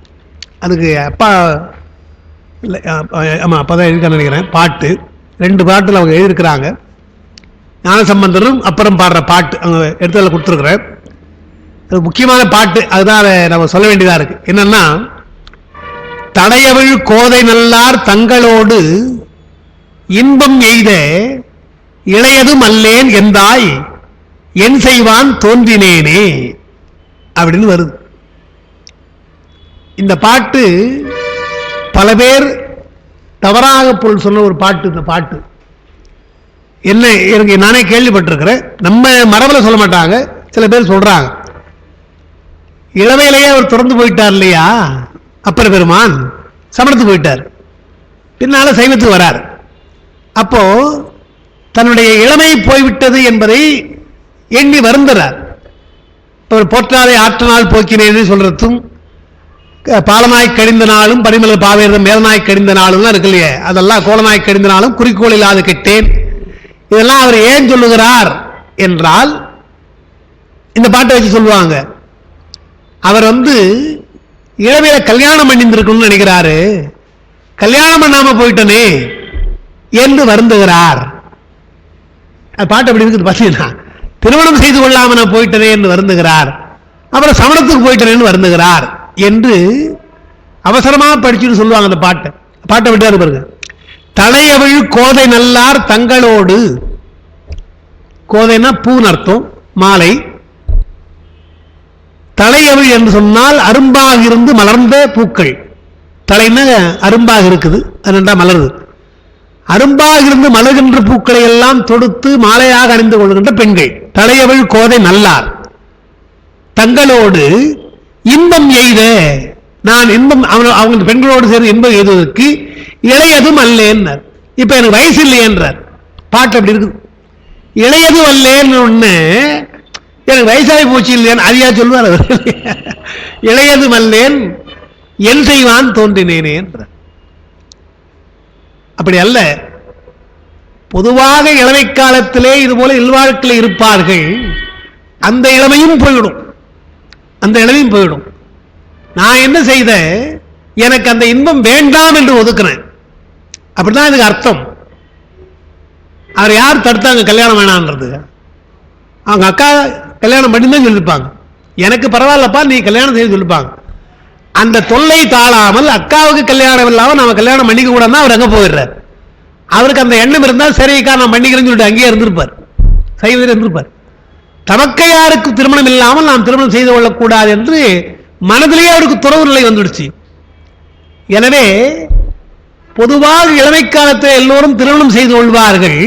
அதுக்கு அப்பா இல்லை, ஆமாம் அப்போ தான் எழுதிக்க நினைக்கிறேன். பாட்டு 2 பாட்டில் அவங்க எழுதியிருக்கிறாங்க. ஞானசம்பந்தரும் அப்புறம் பாடுற பாட்டு அவங்க எடுத்துல கொடுத்துருக்குறேன். அது முக்கியமான பாட்டு, அதுதான் அதை நம்ம சொல்ல வேண்டியதாக இருக்கு. என்னன்னா, தடையவிழ் கோதை நல்லார் தங்களோடு இன்பம் எய்த இளையதும் அல்லேன் என்றாய் என் செய்வான் தோன்றினேனே அப்படின்னு வருது. இந்த பாட்டு பல பேர் தவறாக பொருள் சொன்ன ஒரு பாட்டு. இந்த பாட்டு என்ன, எனக்கு நானே கேள்விப்பட்டிருக்கிறேன், நம்ம மரபில் சொல்ல மாட்டாங்க, சில பேர் சொல்றாங்க. இளவையிலேயே அவர் திறந்து போயிட்டார் இல்லையா, அப்பர் பெருமான் சமணத்துக்கு போயிட்டார், பின்னால சைவத்துக்கு வரார். அப்போ தன்னுடைய இளமை போய்விட்டது என்பதை எண்ணி வருந்துறார். போற்றாதை ஆற்றனால் போக்கினேன்னு சொல்றதும், பாலநாய் கடிந்த நாளும் பரிமள பாவேரம் மேலநாய் கடிந்த நாளும் இருக்கு இல்லையே, அதெல்லாம் கோலநாய் கடிந்த நாளும் குறிக்கோள் இல்லாது கெட்டேன், இதெல்லாம் அவர் ஏன் சொல்லுகிறார் என்றால், இந்த பாட்டை வச்சு சொல்லுவாங்க, அவர் இளமையில கல்யாணம் பண்ணிருக்கணும்னு நினைக்கிறாரு, கல்யாணம் பண்ணாம போயிட்டனே என்று வருந்துகிறார். பாட்டு அப்படி இருக்குது பார்த்தீங்கன்னா, திருமணம் செய்து கொள்ளாம நான் போயிட்டனே என்று வருந்துகிறார், அப்புறம் சமணத்துக்கு போயிட்டனேன்னு வருந்துகிறார் என்று அவசரமா படிச்சுன்னு சொல்லுவாங்க. அந்த பாட்டை விட்டாரு பாருங்க. தடையவிழ் கோதை நல்லார் தங்களோடு, கோதைன்னா பூன்னு அர்த்தம், மாலை. தலையவிழ் என்று சொன்னால் அரும்பாக இருந்து மலர்ந்த பூக்கள், தலைன்னா அரும்பாக இருக்குது, அது மலருது. அரும்பாக இருந்து மலர்கின்ற பூக்களை எல்லாம் தொடுத்து மாலையாக அணிந்து கொள்கின்ற பெண்கள் தலையவிழ் கோதை நல்லார் தங்களோடு இன்பம் எய்த, நான் இன்பம் அவங்க பெண்களோடு சேர்ந்து இன்பம் எய்துவதற்கு இளையதும் அல்லேன். இப்ப எனக்கு வயசு இல்லையென்றார். பாட்டு அப்படி இருக்கு. இளையதும் அல்லேன்னு ஒண்ணு, எனக்கு வயசாகி போச்சு இல்லையான்னு அதையா சொல்லுவார் அவர். இளையதும் அல்லேன் என் செய்வான் தோன்றினேனே என்றார். அப்படி அல்ல, பொதுவாக இளமை காலத்திலே இது போல இல்வாழ்க்கையில் இருப்பார்கள், அந்த இளமையும் போய்விடும், அந்த இளமையும் போய்விடும். நான் என்ன செய்த, எனக்கு அந்த இன்பம் வேண்டாம் என்று ஒதுக்குறேன், அப்படிதான் இதுக்கு அர்த்தம். அவர் யார் தடுத்தாங்க கல்யாணம் வேணான்றது? அவங்க அக்கா கல்யாணம் பண்ணி தான் சொல்லிருப்பாங்க, எனக்கு பரவாயில்லப்பா நீ கல்யாணம் செய்ய சொல்லிருப்பாங்க. அந்த தொல்லை தாழாமல் அக்காவுக்கு கல்யாணம் இல்லாமல் நாம கல்யாணம் பண்ணிக்க கூடாதுன்னா அவர் அங்கே போயிடுறார். அவருக்கு அந்த எண்ணம் இருந்தால் சரிக்கா நான் பண்ணிக்கிறேன்னு சொல்லிட்டு அங்கேயே இருந்திருப்பார், சைவத்தில் இருந்திருப்பார். தமக்கையாருக்கு திருமணம் இல்லாமல் நாம் திருமணம் செய்து கொள்ளக்கூடாது என்று மனதிலேயே அவருக்கு துறவு நிலை வந்துடுச்சு. எனவே பொதுவாக இளமை காலத்தில் எல்லோரும் திருமணம் செய்து கொள்வார்கள்.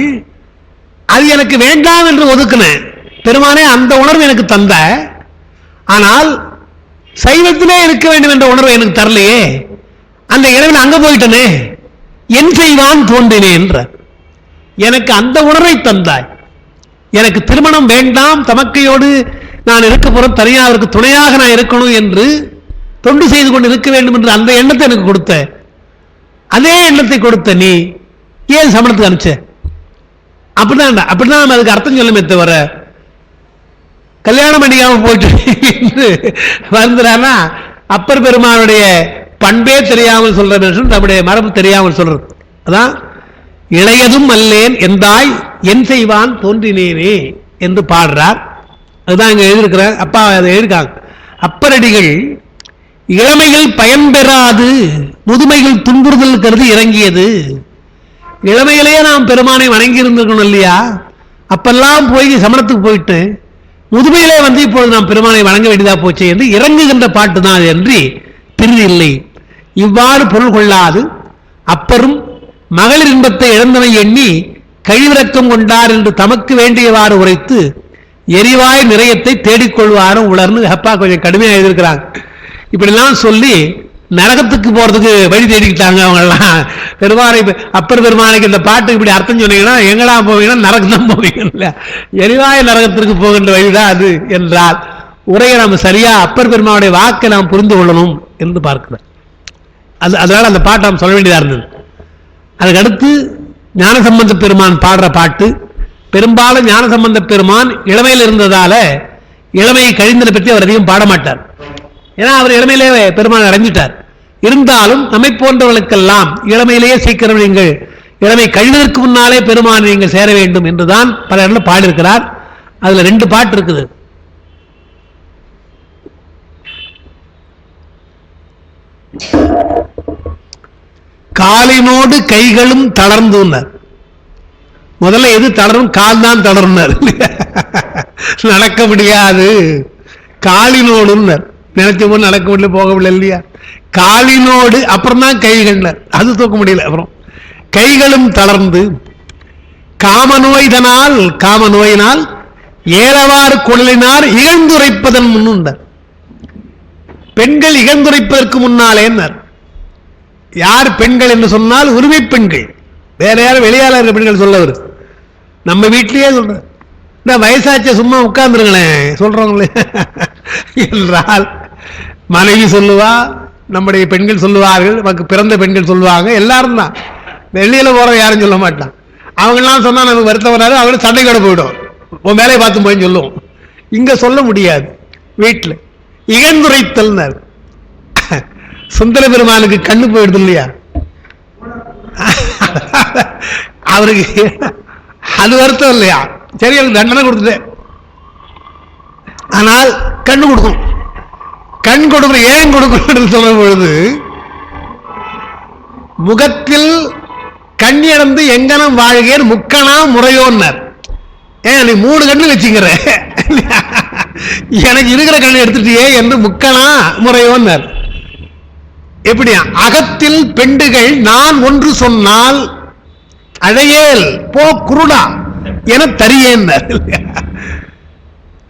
அது எனக்கு வேண்டாம் என்று ஒதுக்கினேன். பெருமானே அந்த உணர்வு எனக்கு தந்த, ஆனால் சைவத்திலே இருக்க வேண்டும் என்ற உணர்வு எனக்கு தரலையே, அந்த இறைவன் அங்க போயிட்டனே, என் செய்வான் தோன்றினேன் என்ற எனக்கு அந்த உணர்வை தந்தாய். எனக்கு திருமணம் வேண்டாம், தமக்கையோடு நான் இருக்க போறேன், தனியாக அவருக்கு துணையாக நான் இருக்கணும் என்று தொண்டு செய்து கொண்டு இருக்க வேண்டும் என்று அந்த எண்ணத்தை எனக்கு கொடுத்த, அதே எண்ணத்தை கொடுத்த நீ ஏன் சமணத்துக்கு அனுப்பிச்ச? அப்படிதான் அதுக்கு அர்த்தம் சொல்லுமே தவிர கல்யாணம் பண்ணிக்காம போயிட்டு வந்துறானா அப்பர் பெருமானுடைய பண்பே தெரியாமல் சொல்ற, நம்முடைய மரபு தெரியாமல் சொல்றது. அதான் இளையதும் அல்லேன் எந்தாய் என் செய்வான் தோன்றினேனே என்று பாடுறார். அதுதான் இங்க எழுதியிருக்கிற அப்பா அதை எழுதியிருக்காங்க. அப்பரடிகள் இளமையில் பயன்பெறாது முதுமைகள் துன்புறுதல் கருதி இறங்கியது. இளமையிலேயே நாம் பெருமானை வணங்கி இருந்திருக்கணும் இல்லையா? அப்பெல்லாம் போய் சமணத்துக்கு போயிட்டு முதுமையிலே வந்து இப்பொழுது நாம் பெருமானை வணங்க வேண்டியதா போச்சு என்று இறங்குகின்ற பாட்டு தான் அது என்று பிரிதி இல்லை. இவ்வாறு பொருள் கொள்ளாது அப்பரும் மகளிர் இன்பத்தை இழந்தனை எண்ணி கழிவிறக்கம் கொண்டார் என்று தமக்கு வேண்டியவாறு உரைத்து எரிவாய் நிறையத்தை தேடிக்கொள்வாரும் உலர்னு அப்பா கொஞ்சம் கடுமையாக எழுதியிருக்கிறாங்க. இப்படிலாம் சொல்லி நரகத்துக்கு போறதுக்கு வழி தேடிக்கிட்டாங்க அவங்க எல்லாம். பெருமானை அப்பர் பெருமானைக்கு இந்த பாட்டுக்கு இப்படி அர்த்தம் சொன்னீங்கன்னா எங்களா போவீங்கன்னா நரகம் தான் போவீங்க, எரிவாய நரகத்திற்கு போகின்ற வழிதான் அது என்றால் உரையை நாம் சரியா அப்பர் பெருமானுடைய வாக்கை நாம் புரிந்து கொள்ளணும் என்று பார்க்கிறோம். அதனால அந்த பாட்டை நாம் சொல்ல வேண்டியதா இருந்தது. அதுக்கடுத்து ஞானசம்பந்த பெருமான் பாடுற பாட்டு. பெரும்பாலும் ஞானசம்பந்த பெருமான் இளமையில் இருந்ததால இளமையை கழிந்ததை பற்றி அவர் அதிகம் பாடமாட்டார். ஏன்னா அவர் இளமையிலே பெருமான் அடைஞ்சிட்டார். இருந்தாலும் நம்மை போன்றவர்களுக்கெல்லாம் இளமையிலேயே சீக்கிரம் நீங்கள் இளமை கழிவதற்கு முன்னாலே பெருமான் நீங்கள் சேர வேண்டும் என்றுதான் பல இடத்துல பாடியிருக்கிறார். அதுல 2 பாட்டு இருக்குது. காலினோடு கைகளும் தளர்ந்துனர். முதல்ல எது தளரும்? கால் தான் தளர்ந்தார், நடக்க முடியாது. காலினோடுனர் நினைச்ச போது நடக்க முடியல, போக முடியல இல்லையா? காலினோடு அப்புறம் தான் கைகள், அது தூக்க முடியல. அப்புறம் கைகளும் தளர்ந்து காமநோய்தனால் காமநோயினால் ஏறவாறு குழலினார் இகழ்ந்துரைப்பதன் முன்னுண்டார். பெண்கள் இகழ்ந்துரைப்பதற்கு முன்னாலே யார் பெண்கள் என்று சொன்னால் உரிமை பெண்கள், வேற யாரும் வெளியாளர் பெண்கள் சொல்லவர். நம்ம வீட்டிலேயே சொல்ற இந்த வயசாச்ச சும்மா உட்கார்ந்துருங்களேன் சொல்றவங்களே என்றால் மனைவி சொல்லுவா, நம்முடைய பெண்கள் சொல்லுவார்கள், நமக்கு பிறந்த பெண்கள் சொல்லுவாங்க, எல்லாரும் தான். வெளியில போற யாரும் சொல்ல மாட்டான். அவங்கெல்லாம் சொன்னா நமக்கு வருத்தம் வராது, அவங்க சண்டை கூட போயிடும், உன் வேலையை பார்த்து போய் சொல்லுவோம். இங்க சொல்ல முடியாது. வீட்டில் இகழ்ந்துரைத்தல். சுந்தர பெருமானுக்கு கண்ணு போயிடுது இல்லையா, அவருக்கு அது வருத்தம் இல்லையா? சரி, அவருக்கு தண்டனை கொடுத்துட்டு, ஆனால் கண்ணு கொடுக்கும். கண் கொடுக்கணும். ஏன் கொடுக்கணும் சொல்ற பொழுது முகத்தில் கண் இழந்து எங்கனம் வாழ்கேன் முக்கணா முறையோன்னர். ஏன் நீ 3 கண்ணு வச்சுக்கிற, எனக்கு இருக்கிற கண்ணை எடுத்துட்டியே என்று முக்கணா முறையோன்னர். எப்படியா? அகத்தில் பெண்டுகள் நான் ஒன்று சொன்னால் அழையேல் போ குருடா என தரியேன்.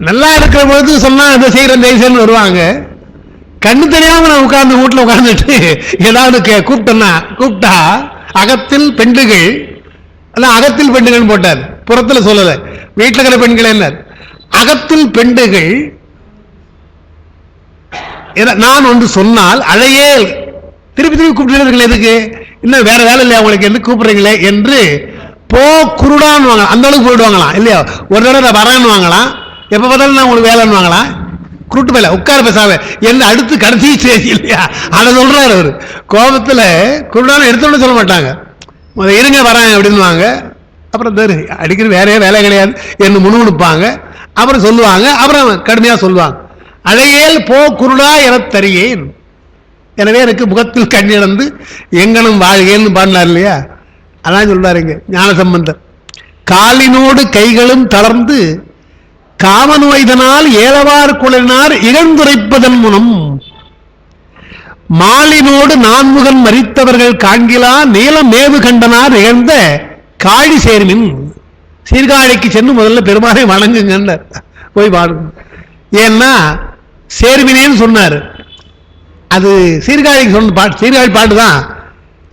நல்லா இருக்கிற பொழுது சொன்னா அதை செய்யற வருவாங்க. கண்ணு தெரியாம நான் உட்கார்ந்து வீட்டுல உட்கார்ந்துட்டு ஏதாவது கூப்பிட்டா அகத்தில் பெண்டுகள், அதான் அகத்தில் பெண்டுகள் போட்டார், புறத்துல சொல்லல. வீட்டில் இருக்கிற பெண்கள் என்ன? அகத்தில் பெண்டுகள் நான் ஒன்று சொன்னால் அழையேல், திருப்பி திருப்பி கூப்பிட்டு எதுக்கு, இன்னும் வேற வேலை இல்லையா உங்களுக்கு எந்த கூப்பிடுறீங்களே என்று போ குருடான்னு வாங்கலாம். அந்த அளவுக்கு போயிடுவாங்களாம் இல்லையா? ஒரு தடவை நான் வரேன்னு வாங்கலாம், எப்ப பார்த்தாலும் நான் உங்களுக்கு வேலைன்னு வாங்கலாம். குருட்டு வேலை உட்கார பேசாம என்ன அடுத்து கடைசி ஸ்டேஜ் இல்லையா, அதை சொல்றாரு அவரு. கோபத்துல குருடான எடுத்தோன்னு சொல்ல மாட்டாங்க, இருங்க வரேன் அப்படின்னு வாங்க. அப்புறம் அடிக்கிற வேறையே வேலை கிடையாது என்று முணுமுணுப்பாங்க. அப்புறம் சொல்லுவாங்க, அப்புறம் கடுமையா சொல்லுவாங்க. அழையேல் போ குருடா என தரியேன். எனவே எனக்கு முகத்தில் கண் இழந்து எங்கனும் வாழ்கேன்னு பாடினார் இல்லையா, அதான் சொல்றாருங்க ஞானசம்பந்தர். காலினோடு கைகளும் தளர்ந்து காமநோய்தனால் ஏலவாறு குழலினார் இகழ்ந்துரைப்பதன் முனம். மாலினோடு நான்முகன் மறித்தவர்கள் காண்கிலா நீலம் மேவு கண்டனார் இழந்த காழி சேர்மின். சீர்காழிக்கு சென்று முதல்ல பெருமானை வணங்குங்க, போய் பாருங்க. ஏன்னா சேர்மினேன்னு சொன்னார். அது சீர்காழிக்கு சொன்ன பாட்டு, சீர்காழி பாட்டு தான்.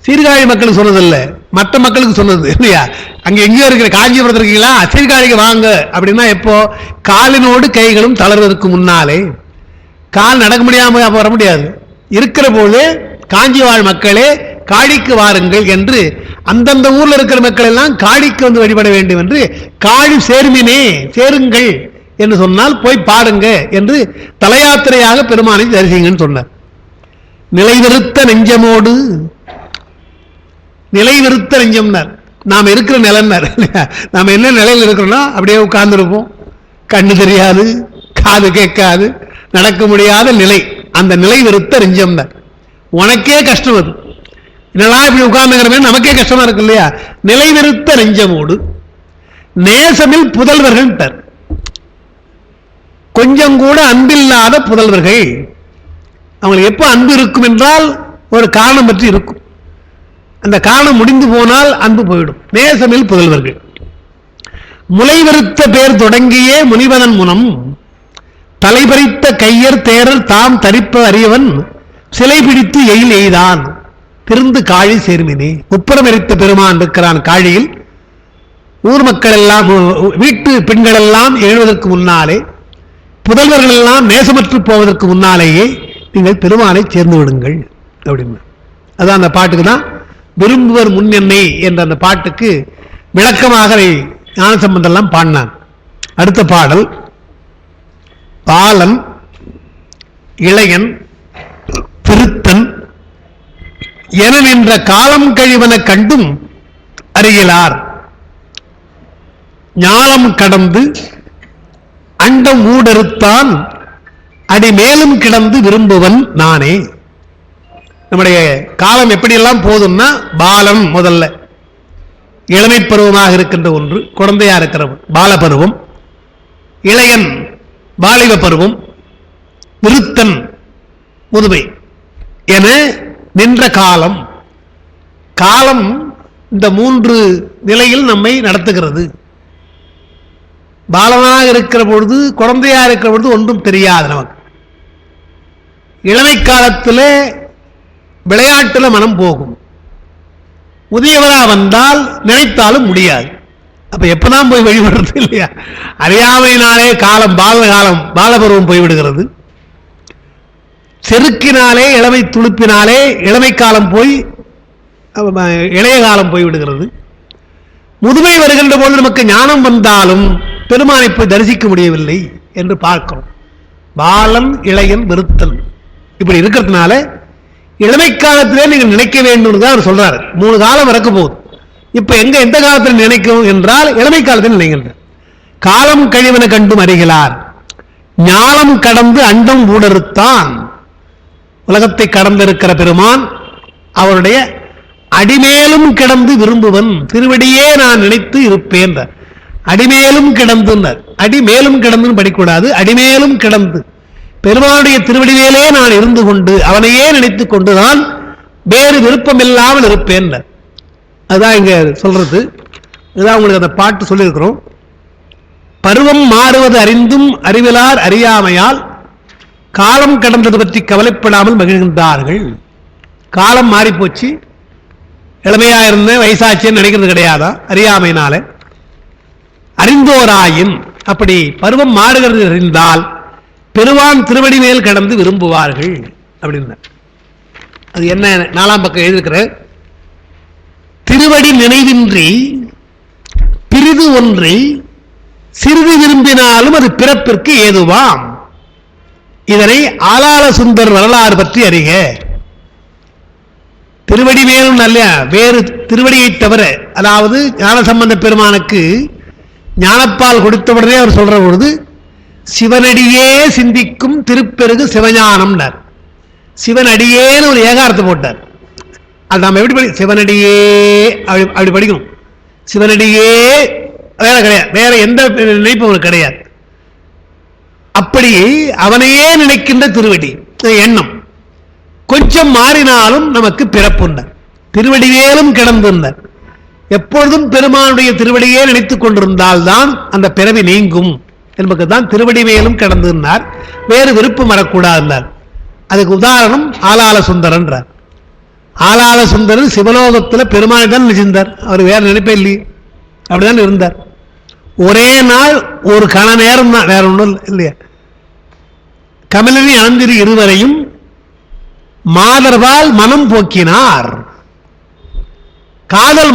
சீர்காழி மக்களுக்கு சொன்னதில்லை, மற்ற மக்களுக்கு சொன்னது இல்லையா? அங்க எங்கேயோ இருக்கிற காஞ்சிபுரத்தில் இருக்கீங்களா, சீர்காழிக்கு வாங்க அப்படின்னா எப்போ? காலினோடு கைகளும் தளர்வதற்கு முன்னாலே. கால் நடக்க முடியாம வர முடியாது. இருக்கிற போது காஞ்சி வாழ் மக்களே காழிக்கு வாருங்கள் என்று அந்தந்த ஊர்ல இருக்கிற மக்கள் எல்லாம் காழிக்கு வந்து வழிபட வேண்டும் என்று காழி சேர்மினே சேருங்கள் என்று சொன்னால் போய் பாருங்க என்று தலையாத்திரையாக பெருமானை தரிசிங்கன்னு சொன்னார். நிலைவிருத்த நெஞ்சமோடு, நிலைவிருத்த நெஞ்சம்னார். நாம் இருக்கிற நிலைன்னார். நாம் என்ன நிலையில் இருக்கிறோம்னா அப்படியே உட்கார்ந்துருப்போம், கண்ணு தெரியாது, காது கேட்காது, நடக்க முடியாத நிலை. அந்த நிலை விருத்த நெஞ்சம் தான். உனக்கே கஷ்டம், அது என்னடா இப்படி உட்கார்ந்துங்கிறமே நமக்கே கஷ்டமா இருக்கு இல்லையா? நிலை விருத்த நெஞ்சமோடு நேசமில் புதல்வர்கள், கொஞ்சம் கூட அன்பில்லாத புதல்வர்கள். அவங்களுக்கு எப்ப அன்பு இருக்கும் என்றால் ஒரு காரணம் பற்றி இருக்கும். அந்த காரணம் முடிந்து போனால் அன்பு போயிடும். நேசமில் புதல்வர்கள். முளைவருத்த பேர் தொடங்கியே முனிவதன் முனம் தலைபறித்த கையர் தேரர் தாம் தரிப்ப அறியவன் சிலை பிடித்து எயில் எய்தான் திருந்து காழி சேர்மினே. முப்புறம் எரித்த பெருமான் இருக்கிறான் காழியில். ஊர் மக்கள் எல்லாம், வீட்டு பெண்கள் எல்லாம் எழுவதற்கு முன்னாலே, புதல்வர்கள் எல்லாம் நேசமற்று போவதற்கு முன்னாலேயே நீங்கள் பெருமானை சேர்ந்து விடுங்கள் அப்படின்னு. அதான் அந்த பாட்டுக்கு தான் விரும்புவர் முன் என்னை என்ற அந்த பாட்டுக்கு விளக்கமாக ஞானசம்பந்தர் எல்லாம் பாடினான். அடுத்த பாடல் பாலன் இளையன் திருத்தன் என நின்ற காலம் கழிவன கண்டும் அறியலார் ஞானம் கடந்து அண்டம் ஊடறுத்தான் அடி மேலும் கிடந்து விரும்புவன் நானே. நம்முடைய காலம் எப்படியெல்லாம் போதும்னா, பாலம் முதல்ல இளமை பருவமாக இருக்கின்ற ஒன்று, குழந்தையா இருக்கிற பாலபருவம், இளையன் பாலிவ பருவம், விருத்தன் முதுமை என நின்ற காலம். காலம் இந்த மூன்று நிலையில் நம்மை நடத்துகிறது. பாலனாக இருக்கிற பொழுது, குழந்தையா இருக்கிற பொழுது ஒன்றும் தெரியாது நமக்கு. இளமை காலத்தில் விளையாட்டுல மனம் போகும். முதியவரா வந்தால் நினைத்தாலும் முடியாது. அப்ப எப்பதான் போய் வழிபடுறது இல்லையா? அறியாமையினாலே காலம், பாலகாலம், பாலபருவம் போய்விடுகிறது. செருக்கினாலே, இளமை துளுப்பினாலே இளமை காலம் போய் இளைய காலம் போய்விடுகிறது. முதுமை வருகின்ற போது நமக்கு ஞானம் வந்தாலும் பெருமானை போய் தரிசிக்க முடியவில்லை என்று பார்க்கிறோம். பாலன் இளையன் விருத்தன் இப்படி இருக்கிறதுனால இளமை காலத்திலே நீங்கள் நினைக்க வேண்டும் தான் அவர் சொல்றாரு. 3 காலம் இறக்க போகுது. இப்ப எந்த காலத்தில் நினைக்கும் என்றால் இளமை காலத்தில் நினைக்கின்ற. காலம் கழிவன கண்டும் அறிகிறார் ஞானம் கடந்து அண்டம் ஊடறுத்தான். உலகத்தை கடந்திருக்கிற பெருமான் அவருடைய அடிமேலும் கிடந்து விரும்புவன் திருவடியே நான் நினைத்து இருப்பேன். அடிமேலும் கிடந்து, அடிமேலும் கிடந்து படிக்கூடாது, அடிமேலும் கிடந்து பெருமானுடைய திருவடிவேலே நான் இருந்து கொண்டு அவனையே நினைத்துக் கொண்டுதான் வேறு விருப்பம் இல்லாமல் இருப்பேன். அதுதான் இங்க சொல்றது. இதுதான் உங்களுக்கு அந்த பாட்டு சொல்லியிருக்கிறோம். பருவம் மாறுவது அறிந்தும் அறிவிலார் அறியாமையால் காலம் கடந்தது பற்றி கவலைப்படாமல் மகிழ்கின்றார்கள். காலம் மாறி போச்சு, இளமையா இருந்த வயசாச்சின்னு நினைக்கிறது கிடையாதா? அறியாமையினால. அறிந்தோராயின் அப்படி பருவம் மாறுகிறது அறிந்தால் பெருவான் திருவடி மேல் கடந்து விரும்புவார்கள் அப்படின்னு. அது என்ன? 4ஆம் பக்கம் எழுதியிருக்கிற திருவடி நினைவின்றி பிரிது ஒன்றை சிறிது விரும்பினாலும் அது பிறப்பிற்கு ஏதுவாம். இதனை ஆளாள சுந்தர் வரலாறு பற்றி அறிக. திருவடி மேலும் நல்ல வேறு திருவடியை தவிர, அதாவது ஞானசம்பந்த பெருமானுக்கு ஞானப்பால் கொடுத்தவுடனே அவர் சொல்ற பொழுது சிவனடியே சிந்திக்கும் திருப்பெருகு சிவஞானம்னார். சிவனடியேன்னு ஒரு ஏகாரத்தை போட்டார். அது நாம் எப்படி படி, சிவனடியே அப்படி படிக்கணும். சிவனடியே வேற கிடையாது, வேற எந்த நினைப்பும் அவனுக்கு கிடையாது. அப்படி அவனையே நினைக்கின்ற திருவடி எண்ணம். கொஞ்சம் மாறினாலும் நமக்கு பிறப்புண்டார். திருவடிவேலும் கிடந்தார். எப்பொழுதும் பெருமானுடைய திருவடியே நினைத்துக் கொண்டிருந்தால்தான் அந்த பிறவி நீங்கும் என்பதுதான் திருவடிவேலும் கிடந்தார். வேறு விருப்பம் வரக்கூடாது. அதுக்கு உதாரணம் ஆளாள சுந்தரன்றார். ஆளாள சுந்தரன் சிவலோகத்தில் பெருமானை தான் நினைச்சிருந்தார். அவர் வேற நினைப்பே இல்லையே, அப்படிதான் இருந்தார். ஒரே நாள் ஒரு கண நேரம் தான், வேற ஒன்றும் இல்லையா. கமலினி அனந்திரி இருவரையும் மாதர்வால் மனம் போக்கினார். காதல்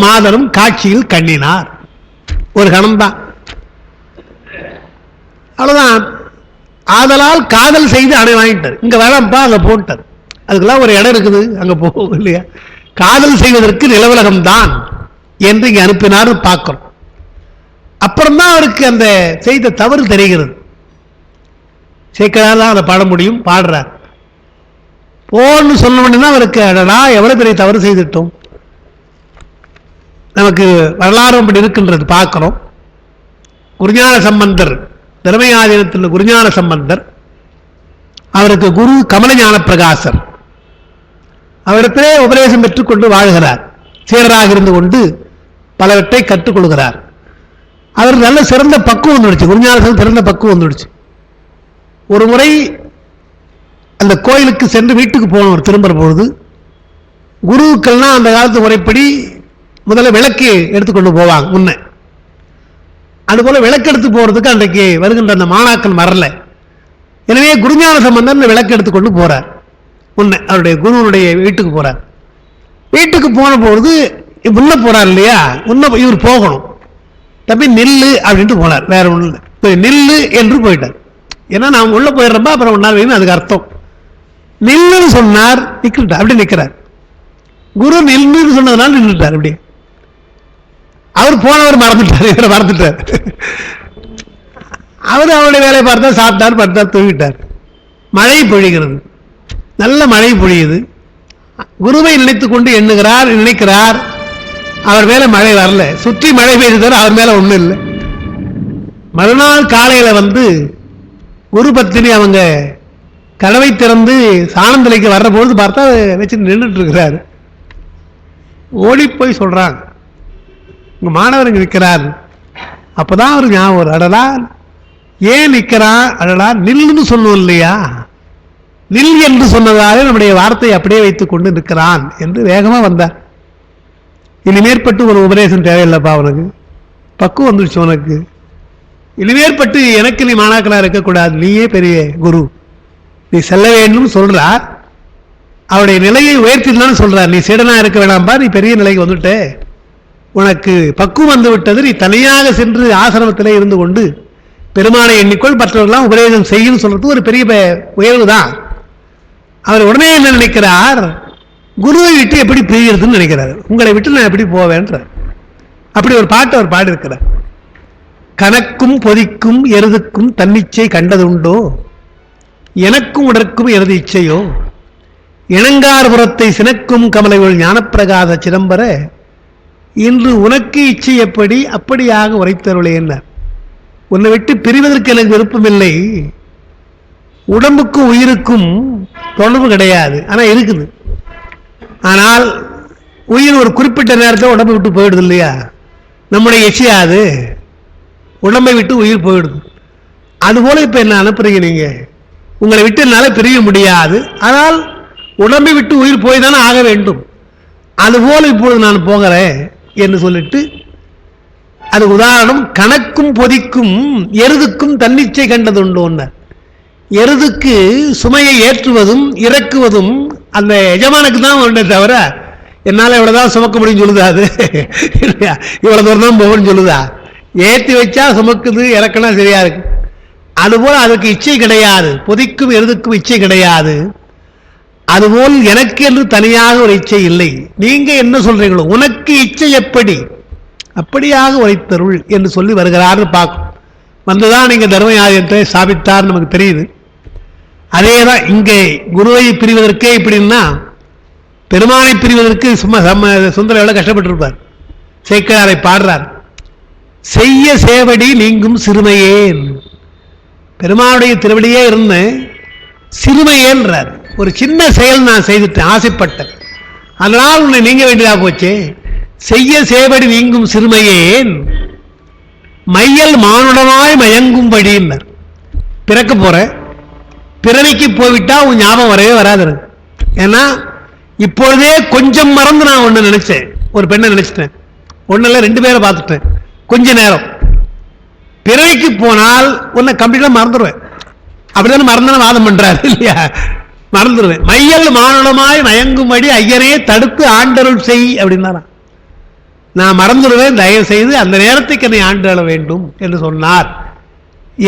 மாதரும் காட்சியில் கண்ணினார். ஒரு கணம்தான், அவ்வளவுதான். ஆதலால் காதல் செய்து அடை வாங்கிட்டார். இங்க வேணாம்ப்பா அங்க போட்டார். அதுக்கெல்லாம் ஒரு இடம் இருக்குது, அங்க போகும் இல்லையா. காதல் செய்வதற்கு நிலவுலகம் தான் என்று இங்க அனுப்பினார் பார்க்கிறோம். அப்புறம்தான் அவருக்கு அந்த செய்த தவறு தெரிகிறது. சேர்க்கிறார் தான் அதை பாட முடியும், பாடுறார். போன்னு சொன்ன உடனே அவருக்கு அடடா எவ்வளவு பெரிய தவறு செய்துட்டோம். நமக்கு வரலாறு அப்படி இருக்கின்றது பார்க்கிறோம். குருஞான சம்பந்தர், தர்மயாதீனத்தில் குருஞான சம்பந்தர், அவருக்கு குரு கமலஞான பிரகாசர். அவரிடத்திலே உபதேசம் பெற்றுக்கொண்டு வாழ்கிறார். சீடராக இருந்து கொண்டு பலவற்றை கற்றுக்கொள்கிறார். அவர் நல்ல சிறந்த பக்குவம் வந்துடுச்சு. குருஞான சிறந்த பக்குவம் வந்துடுச்சு. ஒரு முறை அந்த கோயிலுக்கு சென்று வீட்டுக்கு போனவர் திரும்புற பொழுது, குருக்கள்லாம் அந்த காலத்து முறைப்படி முதல்ல விளக்கு எடுத்துக்கொண்டு போவாங்க முன்ன. அதுபோல விளக்கு எடுத்து போறதுக்கு அன்றைக்கு வருகின்ற அந்த மாணாக்கள் வரல. எனவே குருஞான சம்பந்தர் விளக்கு எடுத்துக்கொண்டு போறார். முன்ன அவருடைய குருவனுடைய வீட்டுக்கு போறார். வீட்டுக்கு போன பொழுது முன்ன போறார் இல்லையா, முன்ன இவர் போகணும். தம்பி நில்லு அப்படின்ட்டு போனார். வேற ஒண்ணு இல்லை, நில்லு என்று போயிட்டார். ஏன்னா நான் உள்ள போயிடுறப்ப அப்புறம் ஒன்னார் அதுக்கு அர்த்தம். நில்லுன்னு சொன்னார், நிக்கிட்டார். அப்படி நிக்கிறார். குரு நில்லுன்னு சொன்னதுனால நின்றுட்டார். அப்படி அவர் போனவர் மறந்துட்டார், இவரை மறந்துட்டார். அவர் அவருடைய வேலையை பார்த்தா, சாப்பிட்டார், படுத்தார், தூங்கிட்டார். மழை பொழிகிறது, நல்ல மழை பொழியுது. குருவை நினைத்துக் கொண்டு நினைக்கிறார். அவர் மேல மழை வரல, சுற்றி மழை பெய்தது, அவர் மேல ஒண்ணும் இல்லை. மறுநாள் காலையில வந்து குரு பத்தினி அவங்க கதவை திறந்து சாணந்தலைக்கு வர்ற பொழுது பார்த்தா வச்சு நின்றுட்டு இருக்கிறாரு. ஓடி போய் சொல்றாங்க, உங்க மாணவர் இங்க நிற்கிறார். அப்பதான் ஒரு ஞாபகம், அடடா ஏன் நிற்கிறான், அடடா நில்லுன்னு சொன்னோம் இல்லையா, நில் என்று சொன்னதாலே நம்முடைய வார்த்தையை அப்படியே வைத்துக் கொண்டு நிற்கிறான் என்று வேகமா வந்தார். இனிமேற்பட்டு ஒரு உபதேசம் தேவையில்லைப்பா, உனக்கு பக்குவம் வந்துடுச்சு, உனக்கு இனிமேற்பட்டு எனக்கு நீ மாணாக்கனா இருக்கக்கூடாது, நீயே பெரிய குரு, நீ செல்ல வேண்டும் சொல்றார். அவருடைய நிலையை உயர்த்தினான்னு சொல்றார். நீ சீடனா இருக்க வேணாம்பா, நீ பெரிய நிலைக்கு வந்துட்ட, உனக்கு பக்குவம் வந்து விட்டது, நீ தனியாக சென்று ஆசிரமத்திலே இருந்து கொண்டு பெருமானை எண்ணிக்கொள், மற்றவர்களாம் உபதேசம் செய்யும் சொல்றது ஒரு பெரிய உயர்வு தான். அவர் உடனே என்ன நினைக்கிறார், குருவை விட்டு எப்படி பிரிகிறதுன்னு நினைக்கிறார். உங்களை விட்டு நான் எப்படி போவேன்ற அப்படி ஒரு பாட்டு அவர் பாடியிருக்கிறார். கனக்கும் பொதிக்கும் எருதுக்கும் தன்னிச்சை கண்டதுண்டோ, எனக்கும் உடற்கும் எருது இச்சையோ, இணங்கார்புறத்தை சினக்கும் கமலைகள் ஞானப்பிரகாச சிதம்பர, இன்று உனக்கு இச்சை எப்படி அப்படியாக உரைத்தருளே என்ன. உன்னை விட்டு பிரிவதற்கு எனக்கு விருப்பமில்லை. உடம்புக்கும் உயிருக்கும் தொடர்பு கிடையாது, ஆனா இருக்குது. ஆனால் உயிர் ஒரு குறிப்பிட்ட நேரத்தில் உடம்பை விட்டு போயிடுது இல்லையா, நம்முடைய இச்சையாது, உடம்பை விட்டு உயிர் போயிடுது. அதுபோல இப்ப என்ன அனுப்புறீங்க, நீங்க உங்களை விட்டு என்னால பிரிய முடியாது, ஆனால் உடம்பை விட்டு உயிர் போய் தானே ஆக வேண்டும். அதுபோல இப்பொழுது நான் போகிறேன் என்று சொல்லிட்டு, அது உதாரணம். கணக்கும் பொதிக்கும் எருதுக்கும் தன்னிச்சை கண்டதுண்டோன்னு. எருதுக்கு சுமையை ஏற்றுவதும் இறக்குவதும் அந்த எஜமானுக்கு தான் ஒன்றே தவிர, என்னால இவ்வளவுதான் சுமக்க முடியும் சொல்லுதா, அது இவ்வளவு தூரம் தான் போகணும்னு சொல்லுதா. ஏற்றி வச்சா சுமக்குது, இறக்குனா சரியா இருக்கு. அதுபோல அதுக்கு இச்சை கிடையாது, பொதிக்கும் எருதுக்கும் இச்சை கிடையாது. அதுபோல் எனக்கு என்று தனியாக ஒரு இச்சை இல்லை. நீங்க என்ன சொல்றீங்களோ, உனக்கு இச்சை எப்படி அப்படியாக உரைத்தருள் என்று சொல்லி வருகிறார்னு பார்க்கும். வந்துதான் நீங்க தர்மயாதீனத்தை ஸ்தாபித்தார் நமக்கு தெரியுது. அதேதான் இங்கே குருவை பிரிவதற்கே இப்படின்னா, பெருமானை பிரிவதற்கு சும்மா சுந்தரம் எவ்வளவு கஷ்டப்பட்டிருப்பார். சேக்கிழாரை பாடுறார், செய்ய சேவடி நீங்கும் சிறுமையேன். பெருமானுடைய திருவடியே இருந்த சிறுமையேன்றார். ஒரு சின்ன செயல் நான் செய்துட்டேன், ஆசைப்பட்டேன், அதனால் உன்னை நீங்க வேண்டியதா போச்சு. செய்ய சேவடி நீங்கும் சிறுமையேன் மையல் மானுடமாய் மயங்கும்படின்னர். பிறக்க போற, பிறவிக்கு போய்விட்டா உன் ஞாபகம் வரவே வராது. ஏன்னா இப்பொழுதே கொஞ்சம் மறந்து நான் ஒண்ணு நினைச்சேன், ஒரு பெண்ணை நினைச்சிட்டேன், ஒன்னுல 2 பேரை பார்த்துட்டேன் கொஞ்ச நேரம். பிறவிக்கு போனால் உன்னை கம்ப்ளீட்டா மறந்துடுவேன். அப்படிதான் மறந்தான வாதம் பண்றாரு இல்லையா? மறந்துடுவேன். மையல் மானுடமாய் மயங்கும்படி ஐயரே தடுத்து ஆண்டருள் செய் அப்படின்னா நான் மறந்துடுவேன், தயவு செய்து அந்த நேரத்துக்கு என்னை ஆண்டள வேண்டும் என்று சொன்னார்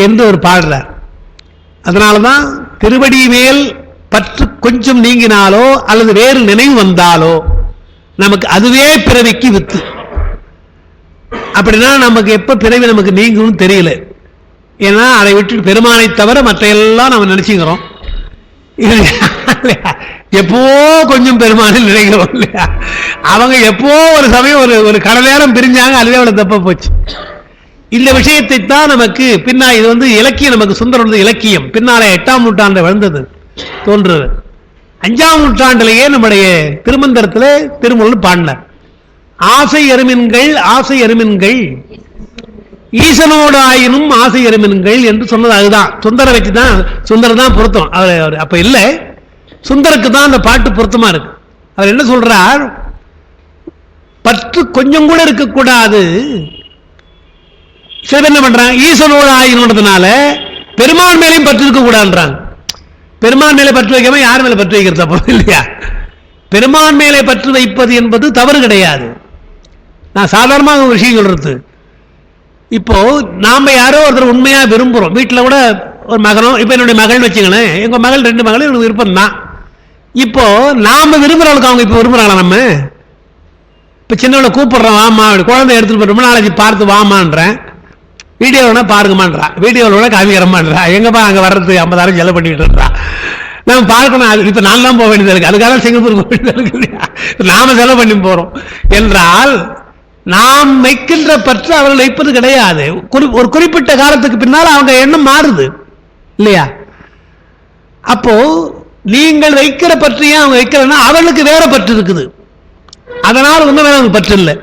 என்று ஒரு பாடுறார். அதனாலதான் திருவடி மேல் பற்று கொஞ்சம் நீங்கினாலோ அல்லது வேறு நினைவு வந்தாலோ நமக்கு அதுவே பிறவிக்கு வித்து. அப்படின்னா நமக்கு எப்ப பிறவி நமக்கு நீங்கணும்னு தெரியல. ஏன்னா அதை விட்டு பெருமானை தவிர மற்ற எல்லாம் நம்ம நினைச்சுக்கிறோம். எப்போ கொஞ்சம் பெருமானில் நினைக்கிறோம் இல்லையா? அவங்க எப்போ ஒரு சமயம் ஒரு கடை நேரம் பிரிஞ்சாங்க, அதுவே அவ்வளவு தப்ப போச்சு. இந்த விஷயத்தை தான் நமக்கு பின்னா இது இலக்கியம், நமக்கு சுந்தரம் இலக்கியம் பின்னாலே 8ஆம் நூற்றாண்டு வளர்ந்தது தோன்றுறது. 5ஆம் நூற்றாண்டிலேயே நம்முடைய திருமந்திரத்தில் திருமூலர் பாடினார், ஆசை எருமின்கள் ஆசை எருமின்கள் ஈசனோடு ஆயினும் ஆசை எருமின்கள் என்று சொன்னது. அதுதான் சுந்தர வச்சு தான், சுந்தரம் தான் பொருத்தம். அவர் அப்ப இல்லை, சுந்தருக்கு தான் அந்த பாட்டு பொருத்தமா இருக்கு. அவர் என்ன சொல்றார், பற்று கொஞ்சம் கூட இருக்கக்கூடாது. சில என்ன பண்றாங்க, ஈசனோடு ஆயினுன்றதுனால பெருமான் மேலையும் பற்று இருக்க கூடாதுன்றாங்க. பெருமான் மேலே பற்று வைக்காம யார் மேலே பற்று வைக்கிறது அப்போ இல்லையா? பெருமான் மேலே பற்று வைப்பது என்பது தவறு கிடையாது. நான் சாதாரணமாக ஒரு விஷயம் சொல்றது, இப்போ நாம யாரோ ஒருத்தர் உண்மையா விரும்புறோம். வீட்டில் கூட ஒரு மகனோ, இப்ப என்னுடைய மகள் வச்சுங்களேன், எங்க மகள் 2 மகளும் எனக்கு விருப்பம் தான். இப்போ நாம விரும்புறவங்களுக்கு அவங்க இப்ப விரும்புறாங்களா? நம்ம இப்ப சின்னவளை கூப்பிடுறோம், வாமா, குழந்தை எடுத்துட்டு ரொம்ப நாளைக்கு பார்த்து வாமான்றேன், வீடியோனா பாருங்கமான்றா, வீடியோவில் காமிக்கிறமான்றா, எங்கப்பா அங்க வர்றது 50,000 செலவு பண்ணிட்டு இருக்கா. நம்ம பார்க்கணும், இப்ப நான் தான் போக வேண்டியது இருக்கு, அதுக்காக சிங்கப்பூர் போக வேண்டியது இருக்கு, நாம செலவு பண்ணி போறோம் என்றால் நாம் வைக்கின்ற பற்று அவர்கள் வைப்பது கிடையாது. ஒரு குறிப்பிட்ட காலத்துக்கு பின்னால் அவங்க எண்ணம் மாறுது இல்லையா? அப்போ நீங்கள் வைக்கிற பற்றியும் அவங்க வைக்கிறன்னா அவர்களுக்கு வேற பற்று இருக்குது, அதனால் உங்க மேல பற்று இல்லை.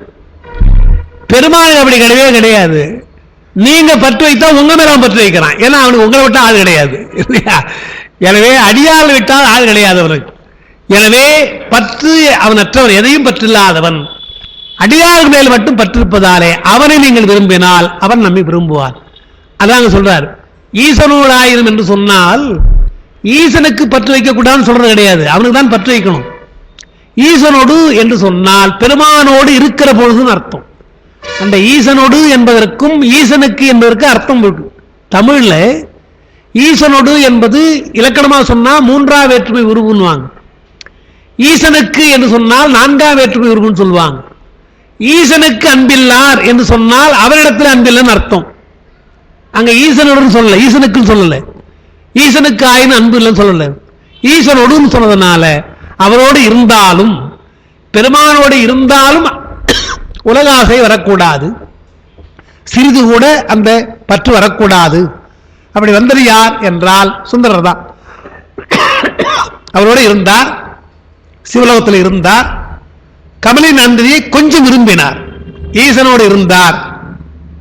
பெருமாள் அப்படி கிடையவே கிடையாது. நீங்க பற்று வைத்தா உங்க மேல அவன் பற்று வைக்கிறான், ஏன்னா அவனுக்கு உங்களை விட்டா ஆள் கிடையாது இல்லையா? எனவே அடியால் விட்டால் ஆள் கிடையாது அவனுக்கு. எனவே பற்று அவன் அற்றவன், எதையும் பற்றில்லாதவன், அடியார் மேல் மட்டும் பற்றிருப்பதாலே அவனை நீங்கள் விரும்பினால் அவன் நம்மை விரும்புவார். அதாங்க சொல்றார், ஈசனோடு ஆயிரம் என்று சொன்னால் ஈசனுக்கு பற்று வைக்க கூடாதுன்னு சொல்றது கிடையாது, அவனுக்கு தான் பற்று வைக்கணும். ஈசனோடு என்று சொன்னால் பெருமானோடு இருக்கிற பொழுதுன்னு அர்த்தம். அந்த ஈசனோடு என்பதற்கும் ஈசனுக்கு என்பதற்கு அர்த்தம் இருக்கு. தமிழ்ல ஈசனோடு என்பது இலக்கணமா சொன்னா 3ஆம் வேற்றுமை உருவுன்னுவாங்க, ஈசனுக்கு என்று சொன்னால் 4ஆம் வேற்றுமை உருவுன்னு சொல்லுவாங்க. ஈசனுக்கு அன்பில்லார் என்று சொன்னால் அவரிடத்தில் அன்பில்லைன்னு அர்த்தம். அங்க ஈசனோடு சொல்லல, ஈசனுக்கு சொல்லல, ஈசனுக்கு ஆயின்னு அன்பு இல்லைன்னு சொல்லல, ஈசனோடு சொன்னதுனால அவரோடு இருந்தாலும் பெருமானோடு இருந்தாலும் உலகாசை வரக்கூடாது, சிறிது கூட அந்த பற்று வரக்கூடாது. அப்படி வந்தது யார் என்றால் சுந்தரர் தான். அவரோடு இருந்தார், சிவலோகத்தில் இருந்தார், கமலி நந்தினியை கொஞ்சம் விரும்பினார், ஈசனோடு இருந்தார்,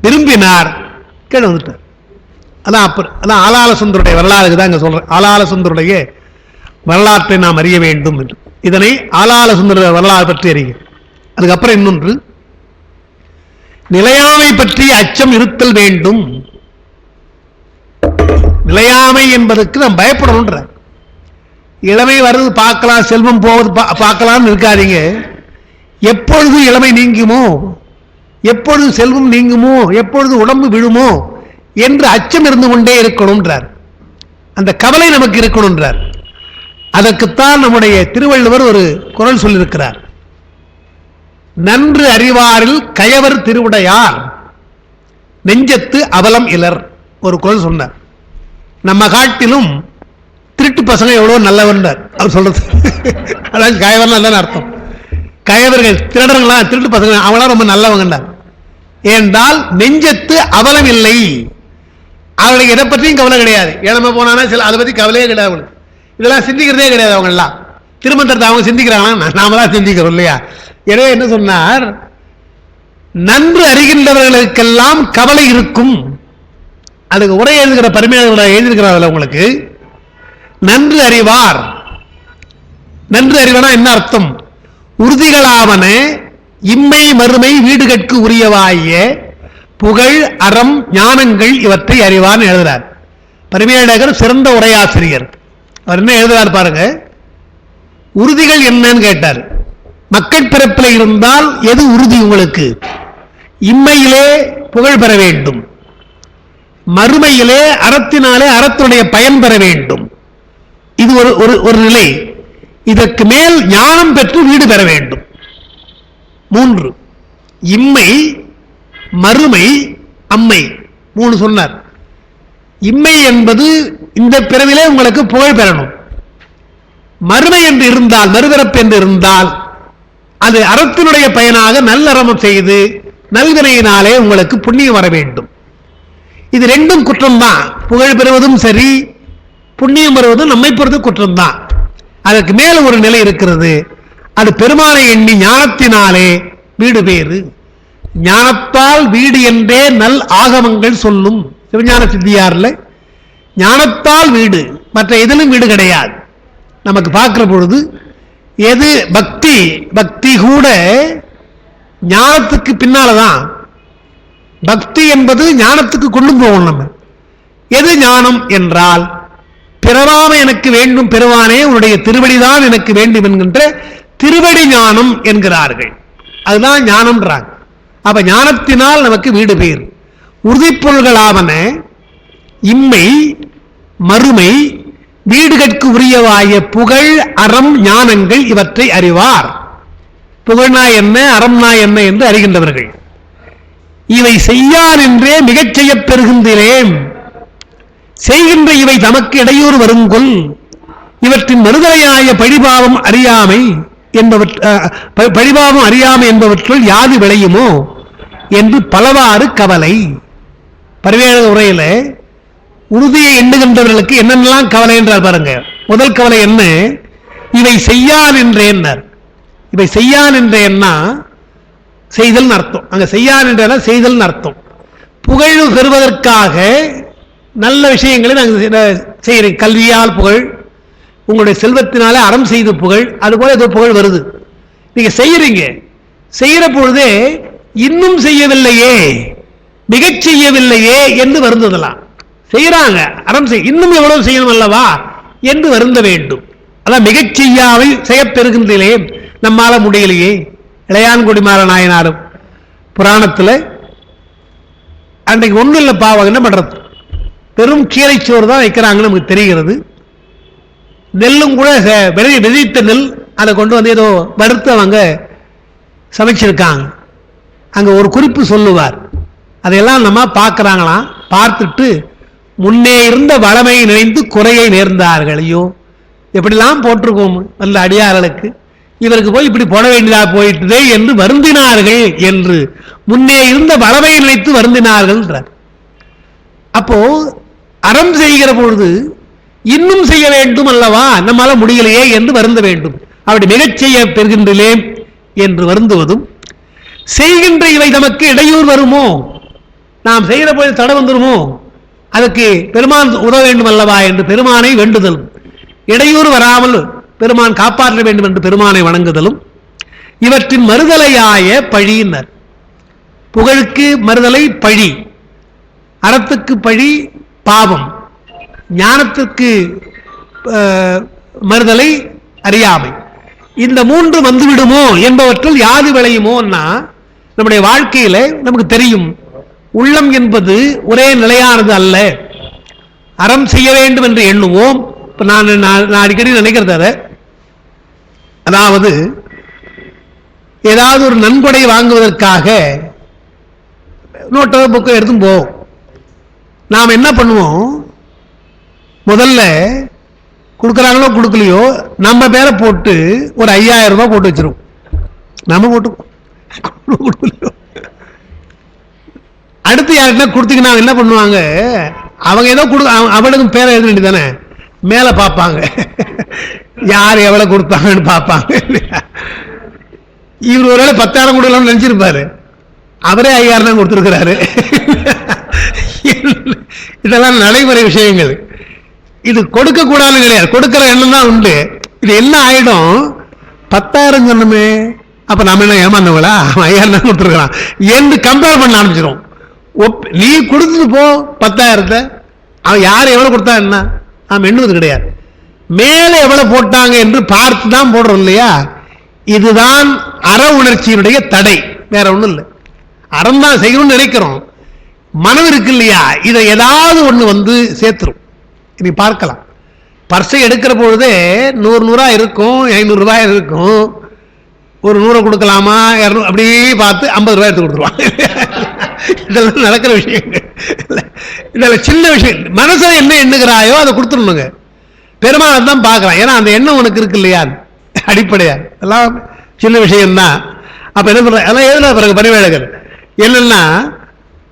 விரும்பினார், கீழே வந்துட்டார். அதான் ஆலால சுந்தருடைய வரலாறு தான் இங்க சொல்றேன். ஆலால சுந்தருடைய வரலாற்றை நாம் அறிய வேண்டும் என்று, இதனை ஆலால சுந்தர வரலாறு பற்றி அறிய. அதுக்கப்புறம் இன்னொன்று, நிலையாமை பற்றி அச்சம் இருத்தல் வேண்டும். நிலையாமை என்பதற்கு நாம் பயப்படணும்ன்ற. இளமை வருது பார்க்கலாம், செல்வம் போவது பார்க்கலாம்னு இருக்காதீங்க. எப்பொழுது இளமை நீங்குமோ, எப்பொழுது செல்வம் நீங்குமோ, எப்பொழுது உடம்பு விழுமோ என்று அச்சம் இருந்து கொண்டே இருக்கணும்ன்றார். அந்த கவலை நமக்கு இருக்கணும்ன்றார். அதற்குத்தான் நம்முடைய திருவள்ளுவர் ஒரு குறள் சொல்லியிருக்கிறார், நன்று அறிவாரில் கயவர் திருவுடையார் நெஞ்சத்து அவலம் இலர். ஒரு குறள் சொன்னார். நம்ம காட்டிலும் திருட்டு பசங்க எவ்வளவு நல்லவன் அவர் சொல்றது. அதாவது கயவர்னா தான் அர்த்தம். கயவர்கள் திருடர்களா, திருட்டு பசங்க அவங்களாம் ரொம்ப நல்லவங்க. ஏனென்றால் நெஞ்சத்து அவலம் இல்லை, அவர்களுக்கு எதை பற்றியும் கவலை கிடையாது. ஏழமை போனானா சில அதை பற்றி கவலையே கிடையாது. இதெல்லாம் சிந்திக்கிறதே கிடையாது. அவங்க எல்லாம் திருமந்திரத்தை அவங்க சிந்திக்கிறாங்களா? நாம தான் சிந்திக்கிறோம் இல்லையா? எனவே என்ன சொன்னார், நன்கு அறிகின்றவர்களுக்கெல்லாம் கவலை இருக்கும். அதுக்கு உரை எழுதுகிற பரிமையாளர் எழுதியிருக்கிறார்கள். உங்களுக்கு நன்று அறிவார், நன்று அறிவனா என்ன அர்த்தம்? உறுதிகளாவன இம்மை மறுமை வீடுகட்கு உரியவாய புகழ் அறம் ஞானங்கள் இவற்றை அறிவார்னு எழுதுறார் பரிமையாளர். சிறந்த உரையாசிரியர். அவர் என்ன எழுதுறார் பாருங்க. உறுதிகள் என்னன்னு கேட்டார். மக்கள் பிறப்பில் இருந்தால் எது உறுதி உங்களுக்கு? இம்மையிலே புகழ் பெற வேண்டும், மறுமையிலே அறத்தினாலே அறத்துடைய பயன் பெற வேண்டும். இது ஒரு நிலை. இதற்கு மேல் ஞானம் பெற்று வீடு பெற வேண்டும். 3 இம்மை மறுமை அம்மை 3 சொன்னார். இம்மை என்பது இந்த பிறவிலே உங்களுக்கு புகழ் பெறணும். மறுமை என்று இருந்தால், மறுபிறப்பு என்று இருந்தால், அது அறத்தினுடைய பயனாக நல்லறமம் செய்து நல்வினையினாலே உங்களுக்கு புண்ணியம் வர வேண்டும். இது ரெண்டும் குற்றம்தான். புகழ் பெறுவதும் சரி, புண்ணியம் பெறுவதும் நம்மை பொறுத்து குற்றம்தான். அதற்கு மேல ஒரு நிலை இருக்கிறது. அது பெருமானை எண்ணி ஞானத்தினாலே வீடு பேறு. ஞானத்தால் வீடு என்றே நல் ஆகமங்கள் சொல்லும். சிவஞான சித்தியார்ல ஞானத்தால் வீடு, மற்ற எதிலும் வீடு கிடையாது. நமக்கு பார்க்கிற பொழுது எது பக்தி, பக்தி கூட ஞானத்துக்கு பின்னால்தான். பக்தி என்பது ஞானத்துக்கு கொண்டு போகணும். நம்ம எது ஞானம் என்றால், பிறவாமை எனக்கு வேண்டும் பெருவானே உன்னுடைய திருவடிதான் எனக்கு வேண்டும் என்கின்ற திருவடி ஞானம் என்கிறார்கள். அதுதான் ஞானம்ன்றாங்க. அப்ப ஞானத்தினால் நமக்கு வீடு பேர். உறுதிப்பொருள்களாவன இம்மை மறுமை வீடுகட்கு உரியவாய புகழ் அறம் ஞானங்கள் இவற்றை அறிவார். புகழ்னா என்ன, அறம்னா என்ன என்று அறிகின்றவர்கள். இவை செய்யான் என்றே மிகச் செய்ய பெறுகின்றேன். செய்கின்ற இவை தமக்கு இடையூறு வருங்கொல். இவற்றின் மறுதலையாய பழிபாவம் அறியாமை என்பவற்றுள் யாது விளையுமோ என்று பலவாறு கவலை. பரிவேட உரையில உறுதியை எண்ணுகின்றவர்களுக்கு என்னென்னலாம் கவலை என்றால் பாருங்க. முதல் கவலை என்ன? இவை செய்யான் என்றேன். இவை செய்யான் என்றேன்னா செய்தல் அர்த்தம். அங்க செய்யான் என்ற செய்தல் அர்த்தம். புகழ் பெறுவதற்காக நல்ல விஷயங்களை நாங்கள் செய்கிறேன். கல்வியால் புகழ், உங்களுடைய செல்வத்தினாலே அறம் செய்து புகழ், அதுபோல ஏதோ புகழ் வருது. நீங்க செய்யறீங்க. செய்யற பொழுதே இன்னும் செய்யவில்லையே, மிகச் செய்யவில்லையே என்று வருந்ததெல்லாம். செய்யறாங்க, அறம் செய், இன்னும் எவ்வளவு செய்யணும் அல்லவா என்று வருந்த வேண்டும். அதான் மிகச் செய்யாவை செய்யப்பெறுகின்றே நம்மால முடியலையே. இளையான்குடிமாற நாயனாரும் புராணத்தில் அன்றைக்கு ஒன்றும் இல்லை பாவம். என்ன பண்றது? பெரும் கீரைச்சோறு தான் வைக்கிறாங்கன்னு நமக்கு தெரிகிறது. நெல்லும் கூட விதைத்த நெல் அதை கொண்டு வந்து ஏதோ வறுத்து அவங்க சமைச்சிருக்காங்க. அங்க ஒரு குறிப்பு சொல்லுவார். அதையெல்லாம் நம்ம பார்க்கிறாங்களாம். பார்த்துட்டு முன்னே இருந்த வளமை நினைந்து குறையை நேர்ந்தார்கள். ஐயோ எப்படிலாம் போட்டிருக்கோம் நல்ல அடியார்களுக்கு, இவருக்கு போய் இப்படி போட வேண்டியதா போயிட்டதே என்று வருந்தினார்கள் என்று முன்னே இருந்த வளமை நினைத்து வருந்தினார்கள். அப்போ அறம் செய்கிற பொழுது இன்னும் செய்ய வேண்டும் அல்லவா, நம்மால முடியலையே என்று வருந்த வேண்டும். அப்படி மிகச் செய்ய பெறுகின்றேன் என்று வருந்துவதும், செய்கின்ற இவை நமக்கு இடையூறு வருமோ, நாம் செய்கிற போது தடை வந்துருமோ, அதுக்கு பெருமான் உதவ வேண்டும் அல்லவா என்று பெருமானை வேண்டுதலும், இடையூறு வராமல் பெருமான் காப்பாற்ற வேண்டும் என்று பெருமானை வணங்குதலும், இவற்றின் மறுதலையாய பழியினர். புகழுக்கு மறுதலை பழி, அறத்துக்கு பழி பாவம், ஞானத்துக்கு மறுதலை அறியாமை. இந்த 3 வந்துவிடுமோ என்பவற்றில் யாது விளையுமோன்னா, நம்முடைய வாழ்க்கையில நமக்கு தெரியும், உள்ளம் என்பது ஒரே நிலையானது அல்ல. அறம் செய்ய வேண்டும் என்று எண்ணுவோம். இப்ப நான் அடிக்கடி நினைக்கிறது, அதாவது ஏதாவது ஒரு நன்கொடை வாங்குவதற்காக நோட்டோ புக்கை எடுத்தும் போவோம். நாம் என்ன பண்ணுவோம், முதல்ல கொடுக்குறாங்களோ கொடுக்கலையோ நம்ம பேரை போட்டு ஒரு 5000 ரூபாய் போட்டு வச்சிருவோம். நம்ம போட்டு அடுத்து யாருன்னா கொடுத்தீங்கன்னா என்ன பண்ணுவாங்க, அவங்க ஏதோ அவனுக்கும் பேரை எழுத வேண்டியதானே, மேல பார்ப்பாங்க, யார் எவ்வளவு கொடுத்தாங்கன்னு பார்ப்பாங்க. இவர் ஒருவேளை 10,000 கொடுக்கலாம்னு நினைச்சிருப்பாரு, அவரே 5,000 தான் கொடுத்துருக்கிறாரு. இதெல்லாம் நடைமுறை விஷயங்கள். இது கொடுக்க கூடாதுன்னு கிடையாது, கொடுக்கிற எண்ணம் தான் உண்டு. இது என்ன ஆயிடும், 10,000 சொன்னமே, அப்ப நம்ம என்ன ஏமாந்தவங்களா, 5,000 தான் கொடுத்துருக்கலாம் என்று கம்பேர் பண்ண ஆரம்பிச்சிடும். நீ கொடுத்துட்டு போ 10,000, அவன் யார் எவ்வளவு கொடுத்தா என்ன நாம் எண்ணுவது கிடையாது. மேலே எவ்வளவு போட்டாங்க என்று பார்த்து தான் போடுறோம் இல்லையா. இதுதான் அற உணர்ச்சியினுடைய தடை, வேற ஒண்ணும் இல்லை. அறம் தான் செய்யணும்னு நினைக்கிறோம், மனம் இருக்கு இல்லையா, இதை ஏதாவது ஒண்ணு சேர்த்துரும். நீ பார்க்கலாம், பர்ஸை எடுக்கிற பொழுதே 100 இருக்கும், 500 ரூபாய் இருக்கும். ஒரு 100 கொடுக்கலாமா 200 அப்படியே பார்த்து 50 ரூபாய் எடுத்து கொடுத்துருவாங்க. இதெல்லாம் நடக்கிற விஷயங்கள், இதெல்லாம் சின்ன விஷயம். மனசுல என்ன எண்ணுகிறாயோ அதை கொடுத்துடணுங்க. பெருமாள் தான் பார்க்கலாம், ஏன்னா அந்த எண்ணம் உனக்கு இருக்கு இல்லையா, அடிப்படையா. எல்லாம் சின்ன விஷயம்தான். அப்ப என்ன சொல்ற, அதெல்லாம் எதுல பிறகு பரிவேழகர் என்னன்னா,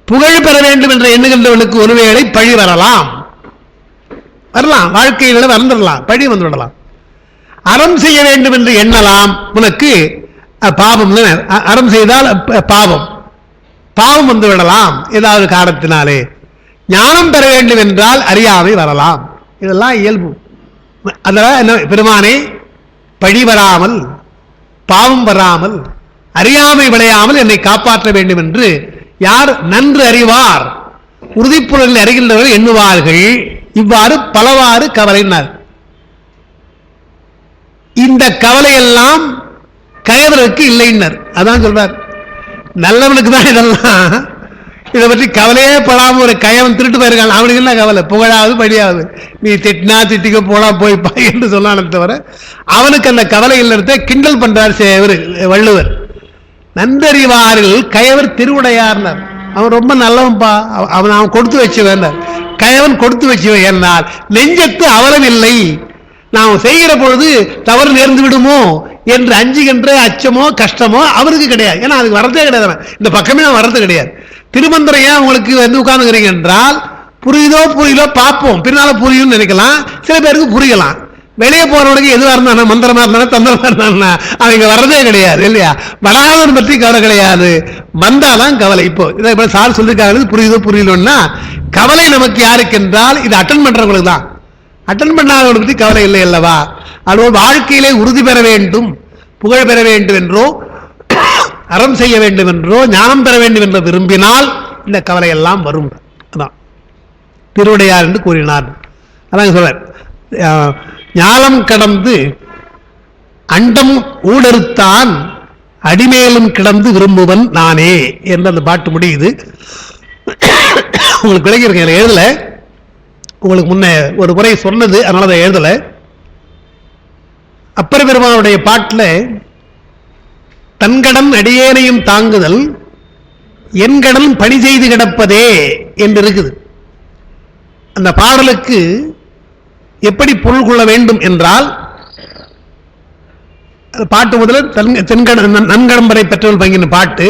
புகழ் பெற வேண்டும் என்ற எண்ணுகின்றவனுக்கு ஒருவேளை பழி வரலாம், வாழ்க்கையில வந்துடலாம், பழி வந்துவிடலாம். அறம் செய்ய வேண்டும் என்று எண்ணலாம், உனக்கு பாவம். அறம் செய்தால் பாவம் வந்து விடலாம் ஏதாவது காரணத்தினாலே. ஞானம் பெற வேண்டும் என்றால் அறியாமை வரலாம். இதெல்லாம் இயல்பு. அதெல்லாம் என்ன, பெருமானே பழி வராமல், பாவம் வராமல், அறியாமை விளையாமல் என்னை காப்பாற்ற வேண்டும் என்று யார் நன்று அறிவார், உறுதிப்புறத்தில் அறிகின்றவர்கள் எண்ணுவார்கள். இவ்வாறு பலவாறு கவலைனார். இந்த கவலையெல்லாம் கயவருக்கு இல்லைன்னர். அதான் சொல்றார், நல்லவனுக்கு தான் இதெல்லாம். இதை பற்றி கவலையே படாம ஒரு கயவன் திருட்டு போயிருக்கான், அவனுக்கு என்ன கவலை, புகழாவது படியாவது, நீ திட்டினா திட்டிக்க போனா போய்ப்பா என்று சொன்னானே தவிர அவனுக்கு அந்த கவலை இல்லத்தை கிண்டல் பண்றார் வள்ளுவர். நன்றறிவாரில் கயவர் திருவுடையார்னார். அவன் ரொம்ப நல்லவன்பா, அவன் கொடுத்து வச்சுவேன். கயவன் கொடுத்து வச்சுவேன் என்னால் நெஞ்சத்து அவலம் இல்லை. நாம் செய்கிற பொழுது தவறு நேர்ந்து விடுமோ என்று அஞ்சுகின்ற அச்சமோ கஷ்டமோ அவருக்கு கிடையாது. ஏன்னா அதுக்கு வரதே கிடையாது, இந்த பக்கமே நான் வரது கிடையாது. திருமந்திரம் ஏன் உங்களுக்கு உட்கார்ந்துக்கிறீங்க என்றால், புரியுதோ பார்ப்போம், பின்னால புரியும் நினைக்கலாம், சில பேருக்கு புரியலாம். வெளியே போறவனுக்கு எதுவாக இருந்தானா, மந்திரமா இருந்தானா தந்திரமா இருந்தானா, அவங்க வர்றதே கிடையாது இல்லையா. வராதவன் பற்றி கவலை கிடையாது, வந்தாதான் கவலை. இப்போ இதை சார் சொல்லிருக்காங்க, புரியுதோன்னா கவலை நமக்கு யாருக்கு என்றால் இது அட்டன் பண்றவங்களுக்கு தான். அட்டன் பண்ணாதவனை பற்றி கவலை இல்லை அல்லவா. அதுபோல் வாழ்க்கையிலே உறுதி பெற வேண்டும், புகழ் பெற வேண்டும் என்றோ, அறம் செய்ய வேண்டும் என்றோ, ஞானம் பெற வேண்டும் என்று விரும்பினால் இந்த கவலை எல்லாம் வரும். அதான் திருவுடையார் என்று கூறினார். அதான் சொல்ற, ஞானம் கடந்து அண்டம் ஊடறுத்தான் அடிமேலும் கிடந்து விரும்புவன் நானே என்று அந்த பாட்டு முடியுது. உங்களுக்கு விளங்கியிருக்கேன், எழுதல, உங்களுக்கு முன்ன ஒரு முறை சொன்னது, அதனால அதை எழுதல. அப்பர் பெருமானுடைய பாட்டில் தன்கடன் அடியேனையும் தாங்குதல் என் கடன் பணி செய்து கிடப்பதே என்று இருக்குது. அந்த பாடலுக்கு எப்படி பொருள் கொள்ள வேண்டும் என்றால், பாட்டு முதல்ல நன்கடம்பரை பெற்றவள் பங்கின பாட்டு.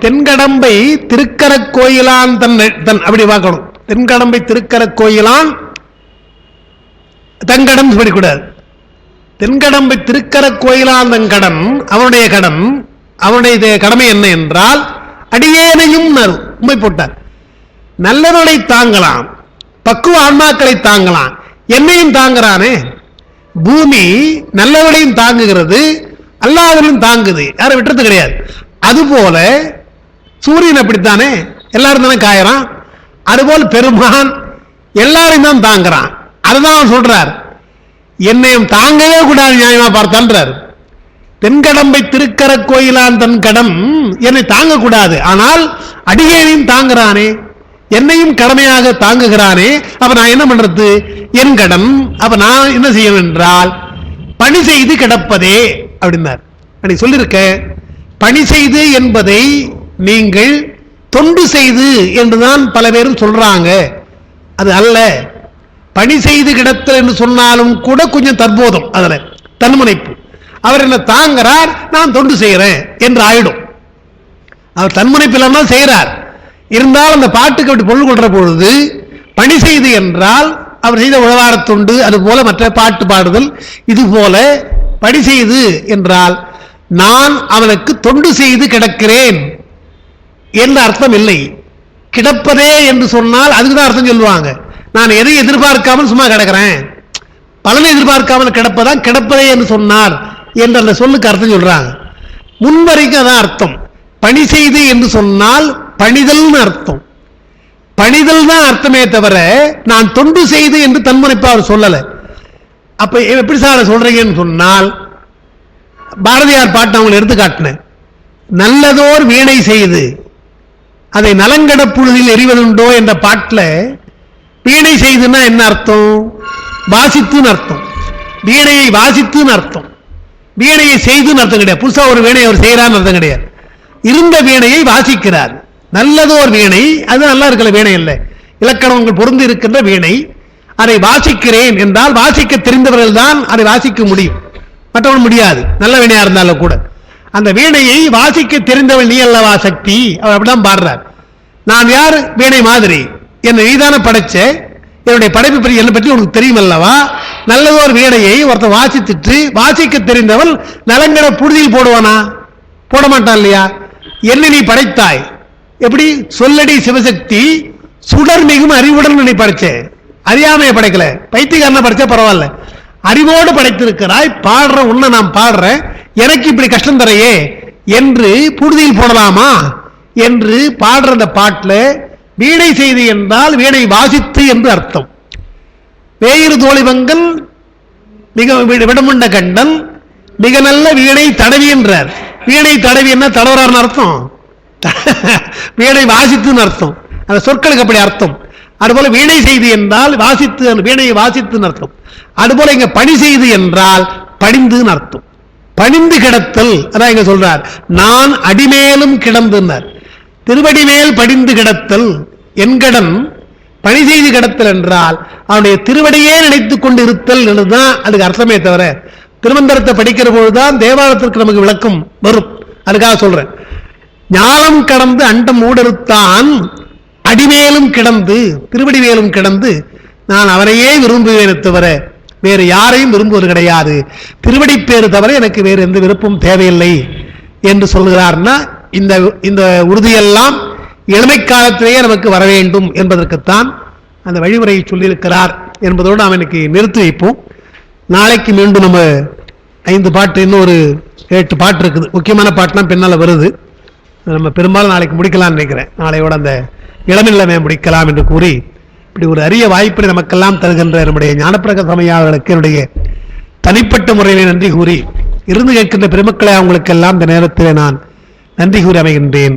தென்கடம்பை திருக்கர கோயிலான் தன் அப்படி பார்க்கணும். தென்கடம்பை திருக்கர கோயிலான் தங்கடன் படிக்கூடாது. தென்கடம்பை திருக்கர கோயிலான் தன் கடன், அவனுடைய கடன், அவனுடைய கடமை என்ன என்றால் அடியேனையும் உண்மை போட்டார். நல்லவனை தாங்கலாம், பக்குவ ஆன்மாக்களை தாங்கலாம், என்னையும் தாங்குறானே. பூமி நல்லவனையும் தாங்குகிறது, அல்லாதவனையும் தாங்குது, யாரும் விட்டுறது கிடையாது. அதுபோல சூரியன் அப்படித்தானே, எல்லாரும் தானே காயறான். அதுபோல் பெருமான் எல்லாரையும் தான் தாங்குறான். அதுதான் அவன் சொல்றார், என்னையும் தாங்கவே கூடாது நியாயமா பார்த்தான்றார். தென்கடம்பை திருக்கர கோயிலான் தன் கடன் என்னை தாங்கக்கூடாது, ஆனால் அடியேனையும் தாங்குறானே, என்னையும் கடமையாக தாங்குகிறானே. அப்ப நான் என்ன பண்றது, என் கடன். அப்ப நான் என்ன செய்யணும் என்றால் பணி செய்து கிடப்பதே அப்படின்னார். அன்னைக்கு சொல்லிருக்க, பணி செய்து என்பதை நீங்கள் தொண்டு செய்து என்றுதான் பல பேரும் சொல்றாங்க. அது அல்ல. பணி செய்து கிடத்தல் என்று சொன்னாலும் கூட கொஞ்சம் தற்போதம், அதுல தன்முனைப்பு. அவர் என்ன தாங்கிறார், நான் தொண்டு செய்யறேன் என்று ஆயிடும். அவர் தன்முனைப்பில் தான் செய்கிறார். இருந்தால் அந்த பாட்டுக்கு அப்படி பொருள் கொள்ற பொழுது பணி செய்து என்றால் அவர் செய்த உழவாரத்துண்டு, அதுபோல மற்ற பாட்டு பாடுதல், இது போல பணி செய்து என்றால் நான் அவனுக்கு தொண்டு செய்து கிடக்கிறேன் என்ற அர்த்தம் இல்லை. கிடப்பதே என்று சொன்னால் அதுக்குதான் அர்த்தம் சொல்லுவாங்க. நான் எதை எதிர்பார்க்காமல் சும்மா கிடக்கிறேன், பலனை எதிர்பார்க்காமல் கிடப்பதான் கிடப்பதே என்று சொன்னார் என்ற அந்த சொல்லுக்கு அர்த்தம் சொல்றாங்க. முன்வரைக்கும் அதான் அர்த்தம். பணி செய்து என்று சொன்னால் பணிதல்னு அர்த்தம். பணிதல் தான் அர்த்தமே தவிர நான் தொண்டு செய்து என்று தன்முனைப்பா அவர் சொல்லலை. அப்ப எப்படி சார் சொல்றீங்கன்னு சொன்னால், பாரதியார் பாட்டு அவங்க எடுத்து காட்டினேன். நல்லதோர் வீணை செய்து அதை நலங்கட புழுதில் எறிவதுண்டோ என்ற பாட்டில் வீணை செய்துன்னா என்ன அர்த்தம்? வாசித்துன்னு அர்த்தம். வீணையை வாசித்துன்னு அர்த்தம். வீணையை செய்துன்னு அர்த்தம் கிடையாது. புதுசா ஒரு வீணை அவர் செய்யறான்னு அர்த்தம் கிடையாது. இருந்த வீணையை வாசிக்கிறார். நல்லதோர் வீணை, அது நல்லா இருக்கிற வீணை இல்லை, இலக்கணங்கள் பொருந்து இருக்கின்ற வீணை. அதை வாசிக்கிறேன் என்றால் வாசிக்க தெரிந்தவர்கள் தான் அதை வாசிக்க முடியும், மற்றவன் முடியாது, நல்ல வீணையா இருந்தாலும் கூட. அந்த வீணையை வாசிக்க தெரிந்தவள் நீ அல்லவா சக்தி, அவர் அப்படிதான் பாடுறார். நான் யார்? வீணை மாதிரி என்னை நீதான படைச்ச, என்னுடைய படைப்பு பற்றி என்னை பற்றி உனக்கு தெரியும் அல்லவா. நல்லதோர் வீணையை ஒருத்தர் வாசித்துட்டு வாசிக்க தெரிந்தவள் நலங்கட புழுதியில் போடுவானா? போட மாட்டான் இல்லையா? என்ன நீ படைத்தாய்? எப்படி சொல்லடி சிவசக்தி சுடர் மிகும் அறிவுடன் நீ படைச்ச, அறியாமையை படைக்கல, பைத்தியக்காரனை படைச்சா பரவாயில்ல, அறிவோடு படைத்திருக்கிறாய். பாடுற உன்னை நான் பாடுறேன், எனக்கு இப்படி கஷ்டம் தரையே என்று புழுதியில் போடலாமா என்று பாடுற அந்த பாட்டில் வீணை செய்தி என்றால் வீணை வாசித்து என்று அர்த்தம். வேயிறு தோழிவங்கல் மிக விடமுண்ட கண்டன் மிக நல்ல வீணை தடவி என்றார். வீணை தடவி என்ன தடவரார்னு அர்த்தம், வீணை வாசித்துன்னு அர்த்தம். அந்த சொற்களுக்கு அப்படி அர்த்தம். அதுபோல வீணை செய்தி என்றால் வாசித்து, வீணையை வாசித்துன்னு அர்த்தம். அதுபோல இங்க பணி செய்து என்றால் பணிந்துன்னு அர்த்தம். பணிந்து கிடத்தல், அதான் இங்க சொல்றார். நான் அடிமேலும் கிடந்துன்னார். திருவடி மேல் படிந்து கிடத்தல் என்கடன் பணி செய்து கிடத்தல் என்றால் அவனுடைய திருவடியே நினைத்துக் கொண்டு இருத்தல் என்றுதான் அதுக்கு அர்த்தமே தவிர, திருமந்திரத்தை படிக்கிற பொழுதுதான் தேவாலயத்திற்கு நமக்கு விளக்கம் வரும். அதுக்காக சொல்றேன். ஞானம் கடந்து அண்டம் மூடறுத்தான் அடிமேலும் கிடந்து திருவடி மேலும் கிடந்து நான் அவனையே விரும்புவேன் தவிர வேறு யாரையும் விரும்புவது கிடையாது, திருவடி பேரு தவிர எனக்கு வேறு எந்த விருப்பம் தேவையில்லை என்று சொல்கிறார்னா, இந்த உறுதியெல்லாம் இளமை காலத்திலேயே நமக்கு வர வேண்டும் என்பதற்குத்தான் அந்த வழிமுறையை சொல்லியிருக்கிறார் என்பதோடு நாம் இன்னைக்கு நிறுத்தி வைப்போம். நாளைக்கு மீண்டும் நம்ம 5 பாட்டு, இன்னும் ஒரு 8 பாட்டு இருக்குது. முக்கியமான பாட்டுலாம் பின்னால் வருது. நம்ம பெரும்பாலும் நாளைக்கு முடிக்கலாம்னு நினைக்கிறேன். நாளையோட அந்த இளமில்லமே முடிக்கலாம் என்று கூறி, இப்படி ஒரு அரிய வாய்ப்பை நமக்கெல்லாம் தருகின்ற நம்முடைய ஞானப்பிரகாச சமையாளர்களுக்கு என்னுடைய தனிப்பட்ட முறையிலே நன்றி கூறி, இருந்து கேட்கின்ற பெருமக்களை அவங்களுக்கெல்லாம் இந்த நேரத்தில் நான் நன்றி கூறி அமைகின்றேன்.